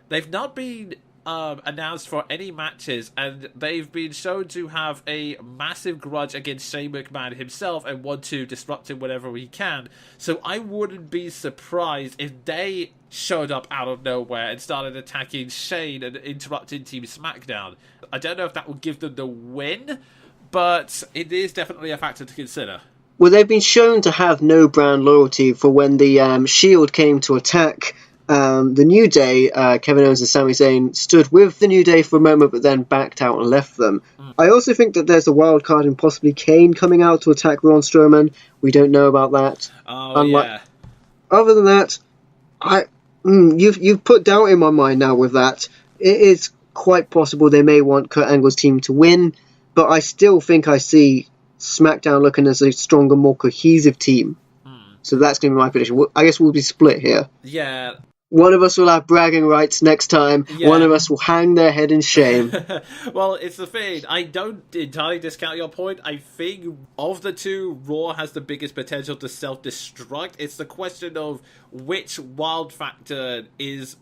Speaker 2: they've not been announced for any matches, and they've been shown to have a massive grudge against Shane McMahon himself and want to disrupt him whenever he can. So I wouldn't be surprised if they showed up out of nowhere and started attacking Shane and interrupting Team SmackDown. I don't know if that will give them the win, but it is definitely a factor to consider.
Speaker 1: Well, they've been shown to have no brand loyalty for when the Shield came to attack the New Day. Kevin Owens and Sami Zayn stood with the New Day for a moment, but then backed out and left them. I also think that there's a wild card in possibly Kane coming out to attack Braun Strowman. We don't know about that.
Speaker 2: Yeah.
Speaker 1: Other than that, you've put doubt in my mind now with that. It is quite possible they may want Kurt Angle's team to win, but I still think I see SmackDown looking as a stronger, more cohesive team. So that's going to be my prediction. I guess we'll be split here.
Speaker 2: Yeah.
Speaker 1: One of us will have bragging rights next time. Yeah. One of us will hang their head in shame.
Speaker 2: Well, it's the thing. I don't entirely discount your point. I think of the two, Raw has the biggest potential to self-destruct. It's the question of which wild factor is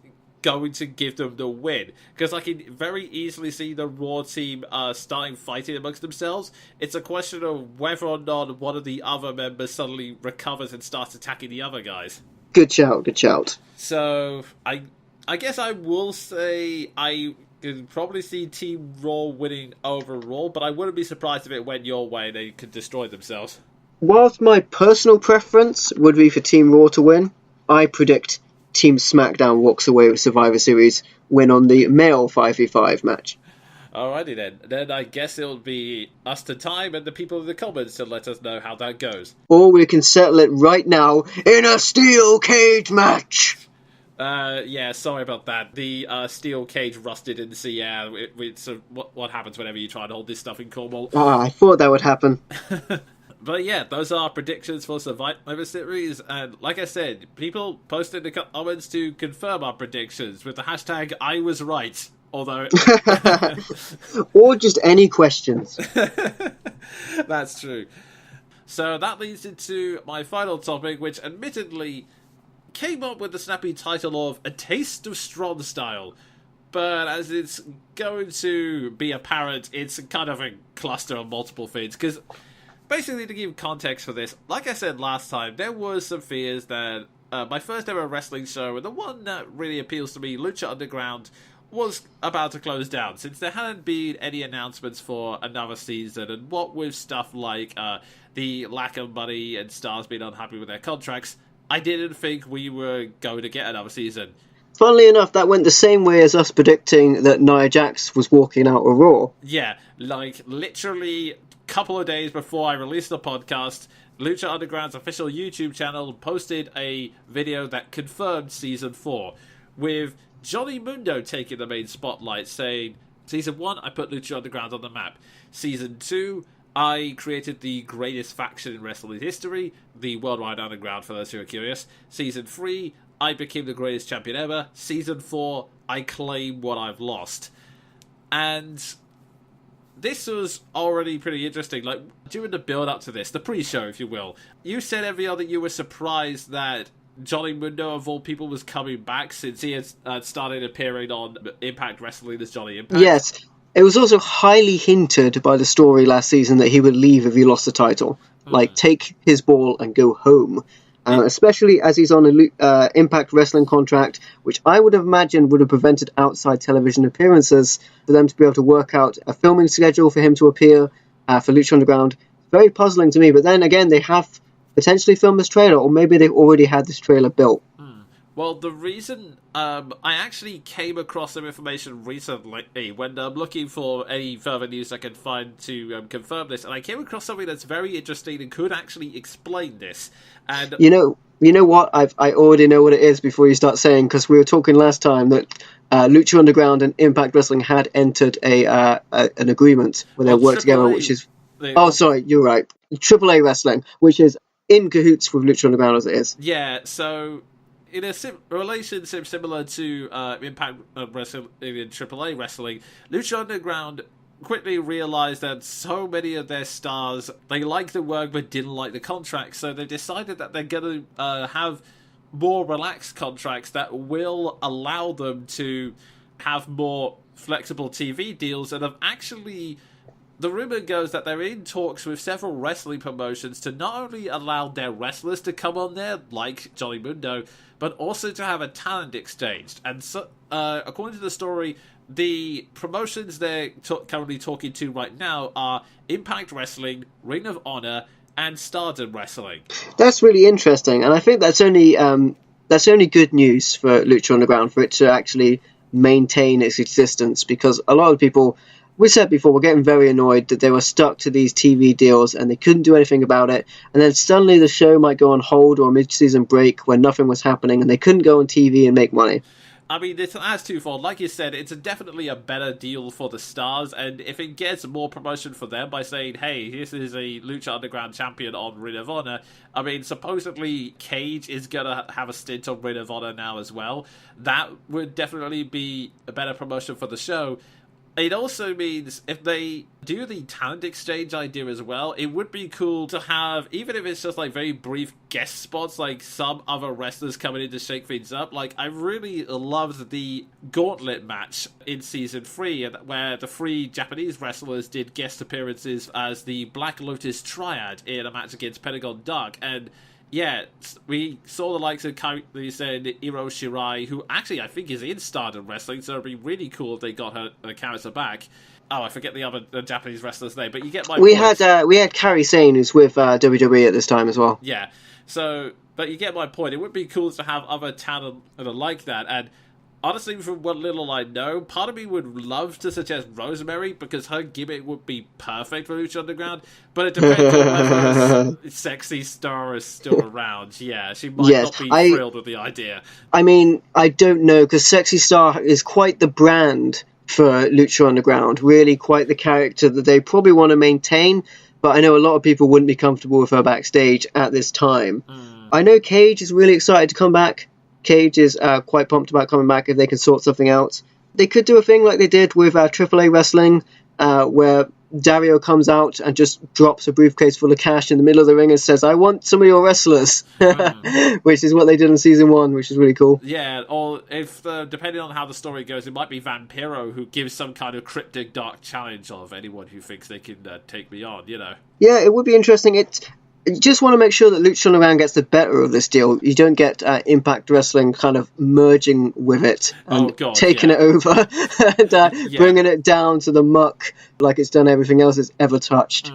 Speaker 2: going to give them the win, because I can very easily see the Raw team starting fighting amongst themselves. It's a question of whether or not one of the other members suddenly recovers and starts attacking the other guys.
Speaker 1: Good shout.
Speaker 2: So I guess I will say I can probably see Team Raw winning overall, but I wouldn't be surprised if it went your way. They could destroy themselves.
Speaker 1: Whilst my personal preference would be for Team Raw to win, I predict Team SmackDown walks away with Survivor Series win on the male 5v5 match.
Speaker 2: Alrighty then. Then I guess it'll be us to time and the people in the comments to let us know how that goes. Or
Speaker 1: we can settle it right now in a steel cage match.
Speaker 2: Yeah, sorry about that. The steel cage rusted in the sea. Yeah, it's what happens whenever you try to hold this stuff in Cornwall.
Speaker 1: I thought that would happen.
Speaker 2: But yeah, those are our predictions for Survivor Series, and like I said, people post in the comments to confirm our predictions with the hashtag I was right, although...
Speaker 1: or just any questions.
Speaker 2: That's true. So that leads into my final topic, which admittedly came up with the snappy title of A Taste of Strong Style. But as it's going to be apparent, it's kind of a cluster of multiple things, because... Basically, to give context for this, like I said last time, there was some fears that my first ever wrestling show, and the one that really appeals to me, Lucha Underground, was about to close down, since there hadn't been any announcements for another season, and what with stuff like the lack of money and stars being unhappy with their contracts, I didn't think we were going to get another season.
Speaker 1: Funnily enough, that went the same way as us predicting that Nia Jax was walking out of Raw.
Speaker 2: Yeah, like, literally... couple of days before I released the podcast, Lucha Underground's official YouTube channel posted a video that confirmed Season 4, with Johnny Mundo taking the main spotlight, saying, Season 1, I put Lucha Underground on the map. Season 2, I created the greatest faction in wrestling history, the Worldwide Underground, for those who are curious. Season 3, I became the greatest champion ever. Season 4, I claim what I've lost. And this was already pretty interesting. Like, during the build-up to this, the pre-show, if you will, you said, Evian, that you were surprised that Johnny Mundo, of all people, was coming back since he had started appearing on Impact Wrestling as Johnny Impact.
Speaker 1: Yes. It was also highly hinted by the story last season that he would leave if he lost the title. Like, take his ball and go home. Especially as he's on an Impact Wrestling contract, which I would have imagined would have prevented outside television appearances for them to be able to work out a filming schedule for him to appear for Lucha Underground. Very puzzling to me, but then again, they have potentially filmed this trailer, or maybe they've already had this trailer built.
Speaker 2: Well, the reason I actually came across some information recently when I'm looking for any further news I can find to confirm this, and I came across something that's very interesting and could actually explain this. And
Speaker 1: you know what? I already know what it is before you start saying, because we were talking last time that Lucha Underground and Impact Wrestling had entered an agreement where they work together, which is sorry, you're right, AAA Wrestling, which is in cahoots with Lucha Underground as it is.
Speaker 2: Yeah, so in a relationship similar to Impact Wrestling in AAA Wrestling, Lucha Underground quickly realized that so many of their stars, they liked the work but didn't like the contracts, so they decided that they're going to have more relaxed contracts that will allow them to have more flexible TV deals, and have actually... The rumor goes that they're in talks with several wrestling promotions to not only allow their wrestlers to come on there, like Johnny Mundo, but also to have a talent exchange. And so, according to the story, the promotions they're currently talking to right now are Impact Wrestling, Ring of Honor, and Stardom Wrestling. That's
Speaker 1: really interesting, and I think that's only good news for Lucha Underground, for it to actually maintain its existence, because a lot of people... We said before, we're getting very annoyed that they were stuck to these TV deals and they couldn't do anything about it. And then suddenly the show might go on hold or a mid-season break when nothing was happening and they couldn't go on TV and make money.
Speaker 2: I mean, that's twofold. Like you said, it's definitely a better deal for the stars, and if it gets more promotion for them by saying, hey, this is a Lucha Underground champion on Ring of Honor, I mean, supposedly Cage is going to have a stint on Ring of Honor now as well. That would definitely be a better promotion for the show. It also means if they do the talent exchange idea as well, it would be cool to have, even if it's just like very brief guest spots, like some other wrestlers coming in to shake things up. Like, I really loved the gauntlet match in Season 3, where the 3 Japanese wrestlers did guest appearances as the Black Lotus Triad in a match against Pentagon Dark. And yeah, we saw the likes of Kairi and Iro Shirai, who actually I think is in Stardom Wrestling, so it'd be really cool if they got her character back. Oh, I forget the Japanese wrestler's name, but you get my point.
Speaker 1: We had Kairi Sane, who's with WWE at this time as well.
Speaker 2: Yeah, so, but you get my point. It would be cool to have other talent that are like that, and honestly, from what little I know, part of me would love to suggest Rosemary, because her gimmick would be perfect for Lucha Underground, but it depends on whether Sexy Star is still around. Yeah, she might not be thrilled with the idea.
Speaker 1: I mean, I don't know, because Sexy Star is quite the brand for Lucha Underground, really quite the character that they probably want to maintain, but I know a lot of people wouldn't be comfortable with her backstage at this time. I know Cage is really excited to come back. Cage is quite pumped about coming back if they can sort something out. They could do a thing like they did with AAA Wrestling, where Dario comes out and just drops a briefcase full of cash in the middle of the ring and says, I want some of your wrestlers, which is what they did in Season 1, which is really cool.
Speaker 2: Yeah, or if, depending on how the story goes, it might be Vampiro who gives some kind of cryptic dark challenge of anyone who thinks they can take me on, you know.
Speaker 1: Yeah, it would be interesting. You just want to make sure that Lucha Underground gets the better of this deal. You don't get Impact Wrestling kind of merging with it and taking it over and bringing it down to the muck like it's done everything else it's ever touched.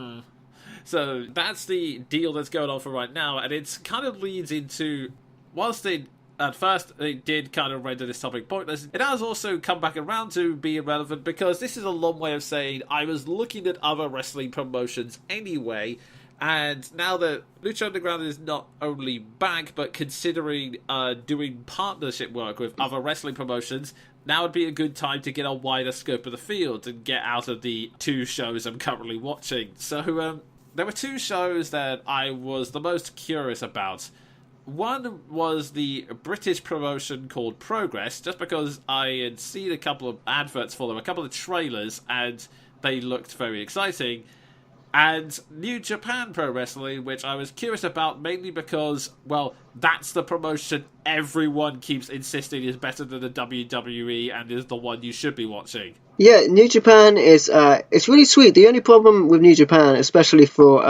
Speaker 2: So that's the deal that's going on for right now, and it kind of leads into, whilst they at first it did kind of render this topic pointless. It has also come back around to be irrelevant because this is a long way of saying I was looking at other wrestling promotions anyway, and now that Lucha Underground is not only back, but considering doing partnership work with other wrestling promotions, now would be a good time to get a wider scope of the field and get out of the 2 shows I'm currently watching. So there were 2 shows that I was the most curious about. One was the British promotion called Progress, just because I had seen a couple of adverts for them, a couple of trailers, and they looked very exciting. And New Japan Pro Wrestling, which I was curious about mainly because, well, that's the promotion everyone keeps insisting is better than the WWE and is the one you should be watching.
Speaker 1: Yeah, New Japan is it's really sweet. The only problem with New Japan, especially for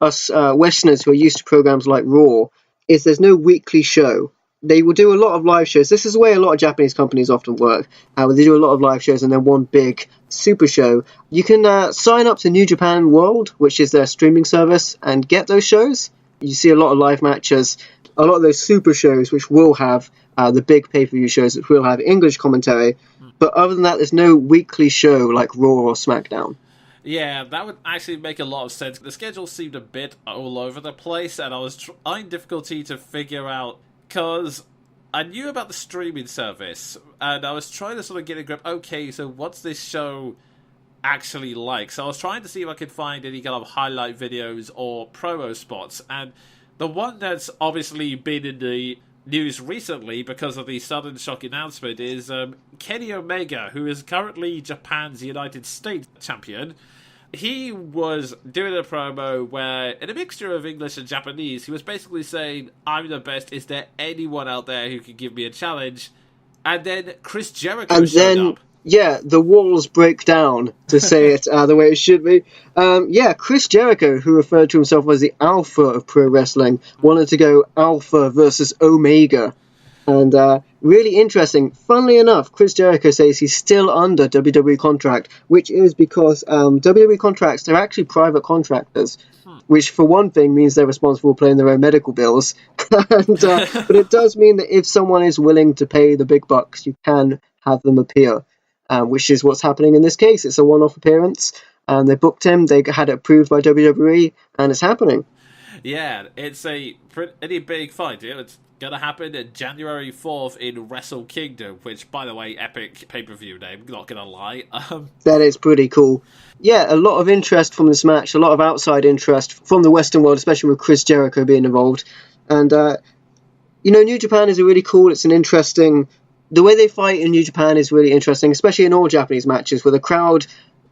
Speaker 1: us Westerners who are used to programs like Raw, is there's no weekly show. They will do a lot of live shows. This is the way a lot of Japanese companies often work, where they do a lot of live shows and then one big super show. You can sign up to New Japan World, which is their streaming service, and get those shows. You see a lot of live matches, a lot of those super shows, which will have the big pay-per-view shows, which will have English commentary. But other than that, there's no weekly show like Raw or SmackDown.
Speaker 2: Yeah, that would actually make a lot of sense. The schedule seemed a bit all over the place, and I was trying difficulty to figure out, because I knew about the streaming service, and I was trying to sort of get a grip, okay, so what's this show actually like? So I was trying to see if I could find any kind of highlight videos or promo spots, and the one that's obviously been in the news recently because of the sudden shock announcement is Kenny Omega, who is currently Japan's United States champion. He was doing a promo where, in a mixture of English and Japanese, he was basically saying, I'm the best, is there anyone out there who can give me a challenge? And then Chris Jericho showed up.
Speaker 1: Yeah, the walls break down, to say it the way it should be. Chris Jericho, who referred to himself as the Alpha of pro wrestling, wanted to go Alpha versus Omega. And really interesting. Funnily enough, Chris Jericho says he's still under WWE contract, which is because WWE contracts, they're actually private contractors, which for one thing means they're responsible for paying their own medical bills. But it does mean that if someone is willing to pay the big bucks, you can have them appear. Which is what's happening in this case. It's a one-off appearance, and they booked him, they had it approved by WWE, and it's happening.
Speaker 2: Yeah, it's a pretty big fight. It's going to happen on January 4th in Wrestle Kingdom, which, by the way, epic pay-per-view name, not going to lie.
Speaker 1: That is pretty cool. Yeah, a lot of interest from this match, a lot of outside interest from the Western world, especially with Chris Jericho being involved. And, New Japan is really cool. It's an interesting... The way they fight in New Japan is really interesting, especially in all Japanese matches, where the crowd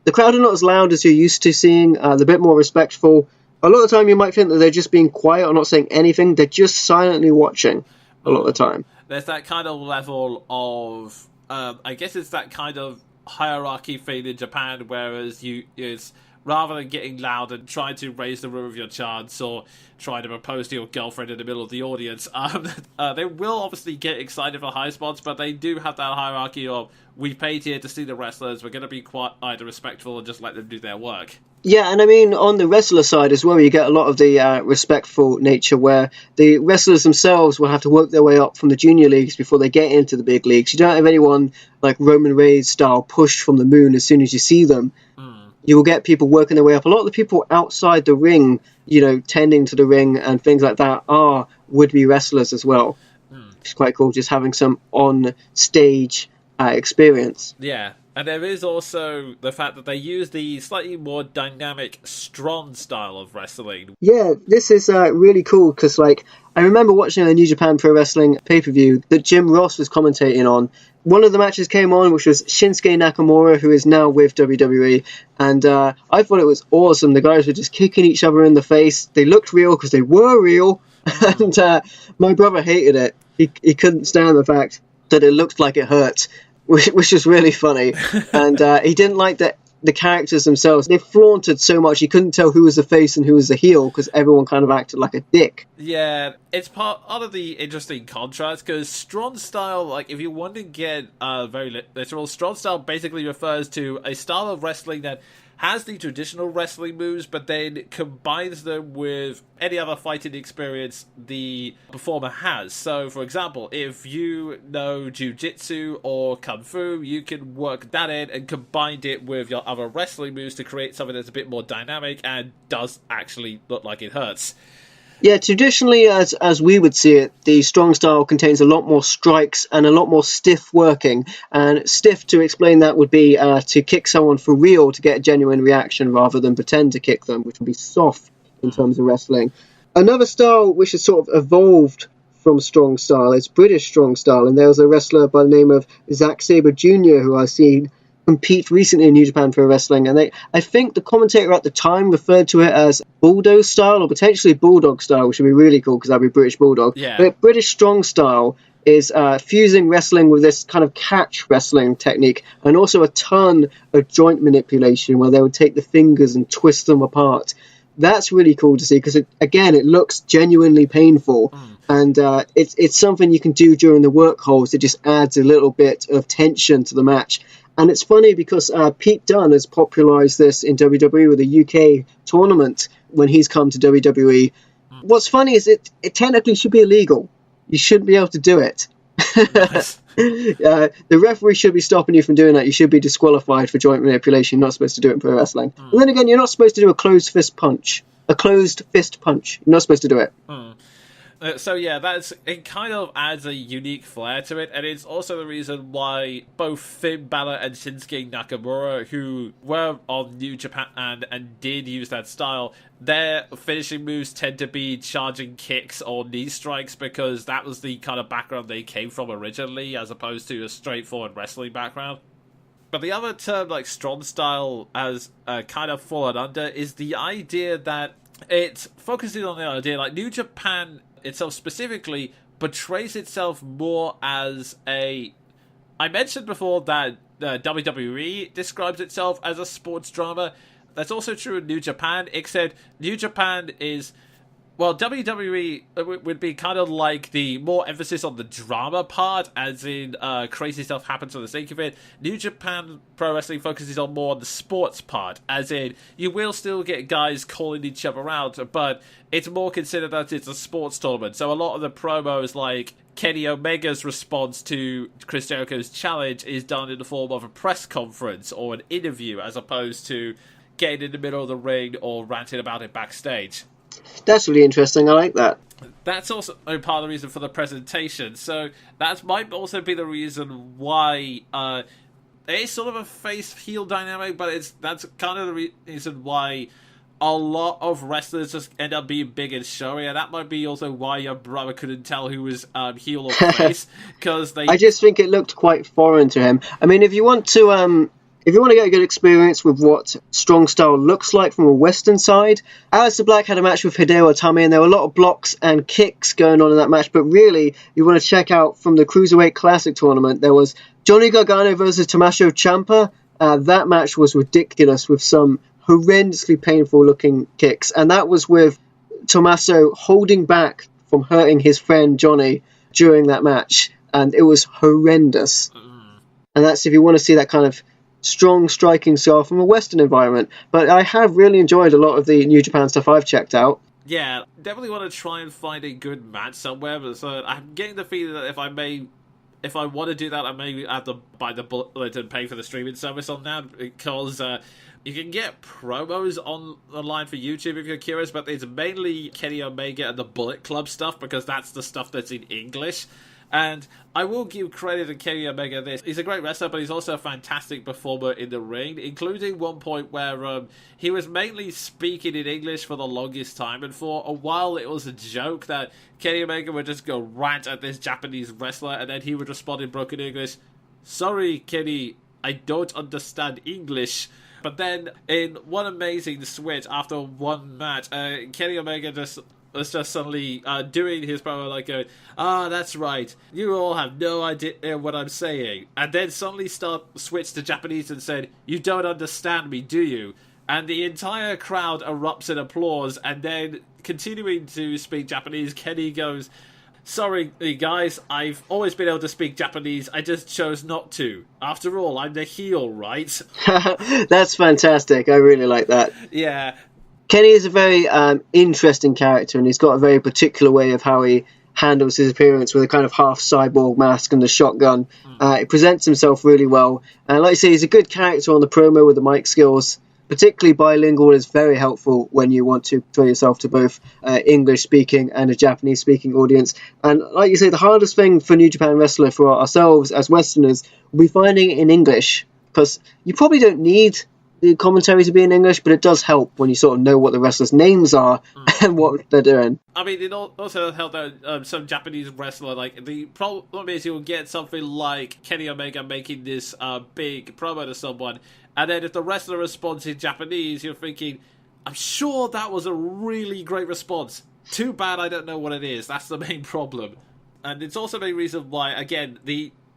Speaker 1: are not as loud as you're used to seeing. They're a bit more respectful. A lot of the time you might think that they're just being quiet or not saying anything. They're just silently watching a lot of the time.
Speaker 2: There's that kind of level of... I guess it's that kind of hierarchy thing in Japan, whereas it's rather than getting loud and trying to raise the room of your chants or trying to propose to your girlfriend in the middle of the audience, they will obviously get excited for high spots, but they do have that hierarchy of, we paid here to see the wrestlers, we're going to be quite either respectful and just let them do their work.
Speaker 1: Yeah, and I mean, on the wrestler side as well, you get a lot of the respectful nature where the wrestlers themselves will have to work their way up from the junior leagues before they get into the big leagues. You don't have anyone like Roman Reigns style pushed from the moon as soon as you see them. You will get people working their way up. A lot of the people outside the ring, tending to the ring and things like that are would-be wrestlers as well. It's quite cool just having some on-stage experience.
Speaker 2: Yeah, and there is also the fact that they use the slightly more dynamic, strong style of wrestling.
Speaker 1: Yeah, this is really cool because, I remember watching a New Japan Pro Wrestling pay-per-view that Jim Ross was commentating on. One of the matches came on, which was Shinsuke Nakamura, who is now with WWE, and I thought it was awesome. The guys were just kicking each other in the face. They looked real because they were real, and my brother hated it. He couldn't stand the fact that it looked like it hurt, which is really funny. And he didn't like that the characters themselves, they flaunted so much you couldn't tell who was the face and who was the heel because everyone kind of acted like a dick.
Speaker 2: Yeah, it's part of the interesting contrast because strong style, if you want to get very literal, strong style basically refers to a style of wrestling that has the traditional wrestling moves, but then combines them with any other fighting experience the performer has. So, for example, if you know jiu-jitsu or kung fu, you can work that in and combine it with your other wrestling moves to create something that's a bit more dynamic and does actually look like it hurts.
Speaker 1: Yeah, traditionally, as we would see it, the strong style contains a lot more strikes and a lot more stiff working. And stiff, to explain that, would be to kick someone for real to get a genuine reaction rather than pretend to kick them, which would be soft in terms of wrestling. Another style which has sort of evolved from strong style is British strong style. And there was a wrestler by the name of Zack Sabre Jr. who I've seen compete recently in New Japan Pro Wrestling, and I think the commentator at the time referred to it as bulldoze style or potentially bulldog style, which would be really cool because that'd be British bulldog.
Speaker 2: Yeah.
Speaker 1: But British strong style is fusing wrestling with this kind of catch wrestling technique, and also a ton of joint manipulation where they would take the fingers and twist them apart. That's really cool to see because, it looks genuinely painful. And it's something you can do during the work holds. It just adds a little bit of tension to the match. And it's funny because Pete Dunne has popularised this in WWE with a UK tournament when he's come to WWE. What's funny is it technically should be illegal. You shouldn't be able to do it.
Speaker 2: Nice.
Speaker 1: The referee should be stopping you from doing that. You should be disqualified for joint manipulation. You're not supposed to do it in pro wrestling. And then again, you're not supposed to do a closed fist punch. You're not supposed to do it.
Speaker 2: So yeah, it kind of adds a unique flair to it, and it's also the reason why both Finn Balor and Shinsuke Nakamura, who were on New Japan and did use that style, their finishing moves tend to be charging kicks or knee strikes because that was the kind of background they came from originally, as opposed to a straightforward wrestling background. But the other term, like strong style, has kind of fallen under is the idea that it focuses on the idea, like New Japan itself specifically portrays itself more as I mentioned before that WWE describes itself as a sports drama. That's also true in New Japan, except New Japan is... Well, WWE would be kind of like the more emphasis on the drama part, as in crazy stuff happens for the sake of it. New Japan Pro Wrestling focuses on more on the sports part, as in you will still get guys calling each other out, but it's more considered that it's a sports tournament. So a lot of the promos, like Kenny Omega's response to Chris Jericho's challenge, is done in the form of a press conference or an interview, as opposed to getting in the middle of the ring or ranting about it backstage.
Speaker 1: That's really interesting. I like that.
Speaker 2: That's also part of the reason for the presentation. So that might also be the reason why it's sort of a face-heel dynamic, but that's kind of the reason why a lot of wrestlers just end up being big and showy, and that might be also why your brother couldn't tell who was heel or face, because I
Speaker 1: just think it looked quite foreign to him. I mean, if you want to get a good experience with what strong style looks like from a Western side, Aleister Black had a match with Hideo Itami, and there were a lot of blocks and kicks going on in that match. But really, you want to check out from the Cruiserweight Classic tournament, there was Johnny Gargano versus Tommaso Ciampa. That match was ridiculous with some horrendously painful looking kicks. And that was with Tommaso holding back from hurting his friend Johnny during that match. And it was horrendous. And that's if you want to see that kind of strong striking style from a Western environment. But I have really enjoyed a lot of the New Japan stuff I've checked out.
Speaker 2: Yeah, definitely want to try and find a good match somewhere. But so I'm getting the feeling that if I want to do that, I may have to buy the bullet and pay for the streaming service on that, because you can get promos online for YouTube if you're curious, but it's mainly Kenny Omega and the Bullet Club stuff, because that's the stuff that's in English. And I will give credit to Kenny Omega this. He's a great wrestler, but he's also a fantastic performer in the ring, including one point where he was mainly speaking in English for the longest time, and for a while it was a joke that Kenny Omega would just go rant at this Japanese wrestler, and then he would respond in broken English, "Sorry, Kenny, I don't understand English." But then, in one amazing switch after one match, Kenny Omega was just suddenly doing his promo like going, that's right, you all have no idea what I'm saying. And then suddenly switched to Japanese and said, "You don't understand me, do you?" And the entire crowd erupts in applause, and then, continuing to speak Japanese, Kenny goes, Sorry, guys, I've always been able to speak Japanese, I just chose not to. After all, I'm the heel, right?
Speaker 1: That's fantastic. I really like that.
Speaker 2: Yeah.
Speaker 1: Kenny is a very interesting character, and he's got a very particular way of how he handles his appearance with a kind of half cyborg mask and the shotgun. He presents himself really well. And like I say, he's a good character on the promo with the mic skills. Particularly bilingual is very helpful when you want to throw yourself to both English speaking and a Japanese speaking audience. And like you say, the hardest thing for New Japan Wrestler for ourselves as Westerners will be finding it in English, because you probably don't need the commentary to be in English, but it does help when you sort of know what the wrestlers' names are and what they're doing.
Speaker 2: I mean, it also helped out some Japanese wrestler. Like, the problem is you'll get something like Kenny Omega making this big promo to someone, and then if the wrestler responds in Japanese, you're thinking, I'm sure that was a really great response. Too bad I don't know what it is. That's the main problem. And it's also the main reason why, again,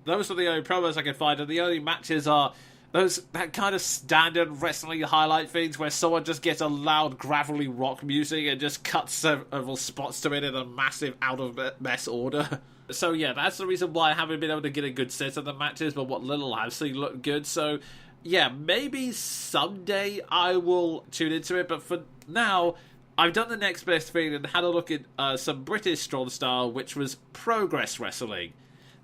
Speaker 2: those are the only promos I can find, and the only matches are that kind of standard wrestling highlight things where someone just gets a loud, gravelly rock music and just cuts several spots to it in a massive out-of-mess order. So yeah, that's the reason why I haven't been able to get a good sense of the matches, but what little I've seen look good. So yeah, maybe someday I will tune into it, but for now, I've done the next best thing and had a look at some British strong style, which was Progress Wrestling.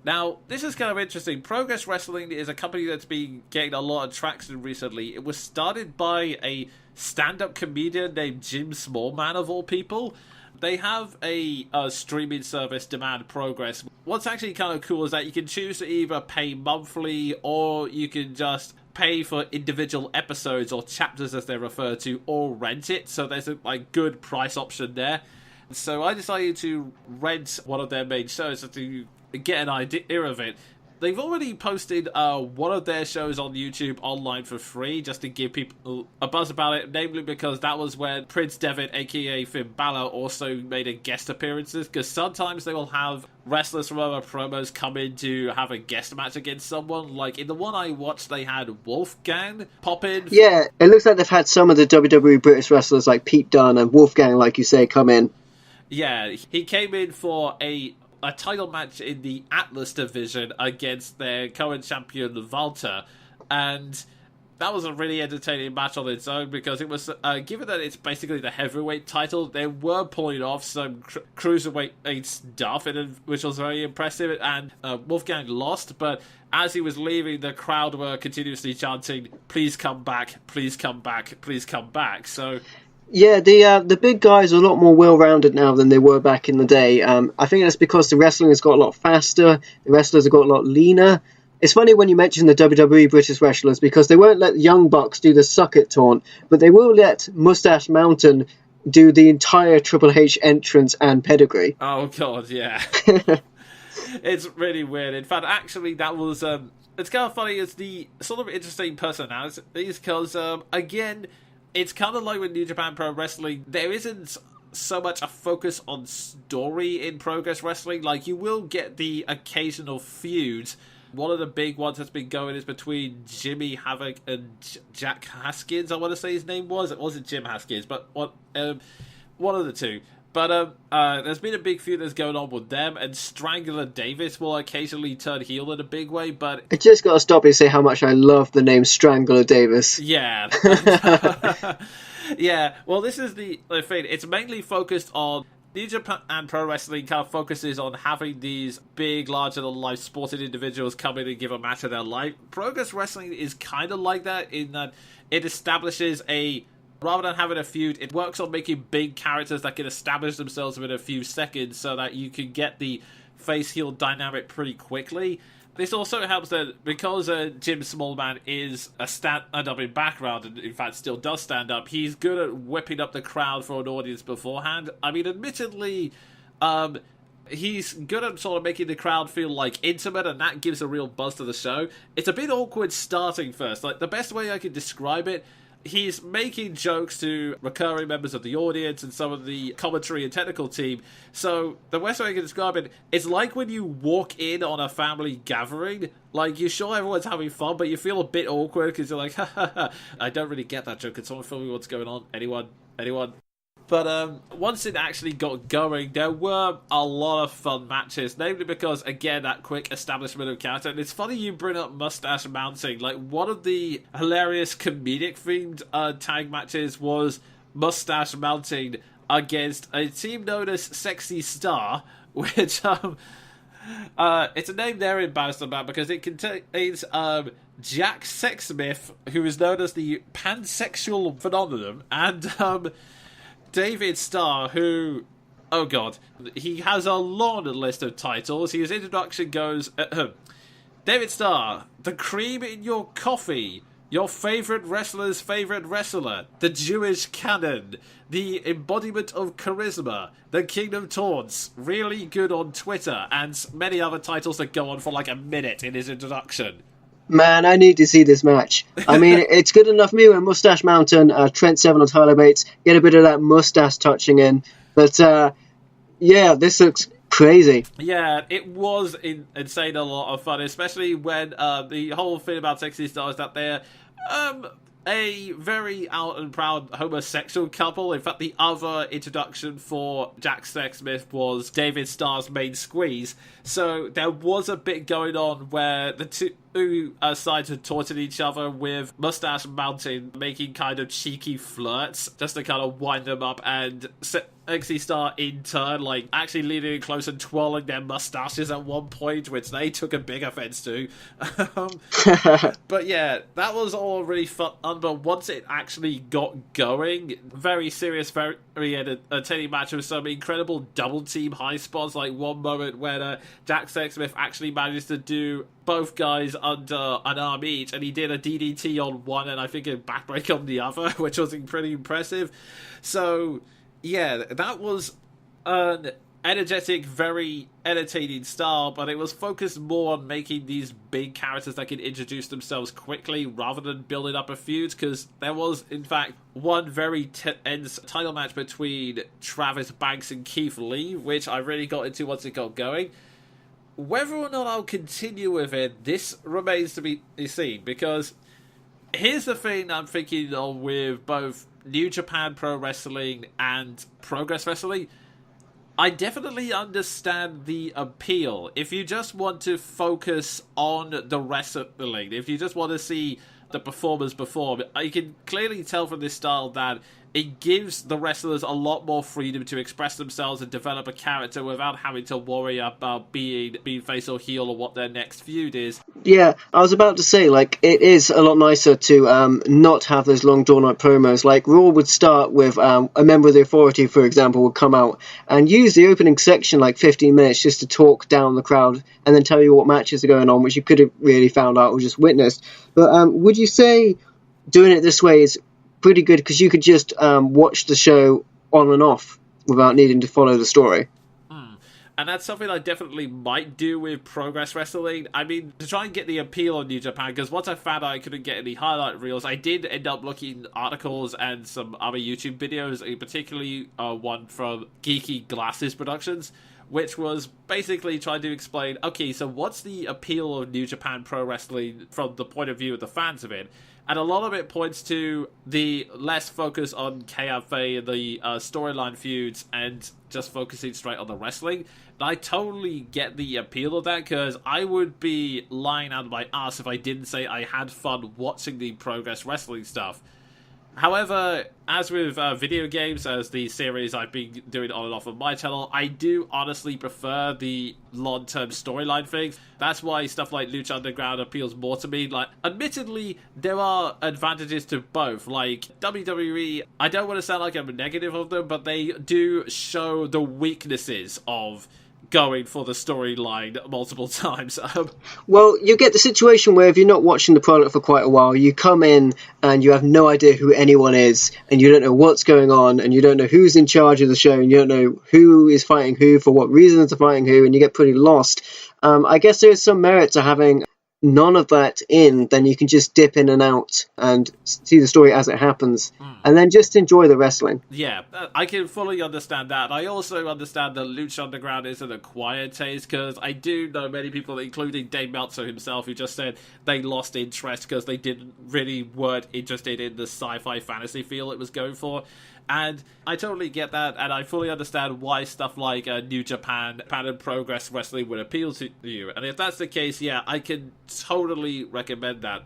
Speaker 2: Now, this is kind of interesting. Progress Wrestling is a company that's been getting a lot of traction recently. It was started by a stand-up comedian named Jim Smallman, of all people. They have a streaming service, Demand Progress. What's actually kind of cool is that you can choose to either pay monthly, or you can just pay for individual episodes or chapters as they're referred to, or rent it. So there's a good price option there. So I decided to rent one of their main shows to get an idea of it. They've already posted one of their shows on YouTube online for free, just to give people a buzz about it, namely because that was when Prince Devitt, aka Finn Balor, also made a guest appearances, because sometimes they will have wrestlers from other promos come in to have a guest match against someone. Like in the one I watched, they had Wolfgang pop in.
Speaker 1: Yeah, it looks like they've had some of the WWE British wrestlers like Pete Dunne and Wolfgang, like you say, come in.
Speaker 2: Yeah, he came in for a title match in the Atlas division against their current champion Walter, and that was a really entertaining match on its own, because it was given that it's basically the heavyweight title, they were pulling off some cruiserweight stuff, which was very impressive, and Wolfgang lost, but as he was leaving, the crowd were continuously chanting, please come back, please come back, please come back. So
Speaker 1: yeah, the big guys are a lot more well-rounded now than they were back in the day. I think that's because the wrestling has got a lot faster, the wrestlers have got a lot leaner. It's funny when you mention the WWE British wrestlers, because they won't let Young Bucks do the suck it taunt, but they will let Mustache Mountain do the entire Triple H entrance and pedigree.
Speaker 2: Oh god, yeah. It's really weird. In fact, actually, that was it's kind of funny as the sort of interesting personalities, because again, it's kind of like with New Japan Pro Wrestling, there isn't so much a focus on story in Progress Wrestling. Like, you will get the occasional feud. One of the big ones that's been going is between Jimmy Havoc and Jack Haskins, I want to say his name was. It wasn't Jim Haskins, but one of the two. But there's been a big feud that's going on with them, and Strangler Davis will occasionally turn heel in a big way, but
Speaker 1: I just got to stop and say how much I love the name Strangler Davis.
Speaker 2: Yeah. Yeah, well, this is the thing. It's mainly focused on New Japan, and Pro Wrestling kind of focuses on having these big, larger-than-life sporting individuals come in and give a match of their life. Progress Wrestling is kind of like that, in that it establishes rather than having a feud, it works on making big characters that can establish themselves within a few seconds so that you can get the face-heel dynamic pretty quickly. This also helps that because Jim Smallman is a stand-up in background, and in fact still does stand up, he's good at whipping up the crowd for an audience beforehand. I mean, admittedly, he's good at sort of making the crowd feel like intimate, and that gives a real buzz to the show. It's a bit awkward starting first. Like, the best way I can describe it, he's making jokes to recurring members of the audience and some of the commentary and technical team. So the best way I can describe it, it's like when you walk in on a family gathering. Like, you're sure everyone's having fun, but you feel a bit awkward because you're like, ha ha ha, I don't really get that joke. Can someone tell me what's going on? Anyone? But once it actually got going, there were a lot of fun matches, namely because, again, that quick establishment of character. And it's funny you bring up Mustache Mounting. Like, one of the hilarious comedic-themed tag matches was Mustache Mounting against a team known as Sexy Star, which, it's a name they're embarrassed about because it contains, Jack Sexsmith, who is known as the pansexual phenomenon, and, David Starr, who, oh god, he has a long list of titles. His introduction goes, David Starr, the cream in your coffee, your favourite wrestler's favourite wrestler, the Jewish canon, the embodiment of charisma, the King of Taunts, really good on Twitter, and many other titles that go on for like a minute in his introduction.
Speaker 1: Man, I need to see this match. I mean, it's good enough for me when Mustache Mountain, Trent Seven or Tyler Bates get a bit of that mustache touching in. But, yeah, this looks crazy.
Speaker 2: Yeah, it was insane, a lot of fun, especially when the whole thing about Sexy Star is that they're a very out and proud homosexual couple. In fact, the other introduction for Jack Sexsmith was David Starr's main squeeze. So there was a bit going on where the two sides had taunted each other with Mustache Mountain making kind of cheeky flirts just to kind of wind them up, and Sexy Star in turn like actually leaning in close and twirling their mustaches at one point, which they took a big offense to. But yeah, that was all really fun. But once it actually got going, very serious, very entertaining match with some incredible double team high spots. Like one moment where Jack Sexsmith actually managed to do both guys under an arm each, and he did a DDT on one and I think a backbreak on the other, which was pretty impressive. So yeah, that was an energetic, very entertaining style, but it was focused more on making these big characters that can introduce themselves quickly rather than building up a feud, because there was, in fact, one very tense title match between Travis Banks and Keith Lee, which I really got into once it got going. Whether or not I'll continue with it, this remains to be seen, because here's the thing I'm thinking of with both New Japan Pro Wrestling and Progress Wrestling. I definitely understand the appeal. If you just want to focus on the wrestling, if you just want to see the performers perform, you can clearly tell from this style that it gives the wrestlers a lot more freedom to express themselves and develop a character without having to worry about being face or heel or what their next feud is.
Speaker 1: Yeah, I was about to say, like, it is a lot nicer to not have those long drawn-out promos. Like, Raw would start with a member of the Authority, for example, would come out and use the opening section, like 15 minutes, just to talk down the crowd and then tell you what matches are going on, which you could have really found out or just witnessed. But would you say doing it this way is pretty good, because you could just watch the show on and off without needing to follow the story?
Speaker 2: And that's something I definitely might do with Progress Wrestling. I mean, to try and get the appeal on New Japan, because once I found out I couldn't get any highlight reels, I did end up looking at articles and some other YouTube videos, particularly one from Geeky Glasses Productions, which was basically trying to explain, okay, so what's the appeal of New Japan Pro Wrestling from the point of view of the fans of it? And a lot of it points to the less focus on KFA and the storyline feuds and just focusing straight on the wrestling. And I totally get the appeal of that, because I would be lying out of my ass if I didn't say I had fun watching the Progress Wrestling stuff. However, as with video games, as the series I've been doing on and off of my channel, I do honestly prefer the long-term storyline things. That's why stuff like Lucha Underground appeals more to me. Like, admittedly, there are advantages to both. Like, WWE, I don't want to sound like I'm negative of them, but they do show the weaknesses of going for the storyline multiple times.
Speaker 1: Well, you get the situation where if you're not watching the product for quite a while, you come in and you have no idea who anyone is, and you don't know what's going on, and you don't know who's in charge of the show, and you don't know who is fighting who, for what reasons they're fighting who, and you get pretty lost. I guess there is some merit to having none of that in. Then you can just dip in and out and see the story as it happens, and then just enjoy the wrestling.
Speaker 2: Yeah, I can fully understand that. I also understand that Lucha Underground is an acquired taste, because I do know many people, including Dave Meltzer himself, who just said they lost interest because they weren't interested in the sci-fi fantasy feel it was going for. And I totally get that, and I fully understand why stuff like New Japan and Progress Wrestling would appeal to you. And if that's the case, yeah, I can totally recommend that.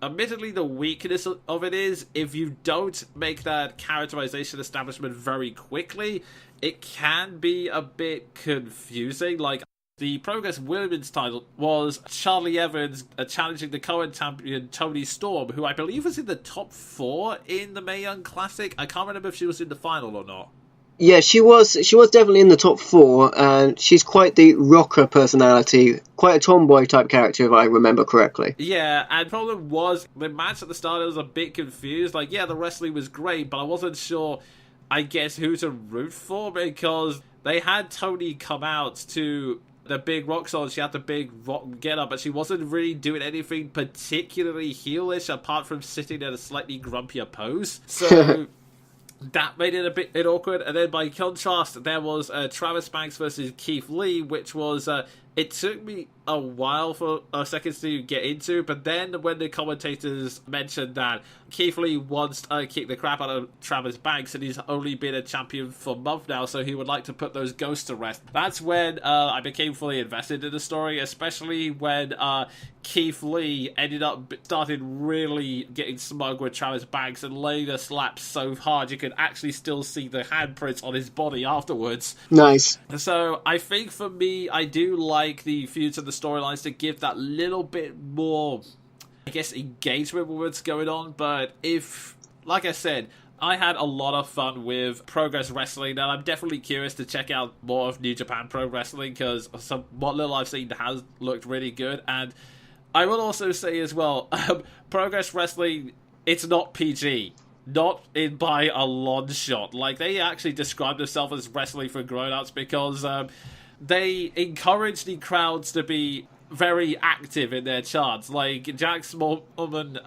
Speaker 2: Admittedly, the weakness of it is, if you don't make that characterization establishment very quickly, it can be a bit confusing. Like, the Progress Women's title was Charlie Evans challenging the current champion Toni Storm, who I believe was in the top 4 in the Mae Young Classic. I can't remember if she was in the final or not.
Speaker 1: Yeah, she was definitely in the top 4, and she's quite the rocker personality, quite a tomboy type character, if I remember correctly.
Speaker 2: Yeah, and the problem was, the match at the start, I was a bit confused. Like, yeah, the wrestling was great, but I wasn't sure, I guess, who to root for, because they had Toni come out to the big rock song. She had the big rock get up, but she wasn't really doing anything particularly heelish apart from sitting in a slightly grumpier pose. So that made it a bit awkward. And then by contrast, there was Travis Banks versus Keith Lee, which was it took me a while for a second to get into, but then when the commentators mentioned that Keith Lee wants to kick the crap out of Travis Banks, and he's only been a champion for a month now, so he would like to put those ghosts to rest. That's when I became fully invested in the story, especially when Keith Lee started really getting smug with Travis Banks and laying the slaps so hard you could actually still see the handprints on his body afterwards.
Speaker 1: Nice.
Speaker 2: So I think for me, I do like the feuds and the storylines to give that little bit more, I guess, engagement with what's going on. But like I said, I had a lot of fun with Progress Wrestling, and I'm definitely curious to check out more of New Japan Pro Wrestling, because what little I've seen has looked really good. And I will also say as well, Progress Wrestling, it's not PG. Not in by a long shot. Like, they actually describe themselves as wrestling for grown-ups, because they encourage the crowds to be very active in their chants. Like, Jack Smallman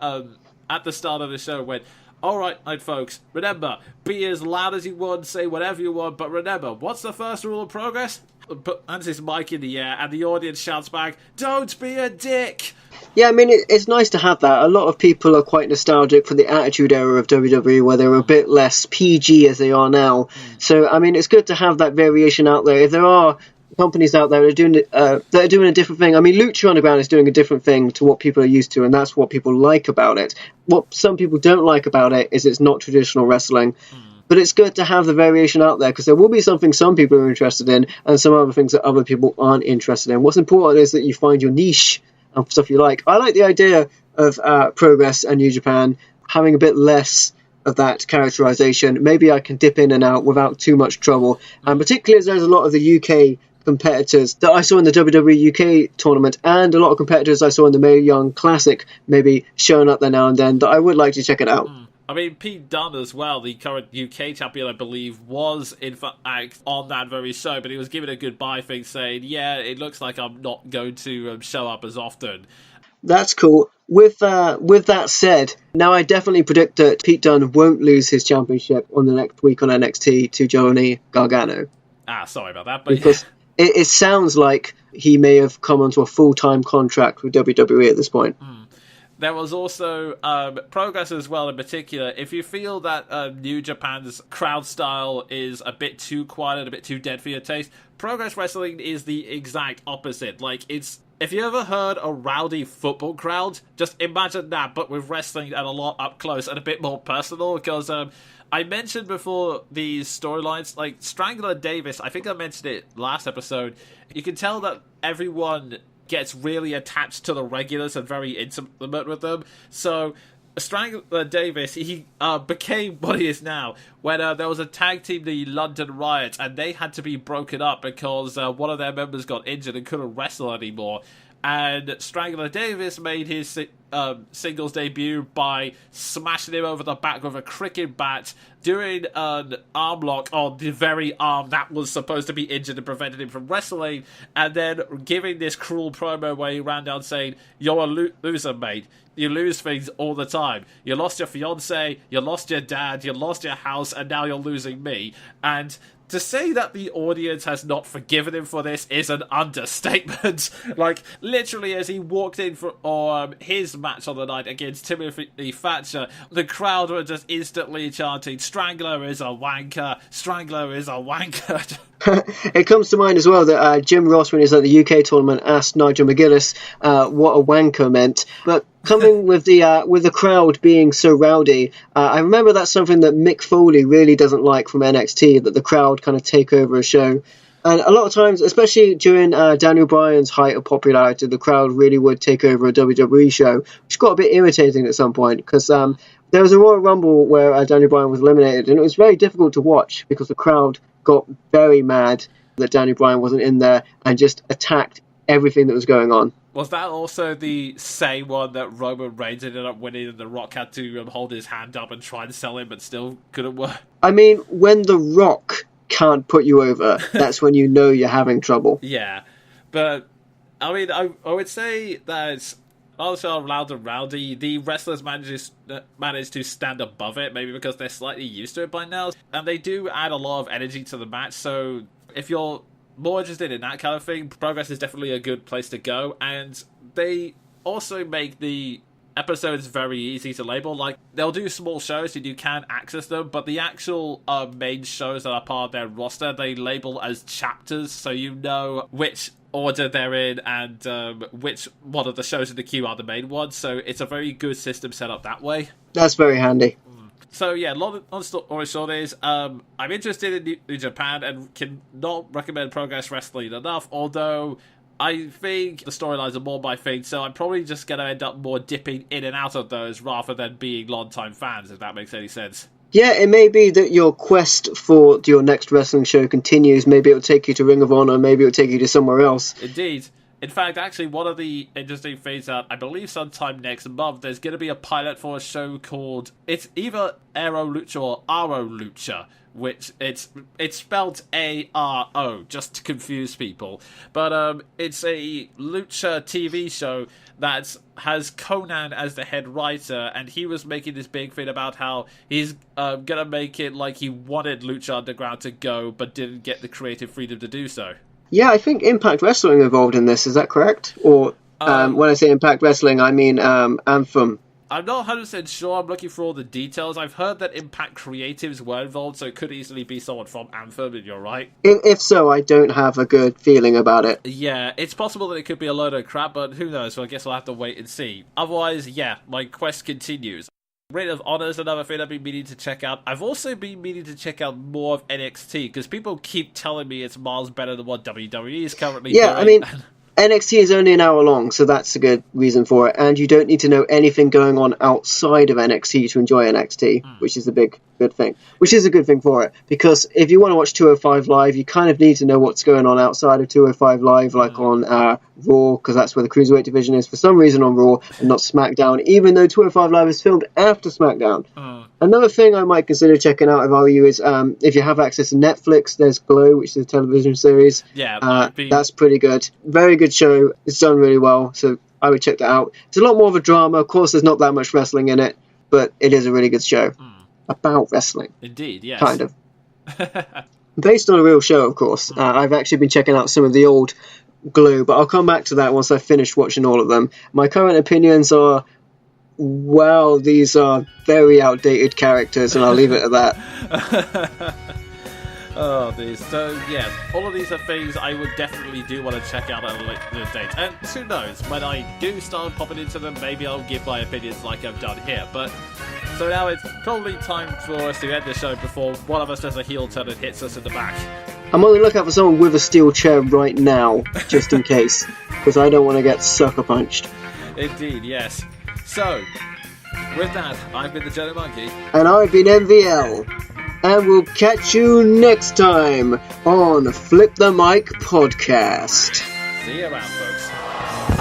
Speaker 2: at the start of the show went, "Alright, folks, remember, be as loud as you want, say whatever you want, but remember, what's the first rule of progress?" Hands his mic in the air, and the audience shouts back, "Don't be a dick!"
Speaker 1: Yeah, I mean, it's nice to have that. A lot of people are quite nostalgic for the Attitude Era of WWE, where they were a bit less PG as they are now. So, I mean, it's good to have that variation out there. If there are companies out there that are doing a different thing. I mean, Lucha Underground is doing a different thing to what people are used to, and that's what people like about it. What some people don't like about it is it's not traditional wrestling. But it's good to have the variation out there, because there will be something some people are interested in and some other things that other people aren't interested in. What's important is that you find your niche and stuff you like. I like the idea of Progress and New Japan having a bit less of that characterization. Maybe I can dip in and out without too much trouble. And particularly as there's a lot of the UK competitors that I saw in the WWE UK tournament, and a lot of competitors I saw in the Mae Young Classic maybe showing up there now and then, that I would like to check it out.
Speaker 2: I mean, Pete Dunne as well, the current UK champion, I believe, was in fact on that very show, but he was given a goodbye thing saying, yeah, it looks like I'm not going to show up as often.
Speaker 1: That's cool. With that said, now I definitely predict that Pete Dunne won't lose his championship on the next week on NXT to Johnny Gargano.
Speaker 2: Sorry about that. But
Speaker 1: because it sounds like he may have come onto a full-time contract with WWE at this point.
Speaker 2: There was also Progress as well in particular. If you feel that New Japan's crowd style is a bit too quiet and a bit too dead for your taste, Progress Wrestling is the exact opposite. Like, if you ever heard a rowdy football crowd, just imagine that, but with wrestling and a lot up close and a bit more personal, because I mentioned before these storylines, like Strangler Davis, I think I mentioned it last episode, you can tell that everyone gets really attached to the regulars and very intimate with them. So Strangler Davis, he became what he is now when there was a tag team, the London Riots, and they had to be broken up because one of their members got injured and couldn't wrestle anymore. And Strangler Davis made his singles debut by smashing him over the back with a cricket bat, doing an arm lock on the very arm that was supposed to be injured and prevented him from wrestling, and then giving this cruel promo where he ran down saying, "You're a loser, mate. You lose things all the time. You lost your fiancé, you lost your dad, you lost your house, and now you're losing me." And To say that the audience has not forgiven him for this is an understatement. Like, literally, as he walked in for his match on the night against Timothy Thatcher, the crowd were just instantly chanting, "Strangler is a wanker! Strangler is a wanker!"
Speaker 1: It comes to mind as well that Jim Ross, when he was at the UK tournament, asked Nigel McGuinness what a wanker meant. But coming with the crowd being so rowdy, I remember that's something that Mick Foley really doesn't like from NXT, that the crowd kind of take over a show. And a lot of times, especially during Daniel Bryan's height of popularity, the crowd really would take over a WWE show, which got a bit irritating at some point, because there was a Royal Rumble where Daniel Bryan was eliminated, and it was very difficult to watch because the crowd got very mad that Daniel Bryan wasn't in there and just attacked everything that was going on.
Speaker 2: Was that also the same one that Roman Reigns ended up winning and The Rock had to hold his hand up and try and sell him but still couldn't work? I
Speaker 1: mean, when The Rock can't put you over, that's when you know you're having trouble.
Speaker 2: Yeah, but I mean, I would say that also Loud and Rowdy, the wrestlers manage to stand above it, maybe because they're slightly used to it by now, and they do add a lot of energy to the match, so if you're more interested in that kind of thing, Progress is definitely a good place to go, and they also make the episodes very easy to label. Like, they'll do small shows and you can access them, but the actual main shows that are part of their roster, they label as chapters, so you know which order they're in and which one of the shows in the queue are the main ones, so it's a very good system set up that way.
Speaker 1: That's very handy.
Speaker 2: So yeah, long story short is, I'm interested in New Japan and cannot recommend Progress Wrestling enough, although I think the storylines are more my thing, so I'm probably just going to end up more dipping in and out of those rather than being long-time fans, if that makes any sense.
Speaker 1: Yeah, it may be that your quest for your next wrestling show continues. Maybe it'll take you to Ring of Honor, maybe it'll take you to somewhere else.
Speaker 2: Indeed. In fact, actually, one of the interesting things that I believe sometime next month, there's going to be a pilot for a show called, it's either Aero Lucha or Aro Lucha, which it's spelled A-R-O, just to confuse people. But it's a lucha TV show that has Conan as the head writer, and he was making this big thing about how he's going to make it like he wanted Lucha Underground to go, but didn't get the creative freedom to do so.
Speaker 1: Yeah, I think Impact Wrestling involved in this, is that correct? Or when I say Impact Wrestling, I mean Anthem.
Speaker 2: I'm not 100% sure. I'm looking for all the details. I've heard that Impact Creatives were involved, so it could easily be someone from Anthem, and you're right.
Speaker 1: If so, I don't have a good feeling about it.
Speaker 2: Yeah, it's possible that it could be a load of crap, but who knows, so I guess we'll have to wait and see. Otherwise, yeah, my quest continues. Ring of Honor is another thing I've been meaning to check out. I've also been meaning to check out more of NXT, because people keep telling me it's miles better than what WWE is currently doing.
Speaker 1: Yeah, I mean, NXT is only an hour long, so that's a good reason for it. And you don't need to know anything going on outside of NXT to enjoy NXT, which is a good thing. Which is a good thing for it, because if you want to watch 205 Live, you kind of need to know what's going on outside of 205 Live, like on Raw, because that's where the Cruiserweight division is for some reason on Raw, and not SmackDown, even though 205 Live is filmed after SmackDown. Another thing I might consider checking out if I were you is, if you have access to Netflix, there's Glow, which is a television series.
Speaker 2: Yeah,
Speaker 1: that's pretty good. Very good show. It's done really well, so I would check that out. It's a lot more of a drama. Of course, there's not that much wrestling in it, but it is a really good show. About wrestling.
Speaker 2: Indeed, yes.
Speaker 1: Kind of. Based on a real show, of course. I've actually been checking out some of the old Glue, but I'll come back to that once I've finished watching all of them. My current opinions are, wow, these are very outdated characters, and I'll leave it at that.
Speaker 2: Oh, these. So, yeah, all of these are things I would definitely do want to check out at a later date. And who knows, when I do start popping into them, maybe I'll give my opinions like I've done here. But, so now it's probably time for us to end the show before one of us does a heel turn and hits us in the back. I'm
Speaker 1: on the lookout for someone with a steel chair right now, just in case, because I don't want to get sucker punched.
Speaker 2: Indeed, yes. So, with that, I've been the Jonin Monkey.
Speaker 1: And I've been MVL. And we'll catch you next time on Flip the Mic Podcast.
Speaker 2: See you around, folks.